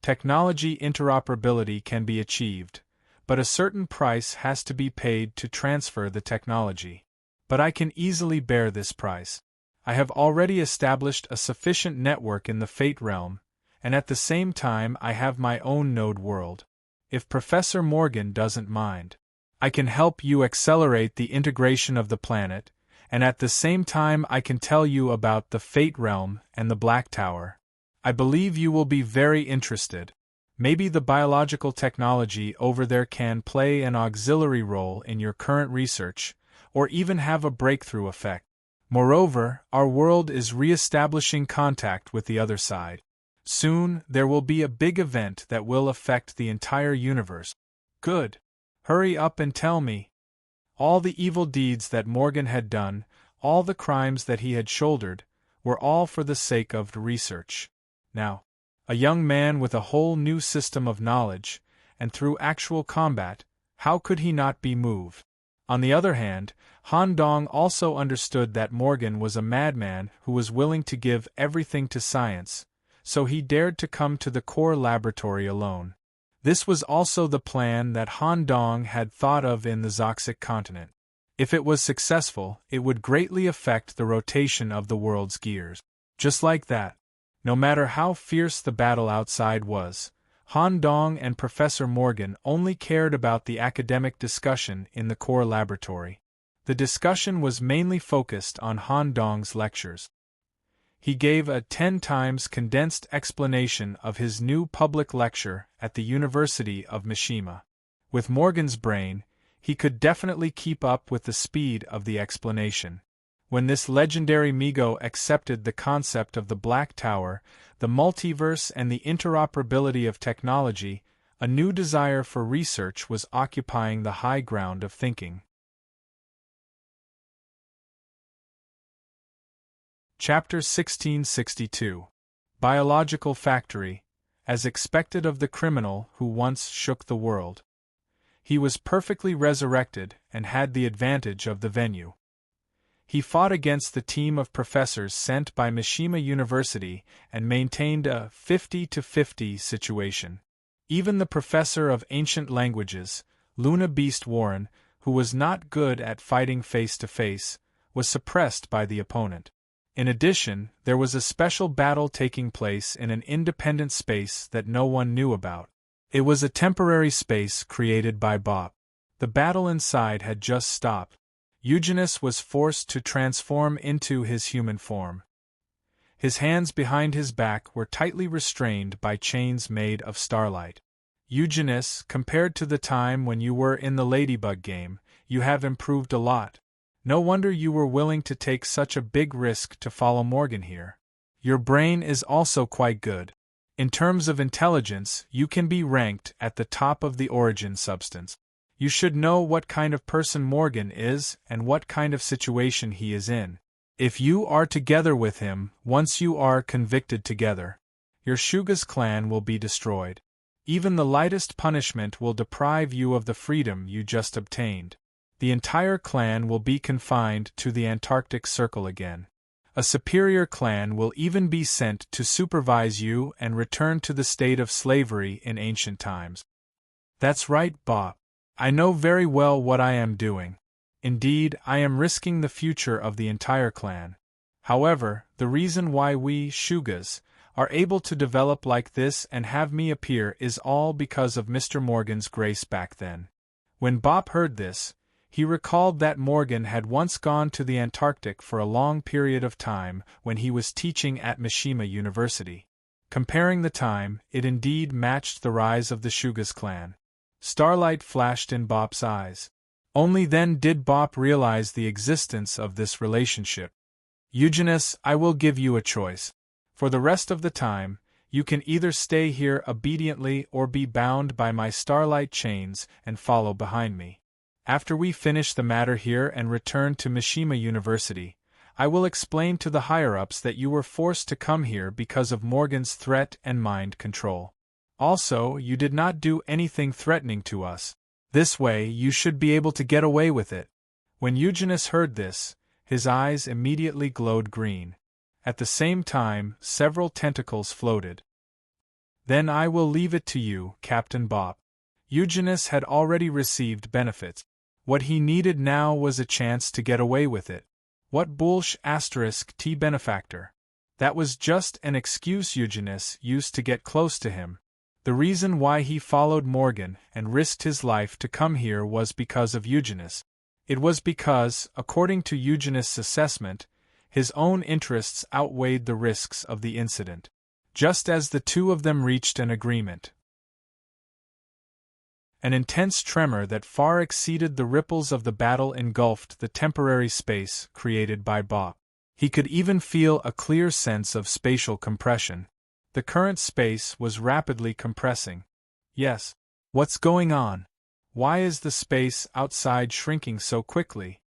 Technology interoperability can be achieved, but a certain price has to be paid to transfer the technology. But I can easily bear this price. I have already established a sufficient network in the fate realm, and at the same time I have my own node world. If Professor Morgan doesn't mind, I can help you accelerate the integration of the planet, and at the same time I can tell you about the fate realm and the Black Tower. I believe you will be very interested. Maybe the biological technology over there can play an auxiliary role in your current research, or even have a breakthrough effect. Moreover, our world is re-establishing contact with the other side. Soon, there will be a big event that will affect the entire universe. Good. Hurry up and tell me. All the evil deeds that Morgan had done, all the crimes that he had shouldered, were all for the sake of the research. Now, a young man with a whole new system of knowledge, and through actual combat, how could he not be moved? On the other hand, Han Dong also understood that Morgan was a madman who was willing to give everything to science, so he dared to come to the core laboratory alone. This was also the plan that Han Dong had thought of in the Zoxic continent. If it was successful, it would greatly affect the rotation of the world's gears. Just like that. No matter how fierce the battle outside was, Han Dong and Professor Morgan only cared about the academic discussion in the core laboratory. The discussion was mainly focused on Han Dong's lectures. He gave a 10 times condensed explanation of his new public lecture at the University of Mishima. With Morgan's brain, he could definitely keep up with the speed of the explanation. When this legendary Migo accepted the concept of the Black Tower, the multiverse and the interoperability of technology, a new desire for research was occupying the high ground of thinking. Chapter 1662. Biological Factory. As expected of the criminal who once shook the world. He was perfectly resurrected and had the advantage of the venue. He fought against the team of professors sent by Mishima University and maintained a 50-50 situation. Even the professor of ancient languages, Luna Beast Warren, who was not good at fighting face-to-face, was suppressed by the opponent. In addition, there was a special battle taking place in an independent space that no one knew about. It was a temporary space created by Bob. The battle inside had just stopped. Eugenius was forced to transform into his human form. His hands behind his back were tightly restrained by chains made of starlight. Eugenius, compared to the time when you were in the Ladybug game, you have improved a lot. No wonder you were willing to take such a big risk to follow Morgan here. Your brain is also quite good. In terms of intelligence, you can be ranked at the top of the origin substance. You should know what kind of person Morgan is and what kind of situation he is in. If you are together with him, once you are convicted together, your Shuga's clan will be destroyed. Even the lightest punishment will deprive you of the freedom you just obtained. The entire clan will be confined to the Antarctic Circle again. A superior clan will even be sent to supervise you and return to the state of slavery in ancient times. That's right, Bob. I know very well what I am doing. Indeed, I am risking the future of the entire clan. However, the reason why we, Shugas, are able to develop like this and have me appear is all because of Mr. Morgan's grace back then. When Bob heard this, he recalled that Morgan had once gone to the Antarctic for a long period of time when he was teaching at Mishima University. Comparing the time, it indeed matched the rise of the Shugas clan. Starlight flashed in Bop's eyes. Only then did Bop realize the existence of this relationship. Eugenius, I will give you a choice. For the rest of the time, you can either stay here obediently or be bound by my starlight chains and follow behind me. After we finish the matter here and return to Mishima University, I will explain to the higher-ups that you were forced to come here because of Morgan's threat and mind control. Also, you did not do anything threatening to us. This way, you should be able to get away with it. When Eugenius heard this, his eyes immediately glowed green. At the same time, several tentacles floated. Then I will leave it to you, Captain Bob. Eugenius had already received benefits. What he needed now was a chance to get away with it. What bullsh *T benefactor? That was just an excuse Eugenius used to get close to him. The reason why he followed Morgan and risked his life to come here was because of Eugenius. It was because, according to Eugenius' assessment, his own interests outweighed the risks of the incident. Just as the two of them reached an agreement, an intense tremor that far exceeded the ripples of the battle engulfed the temporary space created by Bob. He could even feel a clear sense of spatial compression. The current space was rapidly compressing. Yes. What's going on? Why is the space outside shrinking so quickly?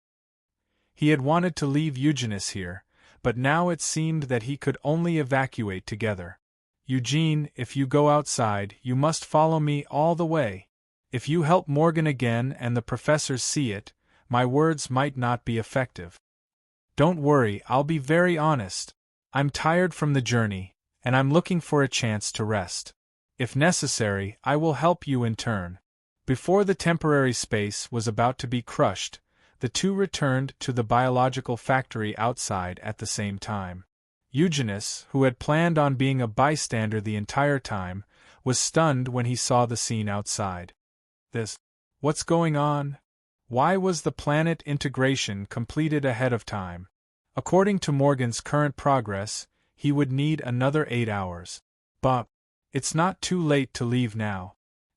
He had wanted to leave Eugenius here, but now it seemed that he could only evacuate together. Eugene, if you go outside, you must follow me all the way. If you help Morgan again and the professors see it, my words might not be effective. Don't worry, I'll be very honest. I'm tired from the journey, and I'm looking for a chance to rest. If necessary, I will help you in turn. Before the temporary space was about to be crushed, the two returned to the biological factory outside at the same time. Eugenius, who had planned on being a bystander the entire time, was stunned when he saw the scene outside. What's going on? Why was the planet integration completed ahead of time? According to Morgan's current progress, he would need another 8 hours. But it's not too late to leave now.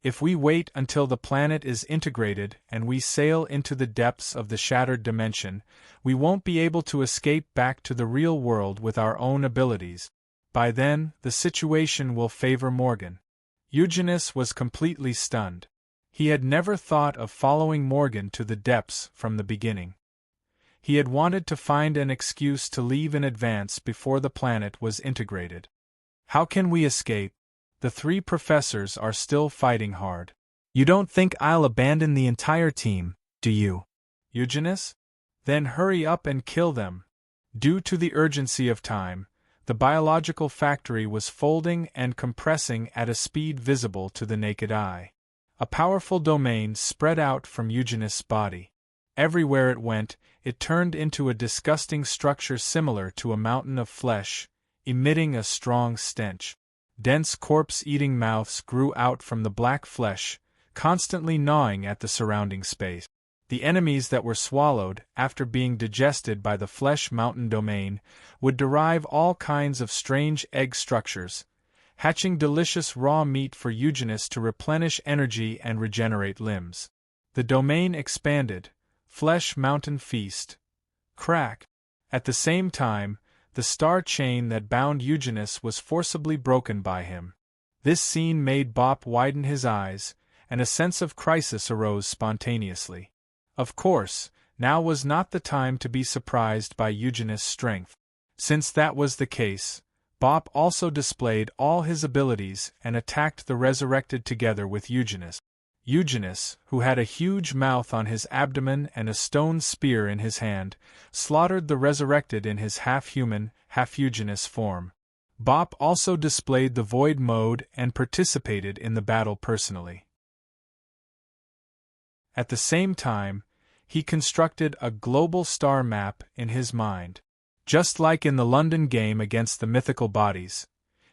If we wait until the planet is integrated and we sail into the depths of the shattered dimension, we won't be able to escape back to the real world with our own abilities. By then, the situation will favor Morgan. Eugenius was completely stunned. He had never thought of following Morgan to the depths from the beginning. He had wanted to find an excuse to leave in advance before the planet was integrated. How can we escape? The three professors are still fighting hard. You don't think I'll abandon the entire team, do you, Eugenius? Then hurry up and kill them. Due to the urgency of time, the biological factory was folding and compressing at a speed visible to the naked eye. A powerful domain spread out from Eugenius' body. Everywhere it went, it turned into a disgusting structure similar to a mountain of flesh, emitting a strong stench. Dense corpse-eating mouths grew out from the black flesh, constantly gnawing at the surrounding space. The enemies that were swallowed, after being digested by the flesh mountain domain, would derive all kinds of strange egg structures, hatching delicious raw meat for Eugenius to replenish energy and regenerate limbs. The domain expanded. Flesh mountain feast. Crack. At the same time, the star chain that bound Eugenius was forcibly broken by him. This scene made Bop widen his eyes, and a sense of crisis arose spontaneously. Of course, now was not the time to be surprised by Eugenius' strength. Since that was the case, Bop also displayed all his abilities and attacked the resurrected together with Eugenius. Eugenius, who had a huge mouth on his abdomen and a stone spear in his hand, slaughtered the resurrected in his half-human, half-Eugenius form. Bop also displayed the void mode and participated in the battle personally. At the same time, he constructed a global star map in his mind. Just like in the London game against the mythical bodies,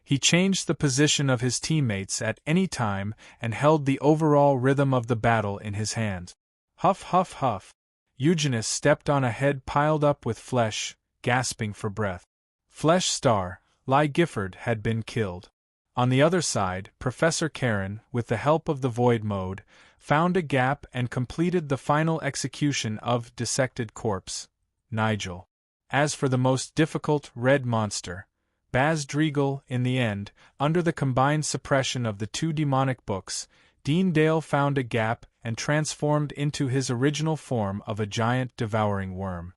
he changed the position of his teammates at any time and held the overall rhythm of the battle in his hands. Huff, huff, huff. Eugenius stepped on a head piled up with flesh, gasping for breath. Flesh star, Ly Gifford, had been killed. On the other side, Professor Karen, with the help of the void mode, found a gap and completed the final execution of dissected corpse, Nigel. As for the most difficult red monster, Baz Dreagle, in the end, under the combined suppression of the two demonic books, Dean Dale found a gap and transformed into his original form of a giant devouring worm.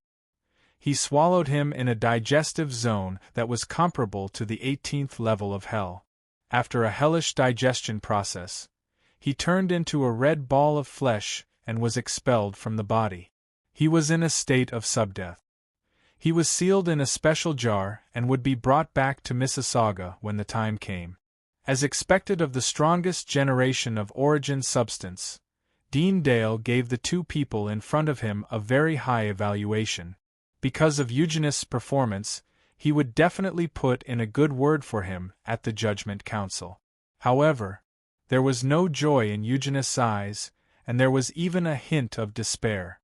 He swallowed him in a digestive zone that was comparable to the 18th level of hell. After a hellish digestion process, he turned into a red ball of flesh and was expelled from the body. He was in a state of subdeath. He was sealed in a special jar and would be brought back to Mississauga when the time came. As expected of the strongest generation of origin substance, Dean Dale gave the two people in front of him a very high evaluation. Because of Eugenius' performance, he would definitely put in a good word for him at the Judgment Council. However, there was no joy in Eugenius' eyes, and there was even a hint of despair.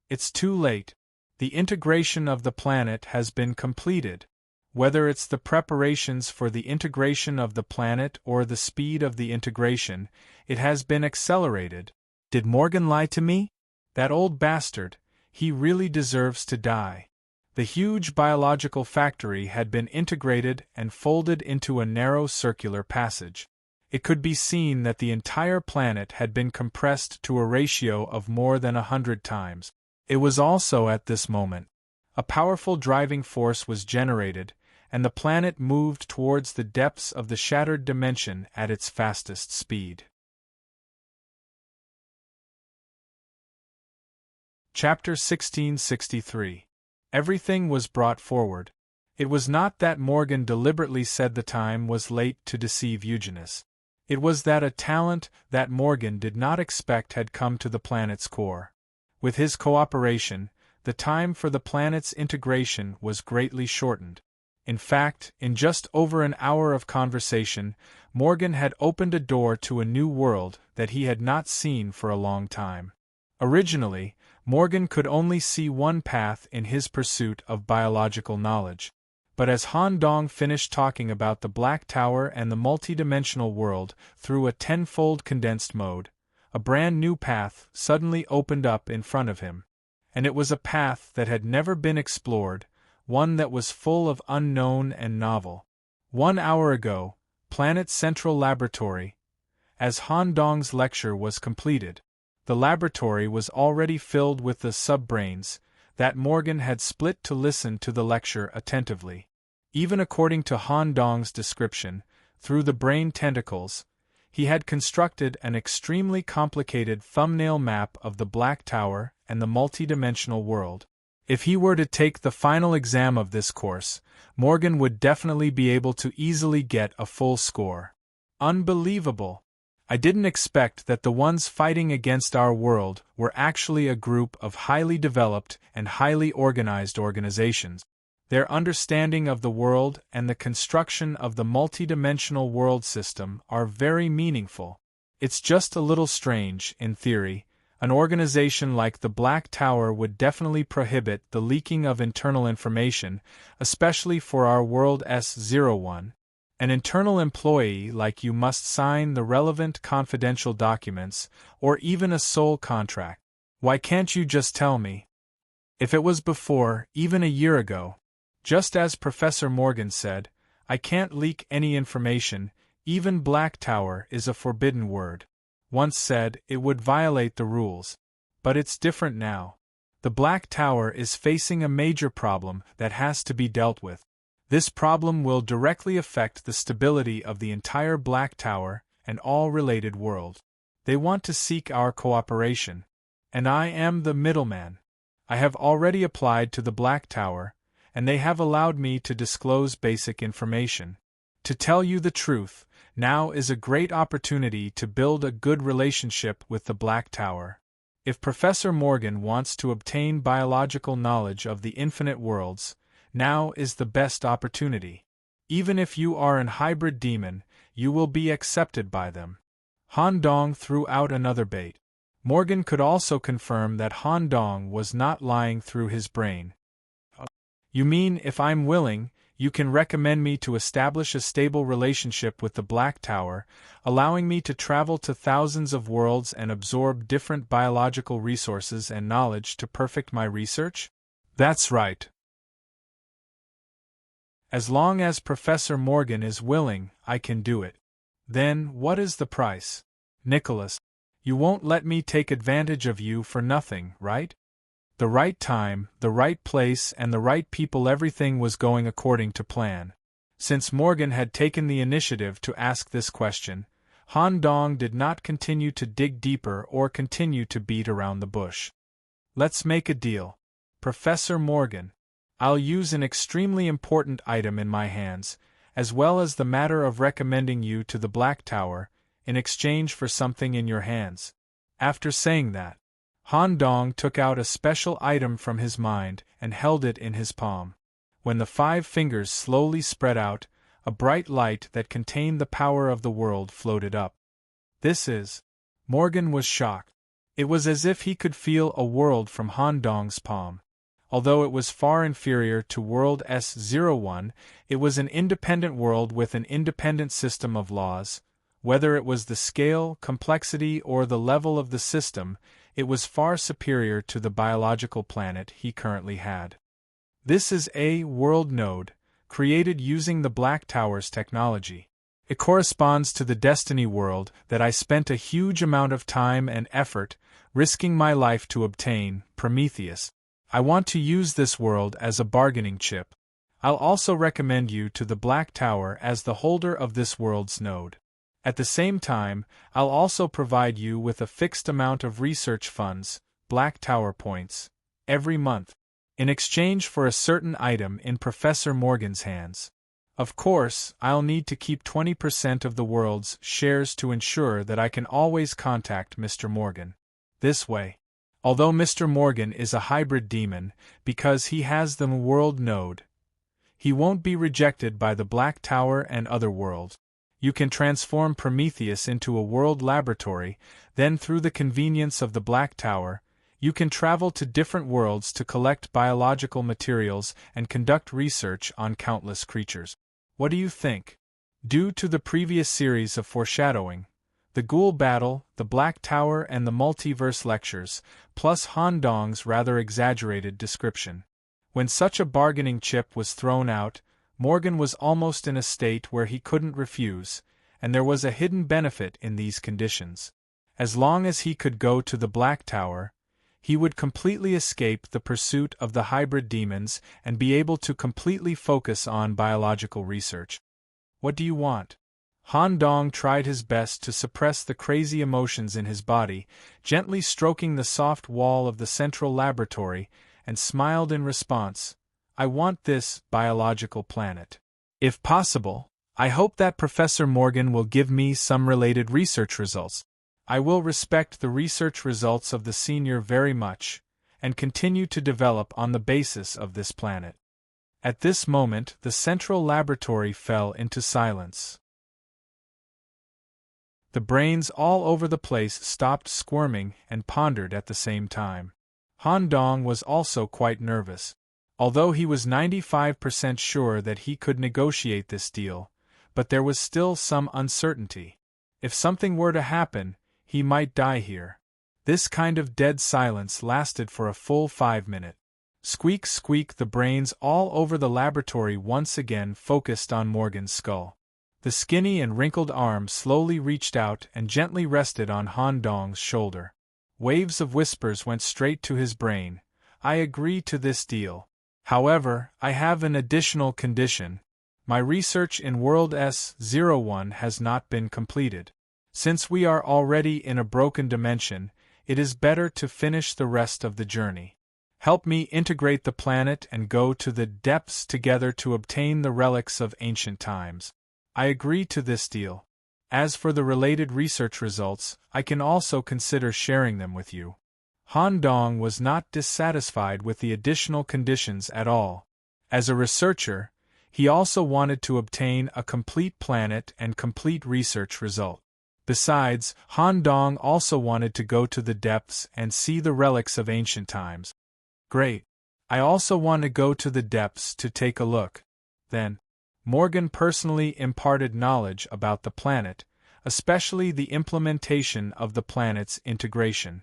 It's too late. The integration of the planet has been completed. Whether it's the preparations for the integration of the planet or the speed of the integration, it has been accelerated. Did Morgan lie to me? That old bastard, he really deserves to die. The huge biological factory had been integrated and folded into a narrow circular passage. It could be seen that the entire planet had been compressed to a ratio of more than 100 times. It was also at this moment. A powerful driving force was generated, and the planet moved towards the depths of the shattered dimension at its fastest speed. Chapter 1663. Everything was brought forward. It was not that Morgan deliberately said the time was late to deceive Eugenius. It was that a talent that Morgan did not expect had come to the planet's core. With his cooperation, the time for the planet's integration was greatly shortened. In fact, in just over an hour of conversation, Morgan had opened a door to a new world that he had not seen for a long time. Originally, Morgan could only see one path in his pursuit of biological knowledge. But as Han Dong finished talking about the Black Tower and the multidimensional world through a tenfold condensed mode, a brand new path suddenly opened up in front of him. And it was a path that had never been explored, one that was full of unknown and novel. 1 hour ago, Planet Central Laboratory. As Han Dong's lecture was completed, the laboratory was already filled with the sub-brains that Morgan had split to listen to the lecture attentively. Even according to Han Dong's description, through the brain tentacles, he had constructed an extremely complicated thumbnail map of the Black Tower and the multidimensional world. If he were to take the final exam of this course, Morgan would definitely be able to easily get a full score. Unbelievable! I didn't expect that the ones fighting against our world were actually a group of highly developed and highly organized organizations. Their understanding of the world and the construction of the multidimensional world system are very meaningful. It's just a little strange, in theory. An organization like the Black Tower would definitely prohibit the leaking of internal information, especially for our world S01. An internal employee like you must sign the relevant confidential documents, or even a sole contract. Why can't you just tell me? If it was before, even a year ago, just as Professor Morgan said, I can't leak any information, even Black Tower is a forbidden word. Once said, it would violate the rules. But it's different now. The Black Tower is facing a major problem that has to be dealt with. This problem will directly affect the stability of the entire Black Tower and all related world. They want to seek our cooperation. And I am the middleman. I have already applied to the Black Tower, and they have allowed me to disclose basic information. To tell you the truth, now is a great opportunity to build a good relationship with the Black Tower. If Professor Morgan wants to obtain biological knowledge of the infinite worlds, now is the best opportunity. Even if you are an hybrid demon, you will be accepted by them. Han Dong threw out another bait. Morgan could also confirm that Han Dong was not lying through his brain. You mean if I'm willing, you can recommend me to establish a stable relationship with the Black Tower, allowing me to travel to thousands of worlds and absorb different biological resources and knowledge to perfect my research? That's right. As long as Professor Morgan is willing, I can do it. Then, what is the price? Nicholas, you won't let me take advantage of you for nothing, right? The right time, the right place, and the right people. Everything was going according to plan. Since Morgan had taken the initiative to ask this question, Han Dong did not continue to dig deeper or continue to beat around the bush. Let's make a deal. Professor Morgan, I'll use an extremely important item in my hands, as well as the matter of recommending you to the Black Tower, in exchange for something in your hands. After saying that, Han Dong took out a special item from his mind and held it in his palm. When the 5 fingers slowly spread out, a bright light that contained the power of the world floated up. This is... Morgan was shocked. It was as if he could feel a world from Han Dong's palm. Although it was far inferior to World S01, it was an independent world with an independent system of laws. Whether it was the scale, complexity, or the level of the system, it was far superior to the biological planet he currently had. This is a world node, created using the Black Tower's technology. It corresponds to the Destiny world that I spent a huge amount of time and effort, risking my life to obtain, Prometheus. I want to use this world as a bargaining chip. I'll also recommend you to the Black Tower as the holder of this world's node. At the same time, I'll also provide you with a fixed amount of research funds, Black Tower points, every month, in exchange for a certain item in Professor Morgan's hands. Of course, I'll need to keep 20% of the world's shares to ensure that I can always contact Mr. Morgan. This way. Although Mr. Morgan is a hybrid demon, because he has the world node, he won't be rejected by the Black Tower and other worlds. You can transform Prometheus into a world laboratory, then through the convenience of the Black Tower, You can travel to different worlds to collect biological materials and conduct research on countless creatures. What do you think? Due to the previous series of foreshadowing, the Ghoul Battle, the Black Tower and the Multiverse Lectures, plus Han Dong's rather exaggerated description. When such a bargaining chip was thrown out, Morgan was almost in a state where he couldn't refuse, and there was a hidden benefit in these conditions. As long as he could go to the Black Tower, he would completely escape the pursuit of the hybrid demons and be able to completely focus on biological research. What do you want? Han Dong tried his best to suppress the crazy emotions in his body, gently stroking the soft wall of the central laboratory, and smiled in response. I want this biological planet. If possible, I hope that Professor Morgan will give me some related research results. I will respect the research results of the senior very much, and continue to develop on the basis of this planet. At this moment, the central laboratory fell into silence. The brains all over the place stopped squirming and pondered at the same time. Han Dong was also quite nervous. Although he was 95% sure that he could negotiate this deal, but there was still some uncertainty. If something were to happen, he might die here. This kind of dead silence lasted for a full 5 minutes. Squeak squeak, the brains all over the laboratory once again focused on Morgan's skull. The skinny and wrinkled arm slowly reached out and gently rested on Han Dong's shoulder. Waves of whispers went straight to his brain. I agree to this deal. However, I have an additional condition. My research in World S01 has not been completed. Since we are already in a broken dimension, it is better to finish the rest of the journey. Help me integrate the planet and go to the depths together to obtain the relics of ancient times. I agree to this deal. As for the related research results, I can also consider sharing them with you. Han Dong was not dissatisfied with the additional conditions at all. As a researcher, he also wanted to obtain a complete planet and complete research result. Besides, Han Dong also wanted to go to the depths and see the relics of ancient times. Great. I also want to go to the depths to take a look. Then, Morgan personally imparted knowledge about the planet, especially the implementation of the planet's integration.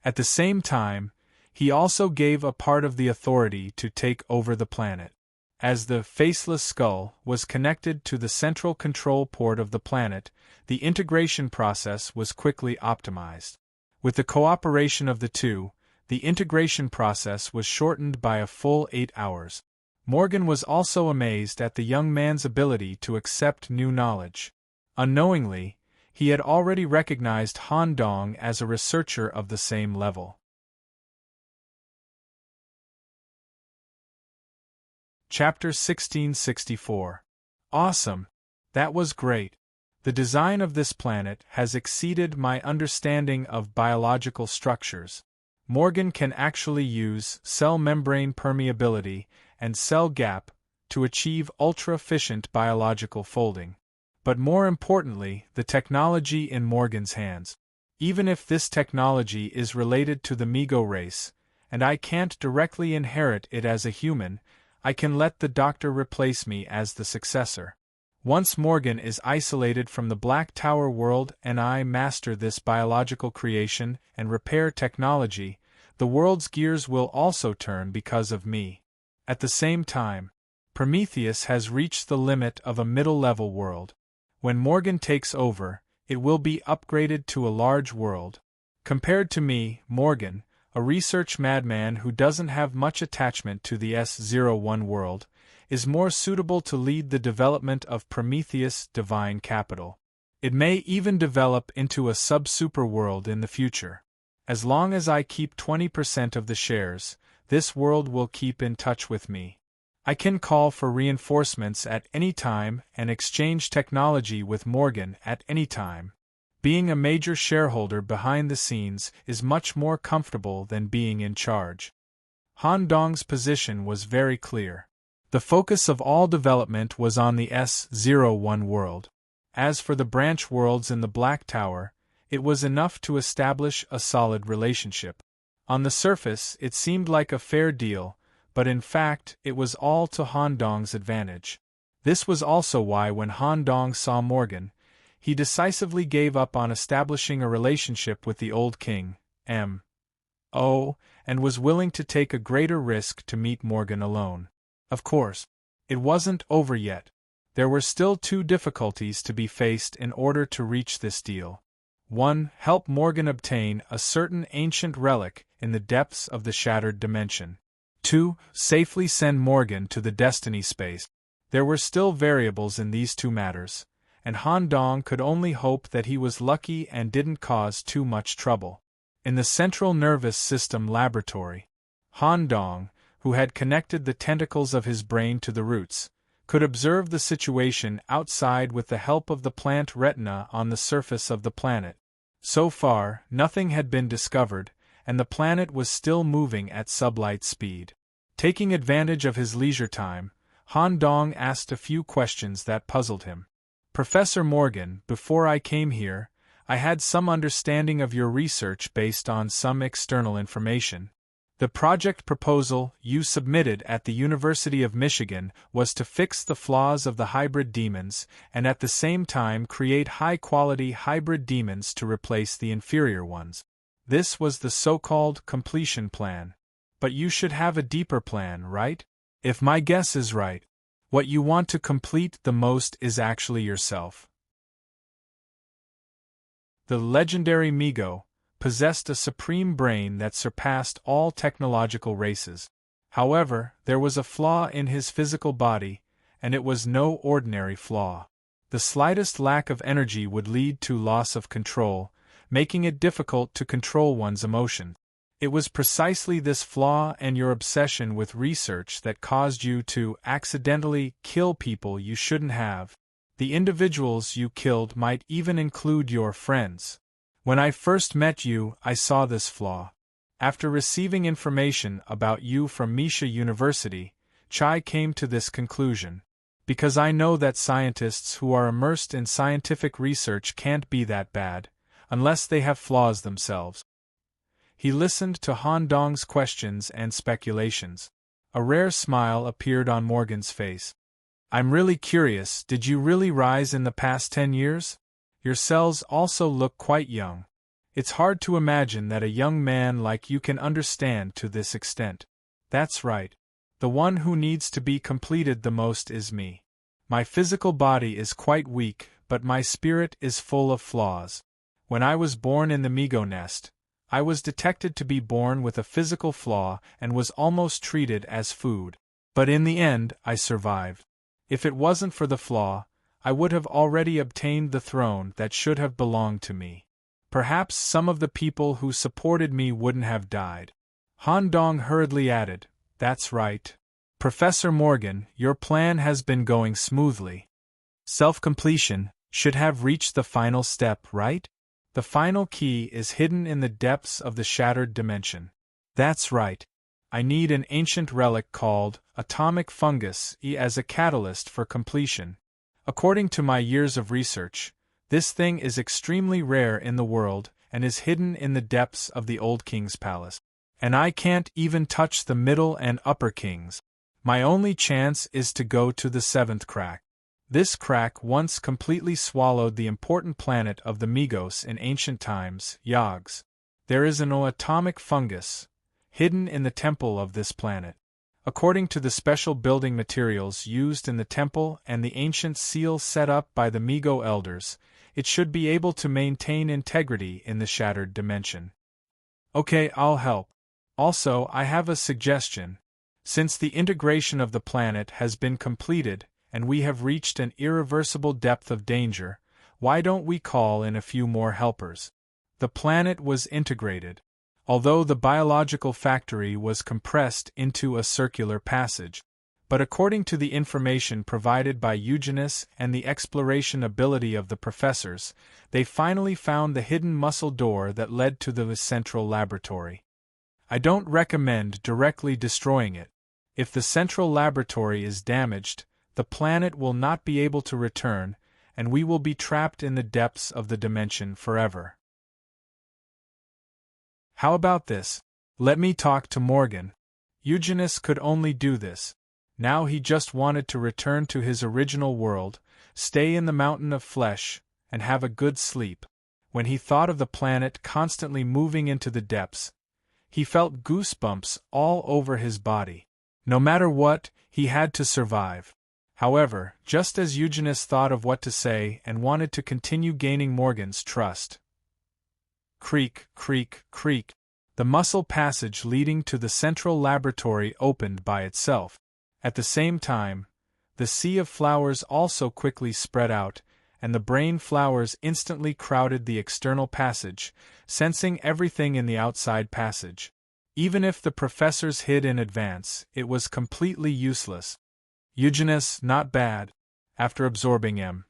At the same time, he also gave a part of the authority to take over the planet. As the faceless skull was connected to the central control port of the planet, the integration process was quickly optimized. With the cooperation of the two, the integration process was shortened by a full 8 hours. Morgan was also amazed at the young man's ability to accept new knowledge. Unknowingly, he had already recognized Han Dong as a researcher of the same level. Chapter 1664. Awesome! That was great. The design of this planet has exceeded my understanding of biological structures. Morgan can actually use cell membrane permeability and cell gap to achieve ultra-efficient biological folding. But more importantly, the technology in Morgan's hands. Even if this technology is related to the Migo race, and I can't directly inherit it as a human, I can let the doctor replace me as the successor. Once Morgan is isolated from the Black Tower world and I master this biological creation and repair technology, the world's gears will also turn because of me. At the same time, Prometheus has reached the limit of a middle-level world. When Morgan takes over, it will be upgraded to a large world. Compared to me, Morgan, a research madman who doesn't have much attachment to the S01 world, is more suitable to lead the development of Prometheus' divine capital. It may even develop into a sub-super world in the future. As long as I keep 20% of the shares, this world will keep in touch with me. I can call for reinforcements at any time and exchange technology with Morgan at any time. Being a major shareholder behind the scenes is much more comfortable than being in charge. Han Dong's position was very clear. The focus of all development was on the S01 world. As for the branch worlds in the Black Tower, it was enough to establish a solid relationship. On the surface, it seemed like a fair deal, but in fact, it was all to Han Dong's advantage. This was also why when Han Dong saw Morgan, he decisively gave up on establishing a relationship with the old king, M.O., and was willing to take a greater risk to meet Morgan alone. Of course, it wasn't over yet. There were still two difficulties to be faced in order to reach this deal. 1. Help Morgan obtain a certain ancient relic in the depths of the shattered dimension. 2. Safely send Morgan to the destiny space. There were still variables in these two matters, and Han Dong could only hope that he was lucky and didn't cause too much trouble. In the central nervous system laboratory, Han Dong, who had connected the tentacles of his brain to the roots, could observe the situation outside with the help of the plant retina on the surface of the planet. So far, nothing had been discovered, and the planet was still moving at sublight speed. Taking advantage of his leisure time, Han Dong asked a few questions that puzzled him. Professor Morgan, before I came here, I had some understanding of your research based on some external information. The project proposal you submitted at the University of Michigan was to fix the flaws of the hybrid demons and at the same time create high-quality hybrid demons to replace the inferior ones. This was the so-called completion plan. But you should have a deeper plan, right? If my guess is right, what you want to complete the most is actually yourself. The legendary Migo possessed a supreme brain that surpassed all technological races. However, there was a flaw in his physical body, and it was no ordinary flaw. The slightest lack of energy would lead to loss of control, making it difficult to control one's emotions. It was precisely this flaw and your obsession with research that caused you to accidentally kill people you shouldn't have. The individuals you killed might even include your friends. When I first met you, I saw this flaw. After receiving information about you from Misha University, Chai came to this conclusion. Because I know that scientists who are immersed in scientific research can't be that bad, unless they have flaws themselves. He listened to Han Dong's questions and speculations. A rare smile appeared on Morgan's face. I'm really curious, did you really rise in the past 10 years? Your cells also look quite young. It's hard to imagine that a young man like you can understand to this extent. That's right. The one who needs to be completed the most is me. My physical body is quite weak, but my spirit is full of flaws. When I was born in the Migo nest, I was detected to be born with a physical flaw and was almost treated as food. But in the end, I survived. If it wasn't for the flaw, I would have already obtained the throne that should have belonged to me. Perhaps some of the people who supported me wouldn't have died. Han Dong hurriedly added, That's right. Professor Morgan, your plan has been going smoothly. Self-completion should have reached the final step, right? The final key is hidden in the depths of the shattered dimension. That's right. I need an ancient relic called atomic fungus as a catalyst for completion. According to my years of research, this thing is extremely rare in the world and is hidden in the depths of the old king's palace. And I can't even touch the middle and upper kings. My only chance is to go to the seventh crack. This crack once completely swallowed the important planet of the Migos in ancient times, Yogs. There is an atomic fungus hidden in the temple of this planet. According to the special building materials used in the temple and the ancient seal set up by the Migo elders, it should be able to maintain integrity in the shattered dimension. Okay, I'll help. Also, I have a suggestion. Since the integration of the planet has been completed, and we have reached an irreversible depth of danger, why don't we call in a few more helpers? The planet was integrated. Although the biological factory was compressed into a circular passage. But according to the information provided by Eugenius and the exploration ability of the professors, they finally found the hidden muscle door that led to the central laboratory. I don't recommend directly destroying it. If the central laboratory is damaged, the planet will not be able to return, and we will be trapped in the depths of the dimension forever. How about this? Let me talk to Morgan. Eugenius could only do this. Now he just wanted to return to his original world, stay in the mountain of flesh, and have a good sleep. When he thought of the planet constantly moving into the depths, he felt goosebumps all over his body. No matter what, he had to survive. However, just as Eugenius thought of what to say and wanted to continue gaining Morgan's trust, creak, creak, creak, the muscle passage leading to the central laboratory opened by itself. At the same time, the sea of flowers also quickly spread out, and the brain flowers instantly crowded the external passage, sensing everything in the outside passage. Even if the professors hid in advance, it was completely useless. Eugenius, not bad. After absorbing M.O.'s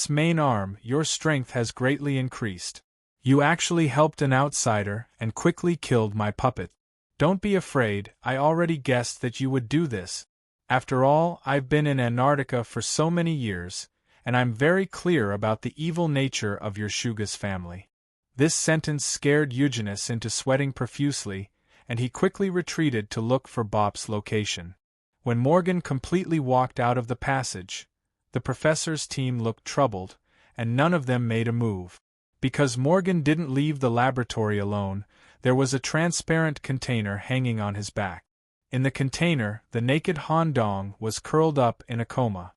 main arm, your strength has greatly increased. You actually helped an outsider and quickly killed my puppet. Don't be afraid, I already guessed that you would do this. After all, I've been in Antarctica for so many years, and I'm very clear about the evil nature of your Shugas family. This sentence scared Eugenius into sweating profusely, and he quickly retreated to look for Bop's location. When Morgan completely walked out of the passage, the professor's team looked troubled, and none of them made a move. Because Morgan didn't leave the laboratory alone, there was a transparent container hanging on his back. In the container, the naked Han Dong was curled up in a coma.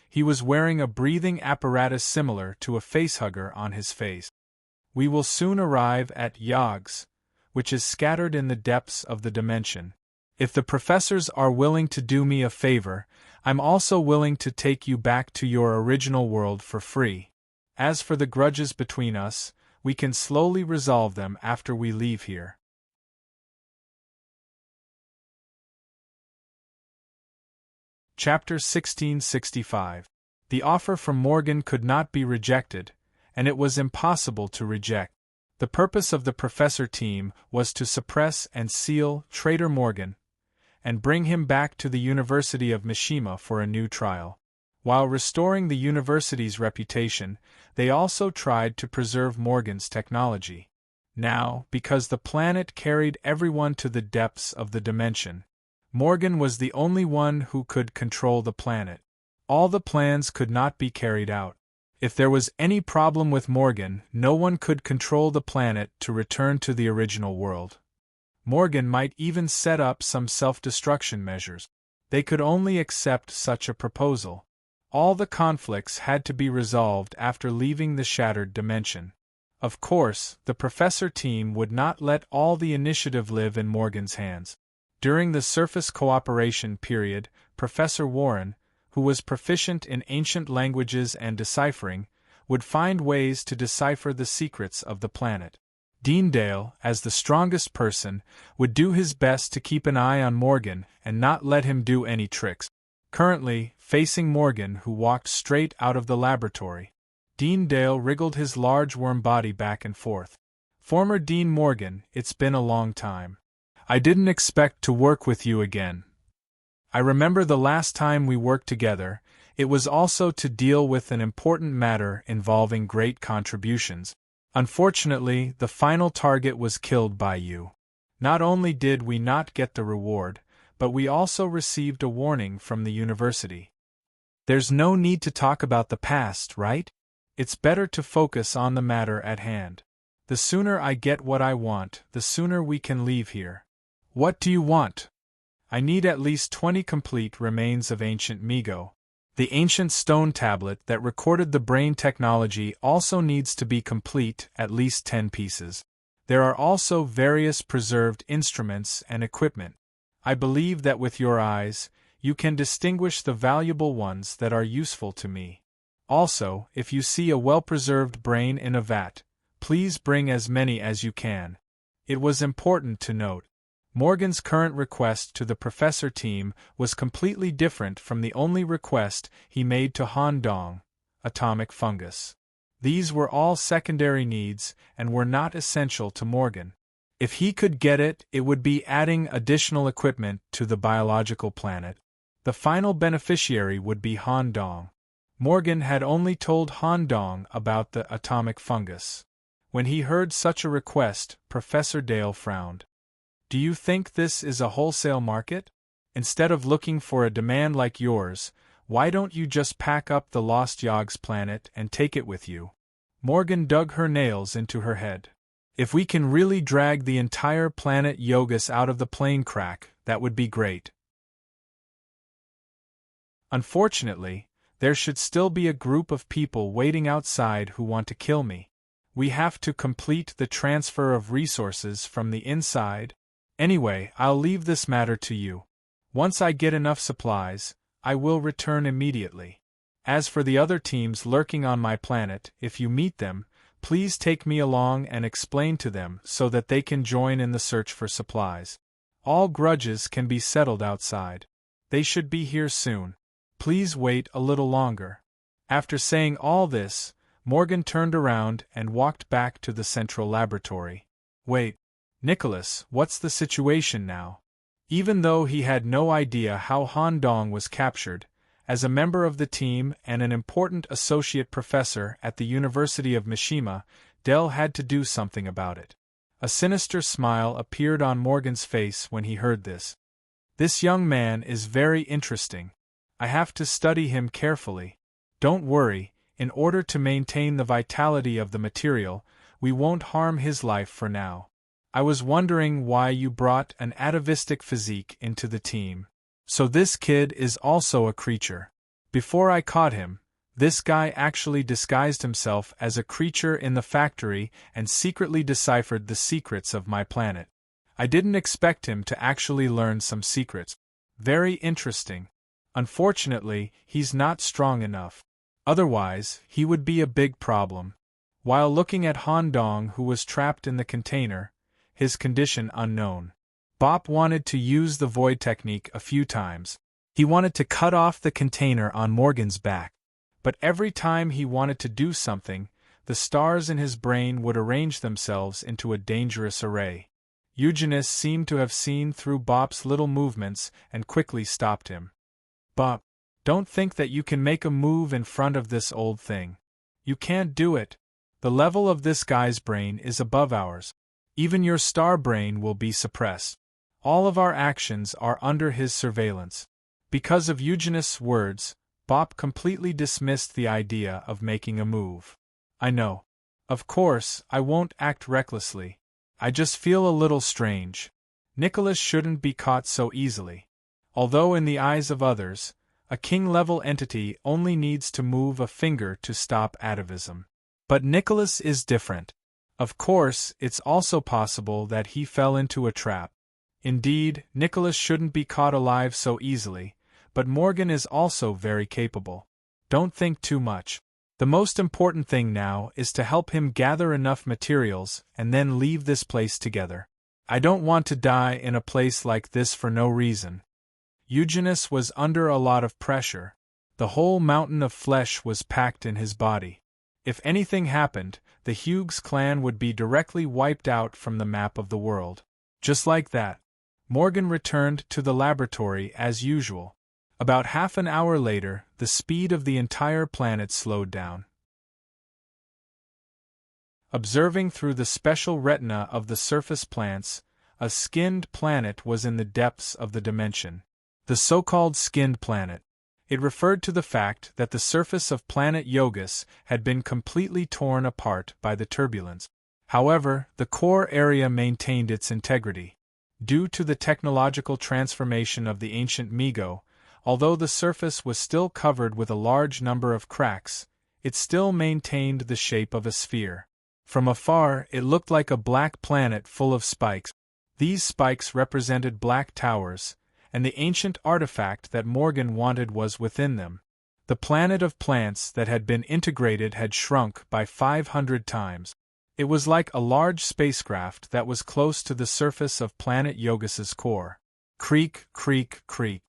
He was wearing a breathing apparatus similar to a facehugger on his face. We will soon arrive at Yogs, which is scattered in the depths of the dimension. If the professors are willing to do me a favor, I'm also willing to take you back to your original world for free. As for the grudges between us, we can slowly resolve them after we leave here. Chapter 1665. The offer from Morgan could not be rejected, and it was impossible to reject. The purpose of the professor team was to suppress and seal traitor Morgan, and bring him back to the University of Mishima for a new trial. While restoring the university's reputation, they also tried to preserve Morgan's technology. Now, because the planet carried everyone to the depths of the dimension, Morgan was the only one who could control the planet. All the plans could not be carried out. If there was any problem with Morgan, no one could control the planet to return to the original world. Morgan might even set up some self-destruction measures. They could only accept such a proposal. All the conflicts had to be resolved after leaving the shattered dimension. Of course, the professor team would not let all the initiative live in Morgan's hands. During the surface cooperation period, Professor Warren, who was proficient in ancient languages and deciphering, would find ways to decipher the secrets of the planet. Deendale, as the strongest person, would do his best to keep an eye on Morgan and not let him do any tricks. Currently, facing Morgan, who walked straight out of the laboratory, Deendale wriggled his large worm body back and forth. Former Dean Morgan, it's been a long time. I didn't expect to work with you again. I remember the last time we worked together, it was also to deal with an important matter involving great contributions. Unfortunately, the final target was killed by you. Not only did we not get the reward, but we also received a warning from the university. There's no need to talk about the past, right? It's better to focus on the matter at hand. The sooner I get what I want, the sooner we can leave here. What do you want? I need at least 20 complete remains of ancient Migo. The ancient stone tablet that recorded the brain technology also needs to be complete, at least 10 pieces. There are also various preserved instruments and equipment. I believe that with your eyes, you can distinguish the valuable ones that are useful to me. Also, if you see a well-preserved brain in a vat, please bring as many as you can. It was important to note. Morgan's current request to the professor team was completely different from the only request he made to Han Dong, atomic fungus. These were all secondary needs and were not essential to Morgan. If he could get it, it would be adding additional equipment to the biological planet. The final beneficiary would be Han Dong. Morgan had only told Han Dong about the atomic fungus. When he heard such a request, Professor Dale frowned. Do you think this is a wholesale market? Instead of looking for a demand like yours, why don't you just pack up the Lost Yogs planet and take it with you? Morgan dug her nails into her head. If we can really drag the entire planet Yogus out of the plane crack, that would be great. Unfortunately, there should still be a group of people waiting outside who want to kill me. We have to complete the transfer of resources from the inside. Anyway, I'll leave this matter to you. Once I get enough supplies, I will return immediately. As for the other teams lurking on my planet, if you meet them, please take me along and explain to them so that they can join in the search for supplies. All grudges can be settled outside. They should be here soon. Please wait a little longer. After saying all this, Morgan turned around and walked back to the central laboratory. Wait, Nicholas, what's the situation now? Even though he had no idea how Han Dong was captured, as a member of the team and an important associate professor at the University of Mishima, Dell had to do something about it. A sinister smile appeared on Morgan's face when he heard this. This young man is very interesting. I have to study him carefully. Don't worry, in order to maintain the vitality of the material, we won't harm his life for now. I was wondering why you brought an atavistic physique into the team. So this kid is also a creature. Before I caught him, this guy actually disguised himself as a creature in the factory and secretly deciphered the secrets of my planet. I didn't expect him to actually learn some secrets. Very interesting. Unfortunately, he's not strong enough. Otherwise, he would be a big problem. While looking at Han Dong, who was trapped in the container, his condition unknown, Bop wanted to use the void technique a few times. He wanted to cut off the container on Morgan's back. But every time he wanted to do something, the stars in his brain would arrange themselves into a dangerous array. Eugenius seemed to have seen through Bop's little movements and quickly stopped him. Bop, don't think that you can make a move in front of this old thing. You can't do it. The level of this guy's brain is above ours. Even your star brain will be suppressed. All of our actions are under his surveillance. Because of Eugenius' words, Bop completely dismissed the idea of making a move. I know. Of course, I won't act recklessly. I just feel a little strange. Nicholas shouldn't be caught so easily. Although in the eyes of others, a king-level entity only needs to move a finger to stop atavism. But Nicholas is different. Of course, it's also possible that he fell into a trap. Indeed, Nicholas shouldn't be caught alive so easily, but Morgan is also very capable. Don't think too much. The most important thing now is to help him gather enough materials and then leave this place together. I don't want to die in a place like this for no reason. Eugenius was under a lot of pressure. The whole mountain of flesh was packed in his body. If anything happened, the Hughes clan would be directly wiped out from the map of the world. Just like that, Morgan returned to the laboratory as usual. About half an hour later, the speed of the entire planet slowed down. Observing through the special retina of the surface plants, a skinned planet was in the depths of the dimension. The so-called skinned planet. It referred to the fact that the surface of planet Yogus had been completely torn apart by the turbulence. However, the core area maintained its integrity. Due to the technological transformation of the ancient Migo, although the surface was still covered with a large number of cracks, it still maintained the shape of a sphere. From afar, it looked like a black planet full of spikes. These spikes represented black towers, and the ancient artifact that Morgan wanted was within them. The planet of plants that had been integrated had shrunk by 500 times. It was like a large spacecraft that was close to the surface of planet Yogus's core. Creak, creak, creak.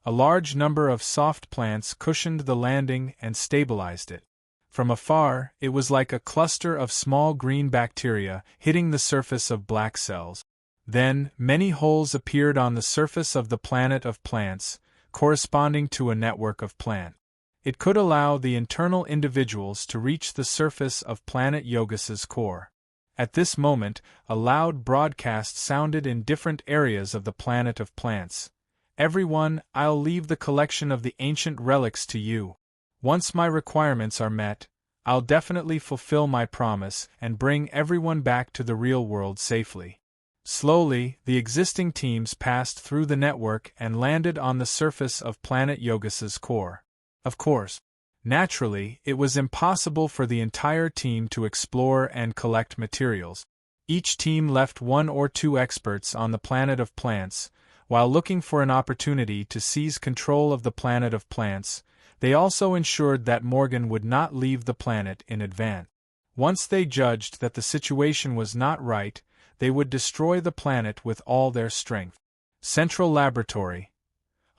A large number of soft plants cushioned the landing and stabilized it. From afar, it was like a cluster of small green bacteria hitting the surface of black cells. Then, many holes appeared on the surface of the planet of plants, corresponding to a network of plant. It could allow the internal individuals to reach the surface of planet Yogus's core. At this moment, a loud broadcast sounded in different areas of the planet of plants. "Everyone, I'll leave the collection of the ancient relics to you. Once my requirements are met, I'll definitely fulfill my promise and bring everyone back to the real world safely." Slowly, the existing teams passed through the network and landed on the surface of planet Yogas's core. Of course, naturally, it was impossible for the entire team to explore and collect materials. Each team left one or two experts on the planet of plants. While looking for an opportunity to seize control of the planet of plants, they also ensured that Morgan would not leave the planet in advance. Once they judged that the situation was not right, they would destroy the planet with all their strength. Central Laboratory.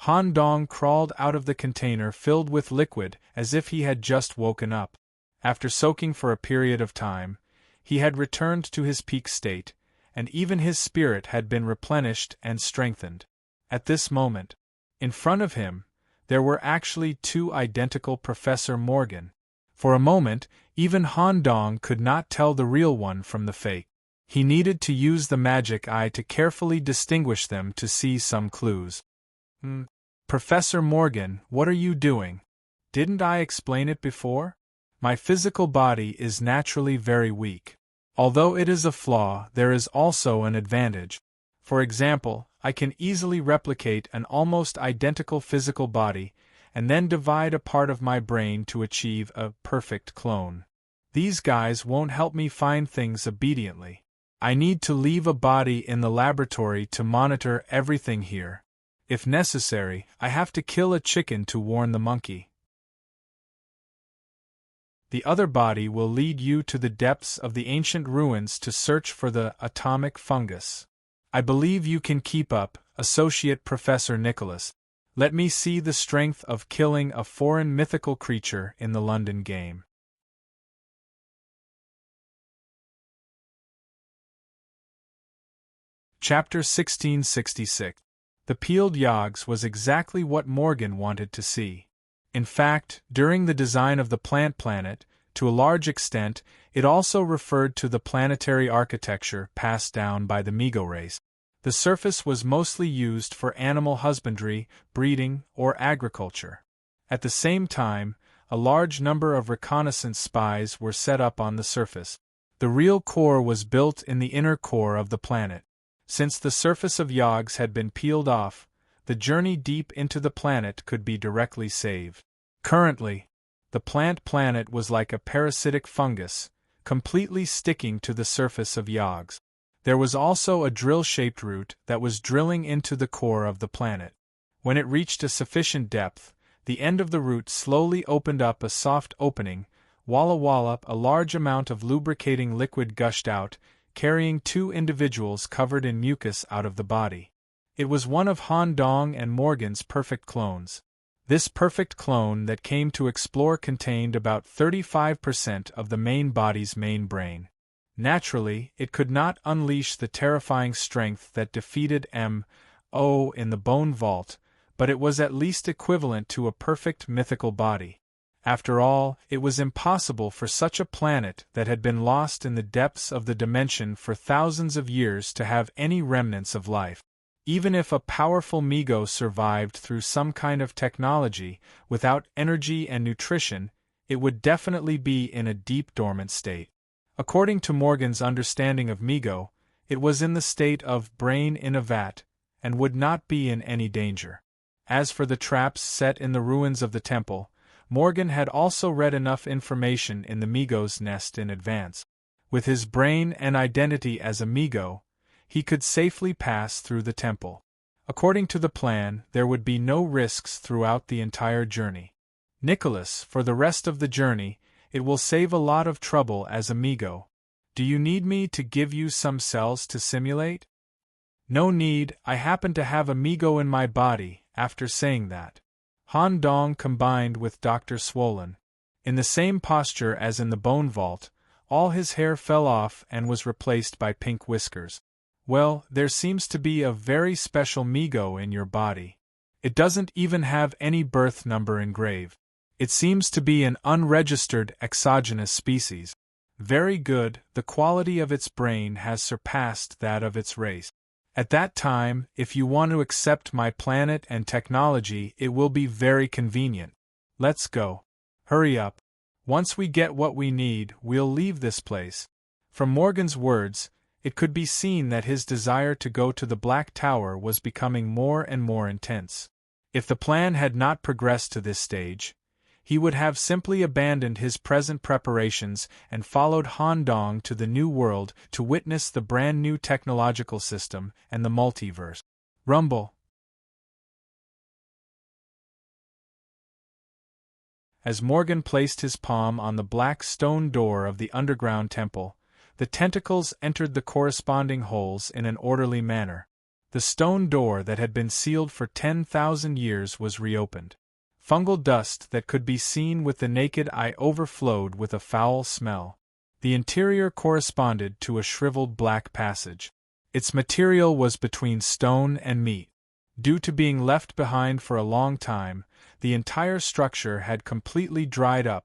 Han Dong crawled out of the container filled with liquid as if he had just woken up. After soaking for a period of time, he had returned to his peak state, and even his spirit had been replenished and strengthened. At this moment, in front of him, there were actually two identical Professor Morgan. For a moment, even Han Dong could not tell the real one from the fake. He needed to use the magic eye to carefully distinguish them to see some clues. Professor Morgan, what are you doing? Didn't I explain it before? My physical body is naturally very weak. Although it is a flaw, there is also an advantage. For example, I can easily replicate an almost identical physical body, and then divide a part of my brain to achieve a perfect clone. These guys won't help me find things obediently. I need to leave a body in the laboratory to monitor everything here. If necessary, I have to kill a chicken to warn the monkey. The other body will lead you to the depths of the ancient ruins to search for the atomic fungus. I believe you can keep up, Associate Professor Nicholas. Let me see the strength of killing a foreign mythical creature in the London game. Chapter 1666. The peeled yogs was exactly what Morgan wanted to see. In fact, during the design of the plant planet, to a large extent, it also referred to the planetary architecture passed down by the Migo race. The surface was mostly used for animal husbandry, breeding, or agriculture. At the same time, a large number of reconnaissance spies were set up on the surface. The real core was built in the inner core of the planet. Since the surface of Yogs had been peeled off, the journey deep into the planet could be directly saved. Currently, the plant planet was like a parasitic fungus, completely sticking to the surface of Yogs. There was also a drill-shaped route that was drilling into the core of the planet. When it reached a sufficient depth, the end of the route slowly opened up a soft opening. Walla walla, a large amount of lubricating liquid gushed out, carrying two individuals covered in mucus out of the body. It was one of Han Dong and Morgan's perfect clones. This perfect clone that came to explore contained about 35% of the main body's main brain. Naturally, it could not unleash the terrifying strength that defeated M.O. in the Bone Vault, but it was at least equivalent to a perfect mythical body. After all, it was impossible for such a planet that had been lost in the depths of the dimension for thousands of years to have any remnants of life. Even if a powerful Migo survived through some kind of technology, without energy and nutrition, it would definitely be in a deep dormant state. According to Morgan's understanding of Migo, it was in the state of brain in a vat, and would not be in any danger. As for the traps set in the ruins of the temple, Morgan had also read enough information in the Migo's nest in advance. With his brain and identity as a Migo, he could safely pass through the temple. According to the plan, there would be no risks throughout the entire journey. Nicholas, for the rest of the journey, it will save a lot of trouble as a Migo. Do you need me to give you some cells to simulate? No need, I happen to have a Migo in my body. After saying that, Han Dong combined with Dr. Swollen. In the same posture as in the Bone Vault, all his hair fell off and was replaced by pink whiskers. Well, there seems to be a very special Migo in your body. It doesn't even have any birth number engraved. It seems to be an unregistered exogenous species. Very good, the quality of its brain has surpassed that of its race. At that time, if you want to accept my planet and technology, it will be very convenient. Let's go. Hurry up. Once we get what we need, we'll leave this place. From Morgan's words, it could be seen that his desire to go to the Black Tower was becoming more and more intense. If the plan had not progressed to this stage, he would have simply abandoned his present preparations and followed Han Dong to the New World to witness the brand new technological system and the multiverse. Rumble. As Morgan placed his palm on the black stone door of the underground temple, the tentacles entered the corresponding holes in an orderly manner. The stone door that had been sealed for 10,000 years was reopened. Fungal dust that could be seen with the naked eye overflowed with a foul smell. The interior corresponded to a shriveled black passage. Its material was between stone and meat. Due to being left behind for a long time, the entire structure had completely dried up.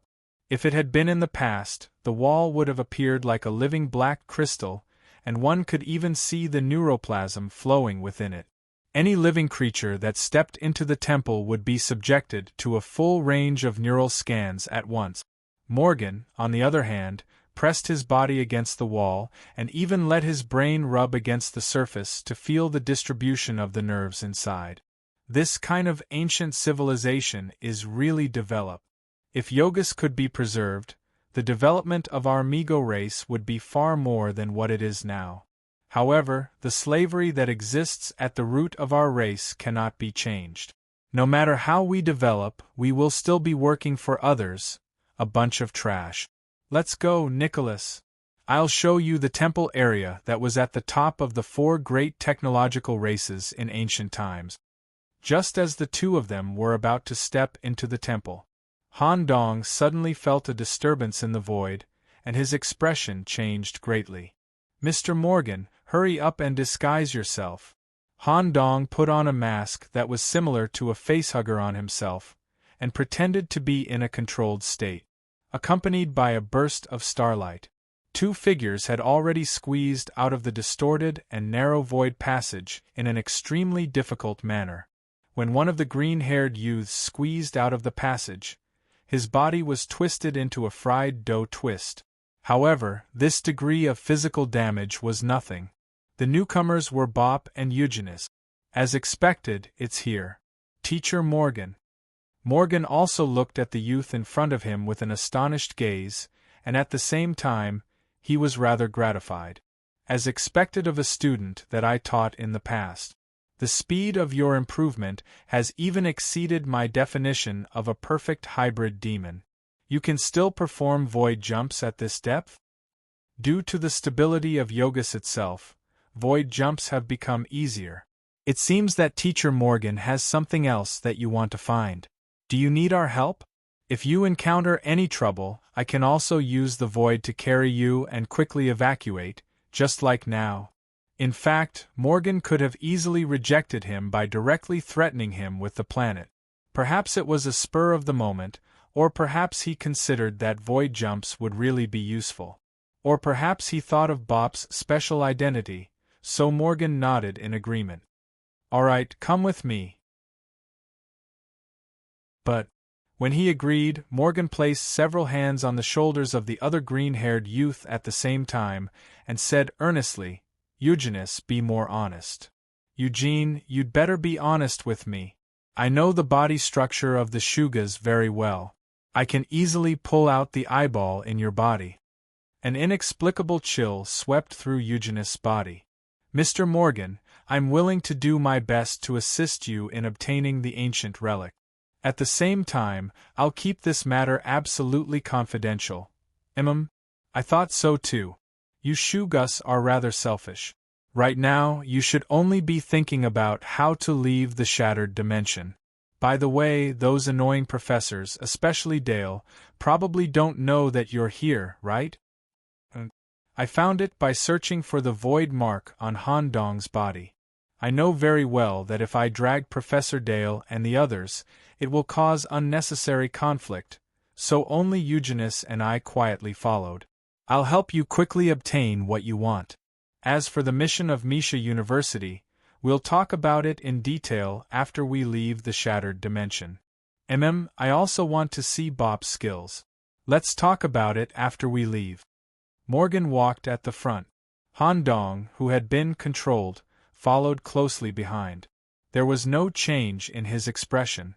If it had been in the past, the wall would have appeared like a living black crystal, and one could even see the neuroplasm flowing within it. Any living creature that stepped into the temple would be subjected to a full range of neural scans at once. Morgan, on the other hand, pressed his body against the wall and even let his brain rub against the surface to feel the distribution of the nerves inside. This kind of ancient civilization is really developed. If yogas could be preserved, the development of our Migo race would be far more than what it is now. However, the slavery that exists at the root of our race cannot be changed. No matter how we develop, we will still be working for others, a bunch of trash. Let's go, Nicholas. I'll show you the temple area that was at the top of the 4 great technological races in ancient times. Just as the two of them were about to step into the temple, Han Dong suddenly felt a disturbance in the void, and his expression changed greatly. Mr. Morgan, hurry up and disguise yourself. Han Dong put on a mask that was similar to a facehugger on himself, and pretended to be in a controlled state. Accompanied by a burst of starlight, 2 figures had already squeezed out of the distorted and narrow void passage in an extremely difficult manner. When one of the green-haired youths squeezed out of the passage, his body was twisted into a fried dough twist. However, this degree of physical damage was nothing. The newcomers were Bop and Eugenius. As expected, it's here. Teacher Morgan. Morgan also looked at the youth in front of him with an astonished gaze, and at the same time, he was rather gratified. As expected of a student that I taught in the past. The speed of your improvement has even exceeded my definition of a perfect hybrid demon. You can still perform void jumps at this depth? Due to the stability of yogas itself, void jumps have become easier. It seems that Teacher Morgan has something else that you want to find. Do you need our help? If you encounter any trouble, I can also use the void to carry you and quickly evacuate, just like now. In fact, Morgan could have easily rejected him by directly threatening him with the planet. Perhaps it was a spur of the moment, or perhaps he considered that void jumps would really be useful. Or perhaps he thought of Bop's special identity, so Morgan nodded in agreement. All right, come with me. But, when he agreed, Morgan placed several hands on the shoulders of the other green-haired youth at the same time, and said earnestly, Eugenius, be more honest. Eugene, you'd better be honest with me. I know the body structure of the Shugas very well. I can easily pull out the eyeball in your body. An inexplicable chill swept through Eugenius' body. Mr. Morgan, I'm willing to do my best to assist you in obtaining the ancient relic. At the same time, I'll keep this matter absolutely confidential. I thought so too. You Shugas are rather selfish. Right now, you should only be thinking about how to leave the shattered dimension. By the way, those annoying professors, especially Dale, probably don't know that you're here, right? I found it by searching for the void mark on Han Dong's body. I know very well that if I drag Professor Dale and the others, it will cause unnecessary conflict, so only Eugenius and I quietly followed. I'll help you quickly obtain what you want. As for the mission of Misha University, we'll talk about it in detail after we leave the shattered dimension. I also want to see Bop's skills. Let's talk about it after we leave. Morgan walked at the front. Han Dong, who had been controlled, followed closely behind. There was no change in his expression.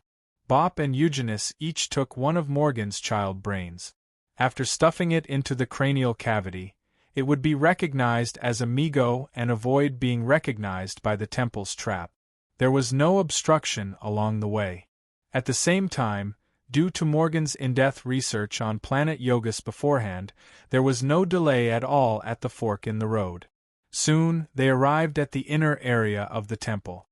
Bop and Eugenius each took one of Morgan's child brains. After stuffing it into the cranial cavity, it would be recognized as a Migo and avoid being recognized by the temple's trap. There was no obstruction along the way. At the same time, due to Morgan's in-depth research on planet Yogus beforehand, there was no delay at all at the fork in the road. Soon, they arrived at the inner area of the temple.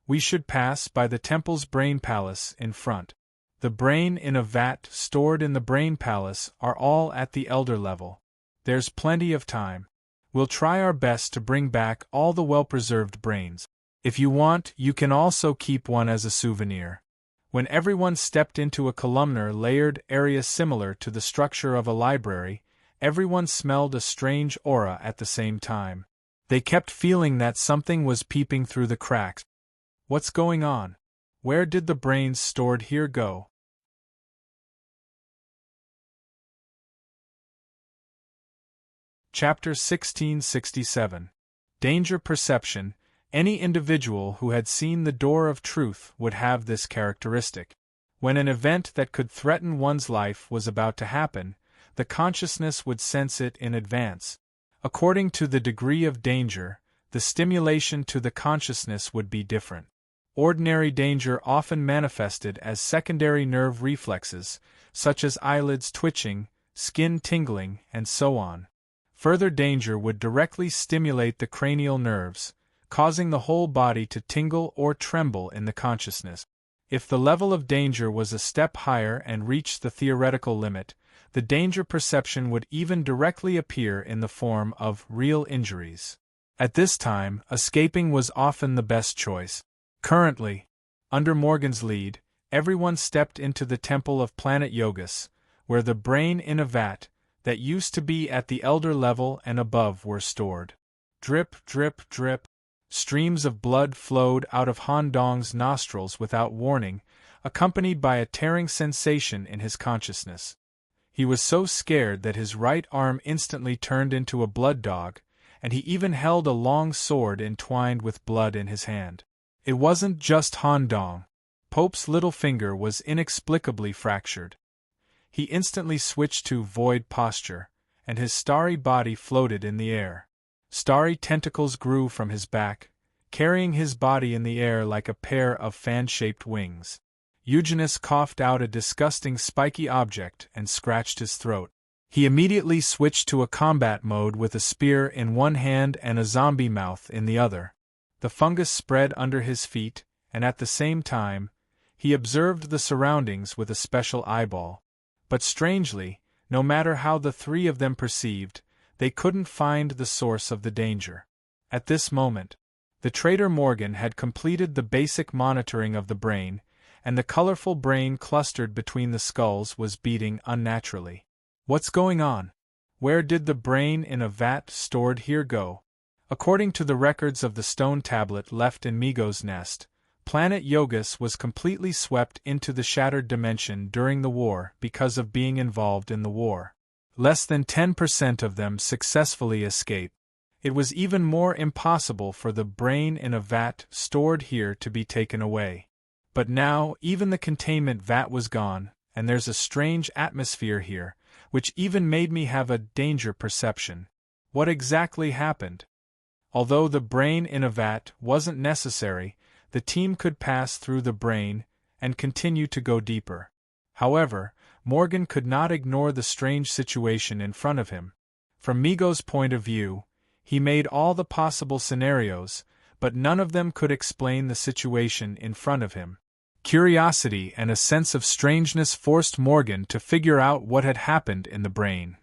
We should pass by the temple's brain palace in front. The brain in a vat stored in the brain palace are all at the elder level. There's plenty of time. We'll try our best to bring back all the well-preserved brains. If you want, you can also keep one as a souvenir. When everyone stepped into a columnar layered area similar to the structure of a library, everyone smelled a strange aura at the same time. They kept feeling that something was peeping through the cracks. What's going on? Where did the brains stored here go? Chapter 1667. Danger Perception. Any individual who had seen the door of truth would have this characteristic. When an event that could threaten one's life was about to happen, the consciousness would sense it in advance. According to the degree of danger, the stimulation to the consciousness would be different. Ordinary danger often manifested as secondary nerve reflexes, such as eyelids twitching, skin tingling, and so on. Further danger would directly stimulate the cranial nerves, causing the whole body to tingle or tremble in the consciousness. If the level of danger was a step higher and reached the theoretical limit, the danger perception would even directly appear in the form of real injuries. At this time, escaping was often the best choice. Currently, under Morgan's lead, everyone stepped into the temple of planet Yogus, where the brain in a vat, that used to be at the elder level and above were stored. Drip, drip, drip. Streams of blood flowed out of Han Dong's nostrils without warning, accompanied by a tearing sensation in his consciousness. He was so scared that his right arm instantly turned into a blood dog, and he even held a long sword entwined with blood in his hand. It wasn't just Han Dong. Pope's little finger was inexplicably fractured. He instantly switched to void posture, and his starry body floated in the air. Starry tentacles grew from his back, carrying his body in the air like a pair of fan-shaped wings. Eugenius coughed out a disgusting spiky object and scratched his throat. He immediately switched to a combat mode with a spear in one hand and a zombie mouth in the other. The fungus spread under his feet, and at the same time, he observed the surroundings with a special eyeball. But strangely, no matter how the three of them perceived, they couldn't find the source of the danger. At this moment, the traitor Morgan had completed the basic monitoring of the brain, and the colorful brain clustered between the skulls was beating unnaturally. What's going on? Where did the brain in a vat stored here go? According to the records of the stone tablet left in Migo's nest, planet Yogus was completely swept into the shattered dimension during the war because of being involved in the war. Less than 10% of them successfully escaped. It was even more impossible for the brain in a vat stored here to be taken away. But now even the containment vat was gone, and there's a strange atmosphere here, which even made me have a danger perception. What exactly happened? Although the brain in a vat wasn't necessary, the team could pass through the brain and continue to go deeper. However, Morgan could not ignore the strange situation in front of him. From Migo's point of view, he made all the possible scenarios, but none of them could explain the situation in front of him. Curiosity and a sense of strangeness forced Morgan to figure out what had happened in the brain.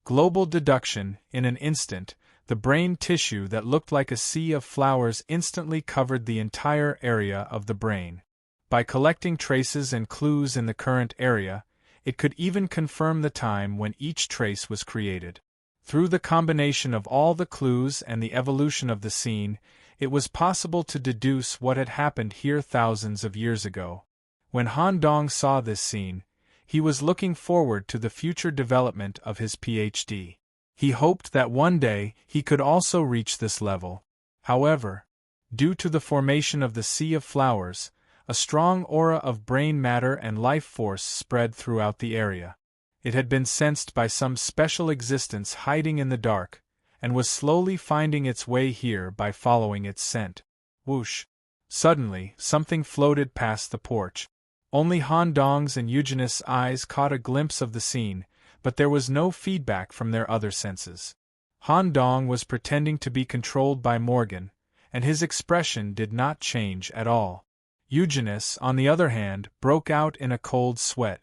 Global deduction. In an instant, the brain tissue that looked like a sea of flowers instantly covered the entire area of the brain. By collecting traces and clues in the current area, It could even confirm the time when each trace was created. Through the combination of all the clues and the evolution of the scene, it was possible to deduce what had happened here thousands of years ago. When Han Dong saw this scene, he was looking forward to the future development of his PhD. He hoped that one day he could also reach this level. However, due to the formation of the Sea of Flowers, a strong aura of brain matter and life force spread throughout the area. It had been sensed by some special existence hiding in the dark, and was slowly finding its way here by following its scent. Whoosh! Suddenly, something floated past the porch. Only Han Dong's and Eugenis' eyes caught a glimpse of the scene, but there was no feedback from their other senses. Han Dong was pretending to be controlled by Morgan, and his expression did not change at all. Eugenis, on the other hand, broke out in a cold sweat.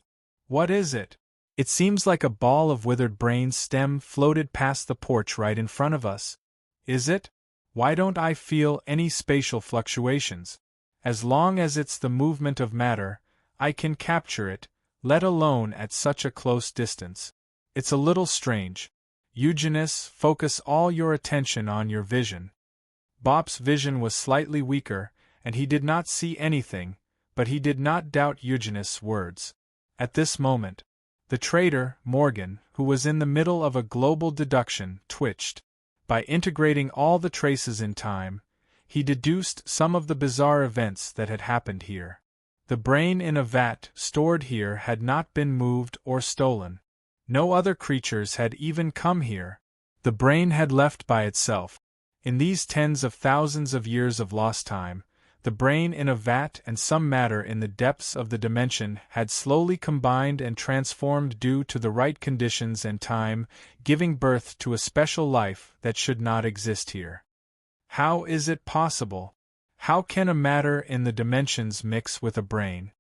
What is it? It seems like a ball of withered brain stem floated past the porch right in front of us. Is it? Why don't I feel any spatial fluctuations? As long as it's the movement of matter, I can capture it, let alone at such a close distance. It's a little strange. Eugenis, focus all your attention on your vision. Bop's vision was slightly weaker, and he did not see anything, but he did not doubt Eugenis' words. At this moment, the traitor, Morgan, who was in the middle of a global deduction, twitched. By integrating all the traces in time, he deduced some of the bizarre events that had happened here. The brain in a vat stored here had not been moved or stolen. No other creatures had even come here. The brain had left by itself. In these tens of thousands of years of lost time, the brain in a vat and some matter in the depths of the dimension had slowly combined and transformed due to the right conditions and time, giving birth to a special life that should not exist here. How is it possible? How can a matter in the dimensions mix with a brain?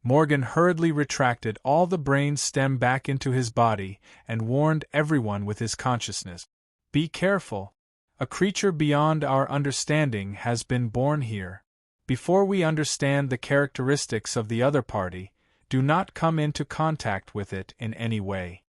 Morgan hurriedly retracted all the brain stem back into his body and warned everyone with his consciousness. Be careful. A creature beyond our understanding has been born here. Before we understand the characteristics of the other party, do not come into contact with it in any way.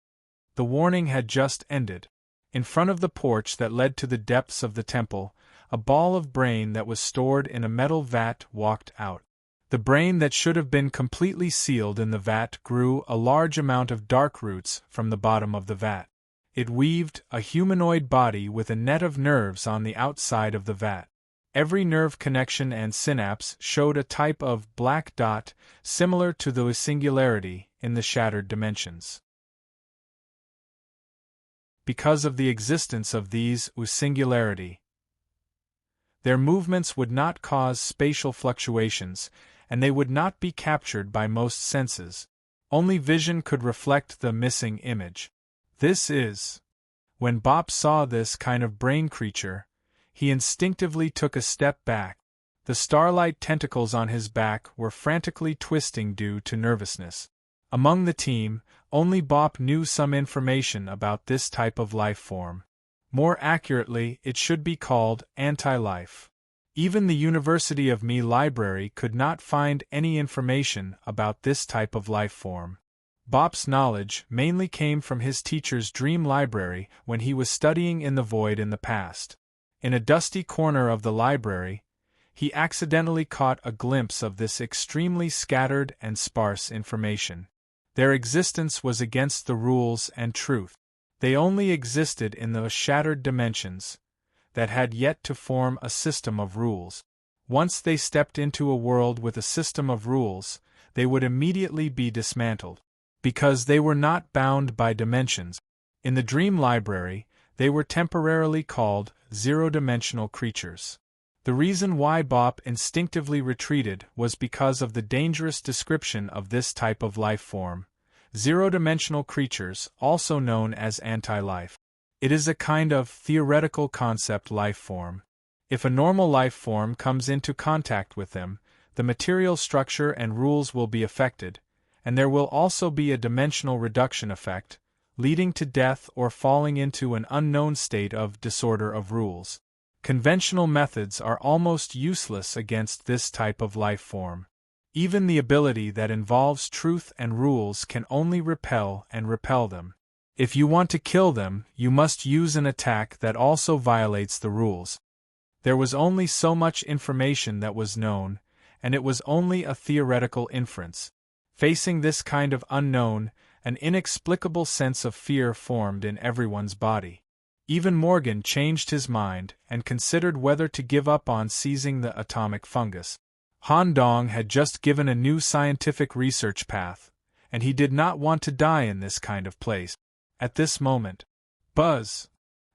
The warning had just ended. In front of the porch that led to the depths of the temple, a ball of brain that was stored in a metal vat walked out. The brain that should have been completely sealed in the vat grew a large amount of dark roots from the bottom of the vat. It weaved a humanoid body with a net of nerves on the outside of the vat. Every nerve connection and synapse showed a type of black dot similar to the singularity in the shattered dimensions. Because of the existence of these singularity, their movements would not cause spatial fluctuations, and they would not be captured by most senses. Only vision could reflect the missing image. This is. When Bop saw this kind of brain creature, he instinctively took a step back. The starlight tentacles on his back were frantically twisting due to nervousness. Among the team, only Bop knew some information about this type of life form. More accurately, it should be called anti-life. Even the University of Me library could not find any information about this type of life form. Bop's knowledge mainly came from his teacher's dream library when he was studying in the void in the past. In a dusty corner of the library, he accidentally caught a glimpse of this extremely scattered and sparse information. Their existence was against the rules and truth. They only existed in those shattered dimensions that had yet to form a system of rules. Once they stepped into a world with a system of rules, they would immediately be dismantled. Because they were not bound by dimensions. In the dream library, they were temporarily called zero-dimensional creatures. The reason why Bop instinctively retreated was because of the dangerous description of this type of life form. Zero-dimensional creatures, also known as anti-life. It is a kind of theoretical concept life form. If a normal life form comes into contact with them, the material structure and rules will be affected, and there will also be a dimensional reduction effect, leading to death or falling into an unknown state of disorder of rules. Conventional methods are almost useless against this type of life form. Even the ability that involves truth and rules can only repel them. If you want to kill them, you must use an attack that also violates the rules. There was only so much information that was known, and it was only a theoretical inference. Facing this kind of unknown, an inexplicable sense of fear formed in everyone's body. Even Morgan changed his mind and considered whether to give up on seizing the atomic fungus. Han Dong had just given a new scientific research path, and he did not want to die in this kind of place. At this moment, buzz!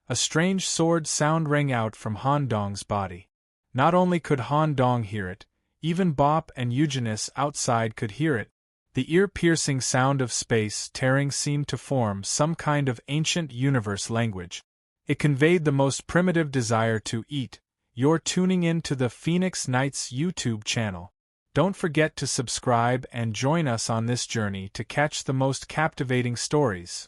A strange sword sound rang out from Han Dong's body. Not only could Han Dong hear it, even Bop and Eugenius outside could hear it. The ear-piercing sound of space tearing seemed to form some kind of ancient universe language. It conveyed the most primitive desire to eat. You're tuning in to the Phoenix Nights YouTube channel. Don't forget to subscribe and join us on this journey to catch the most captivating stories.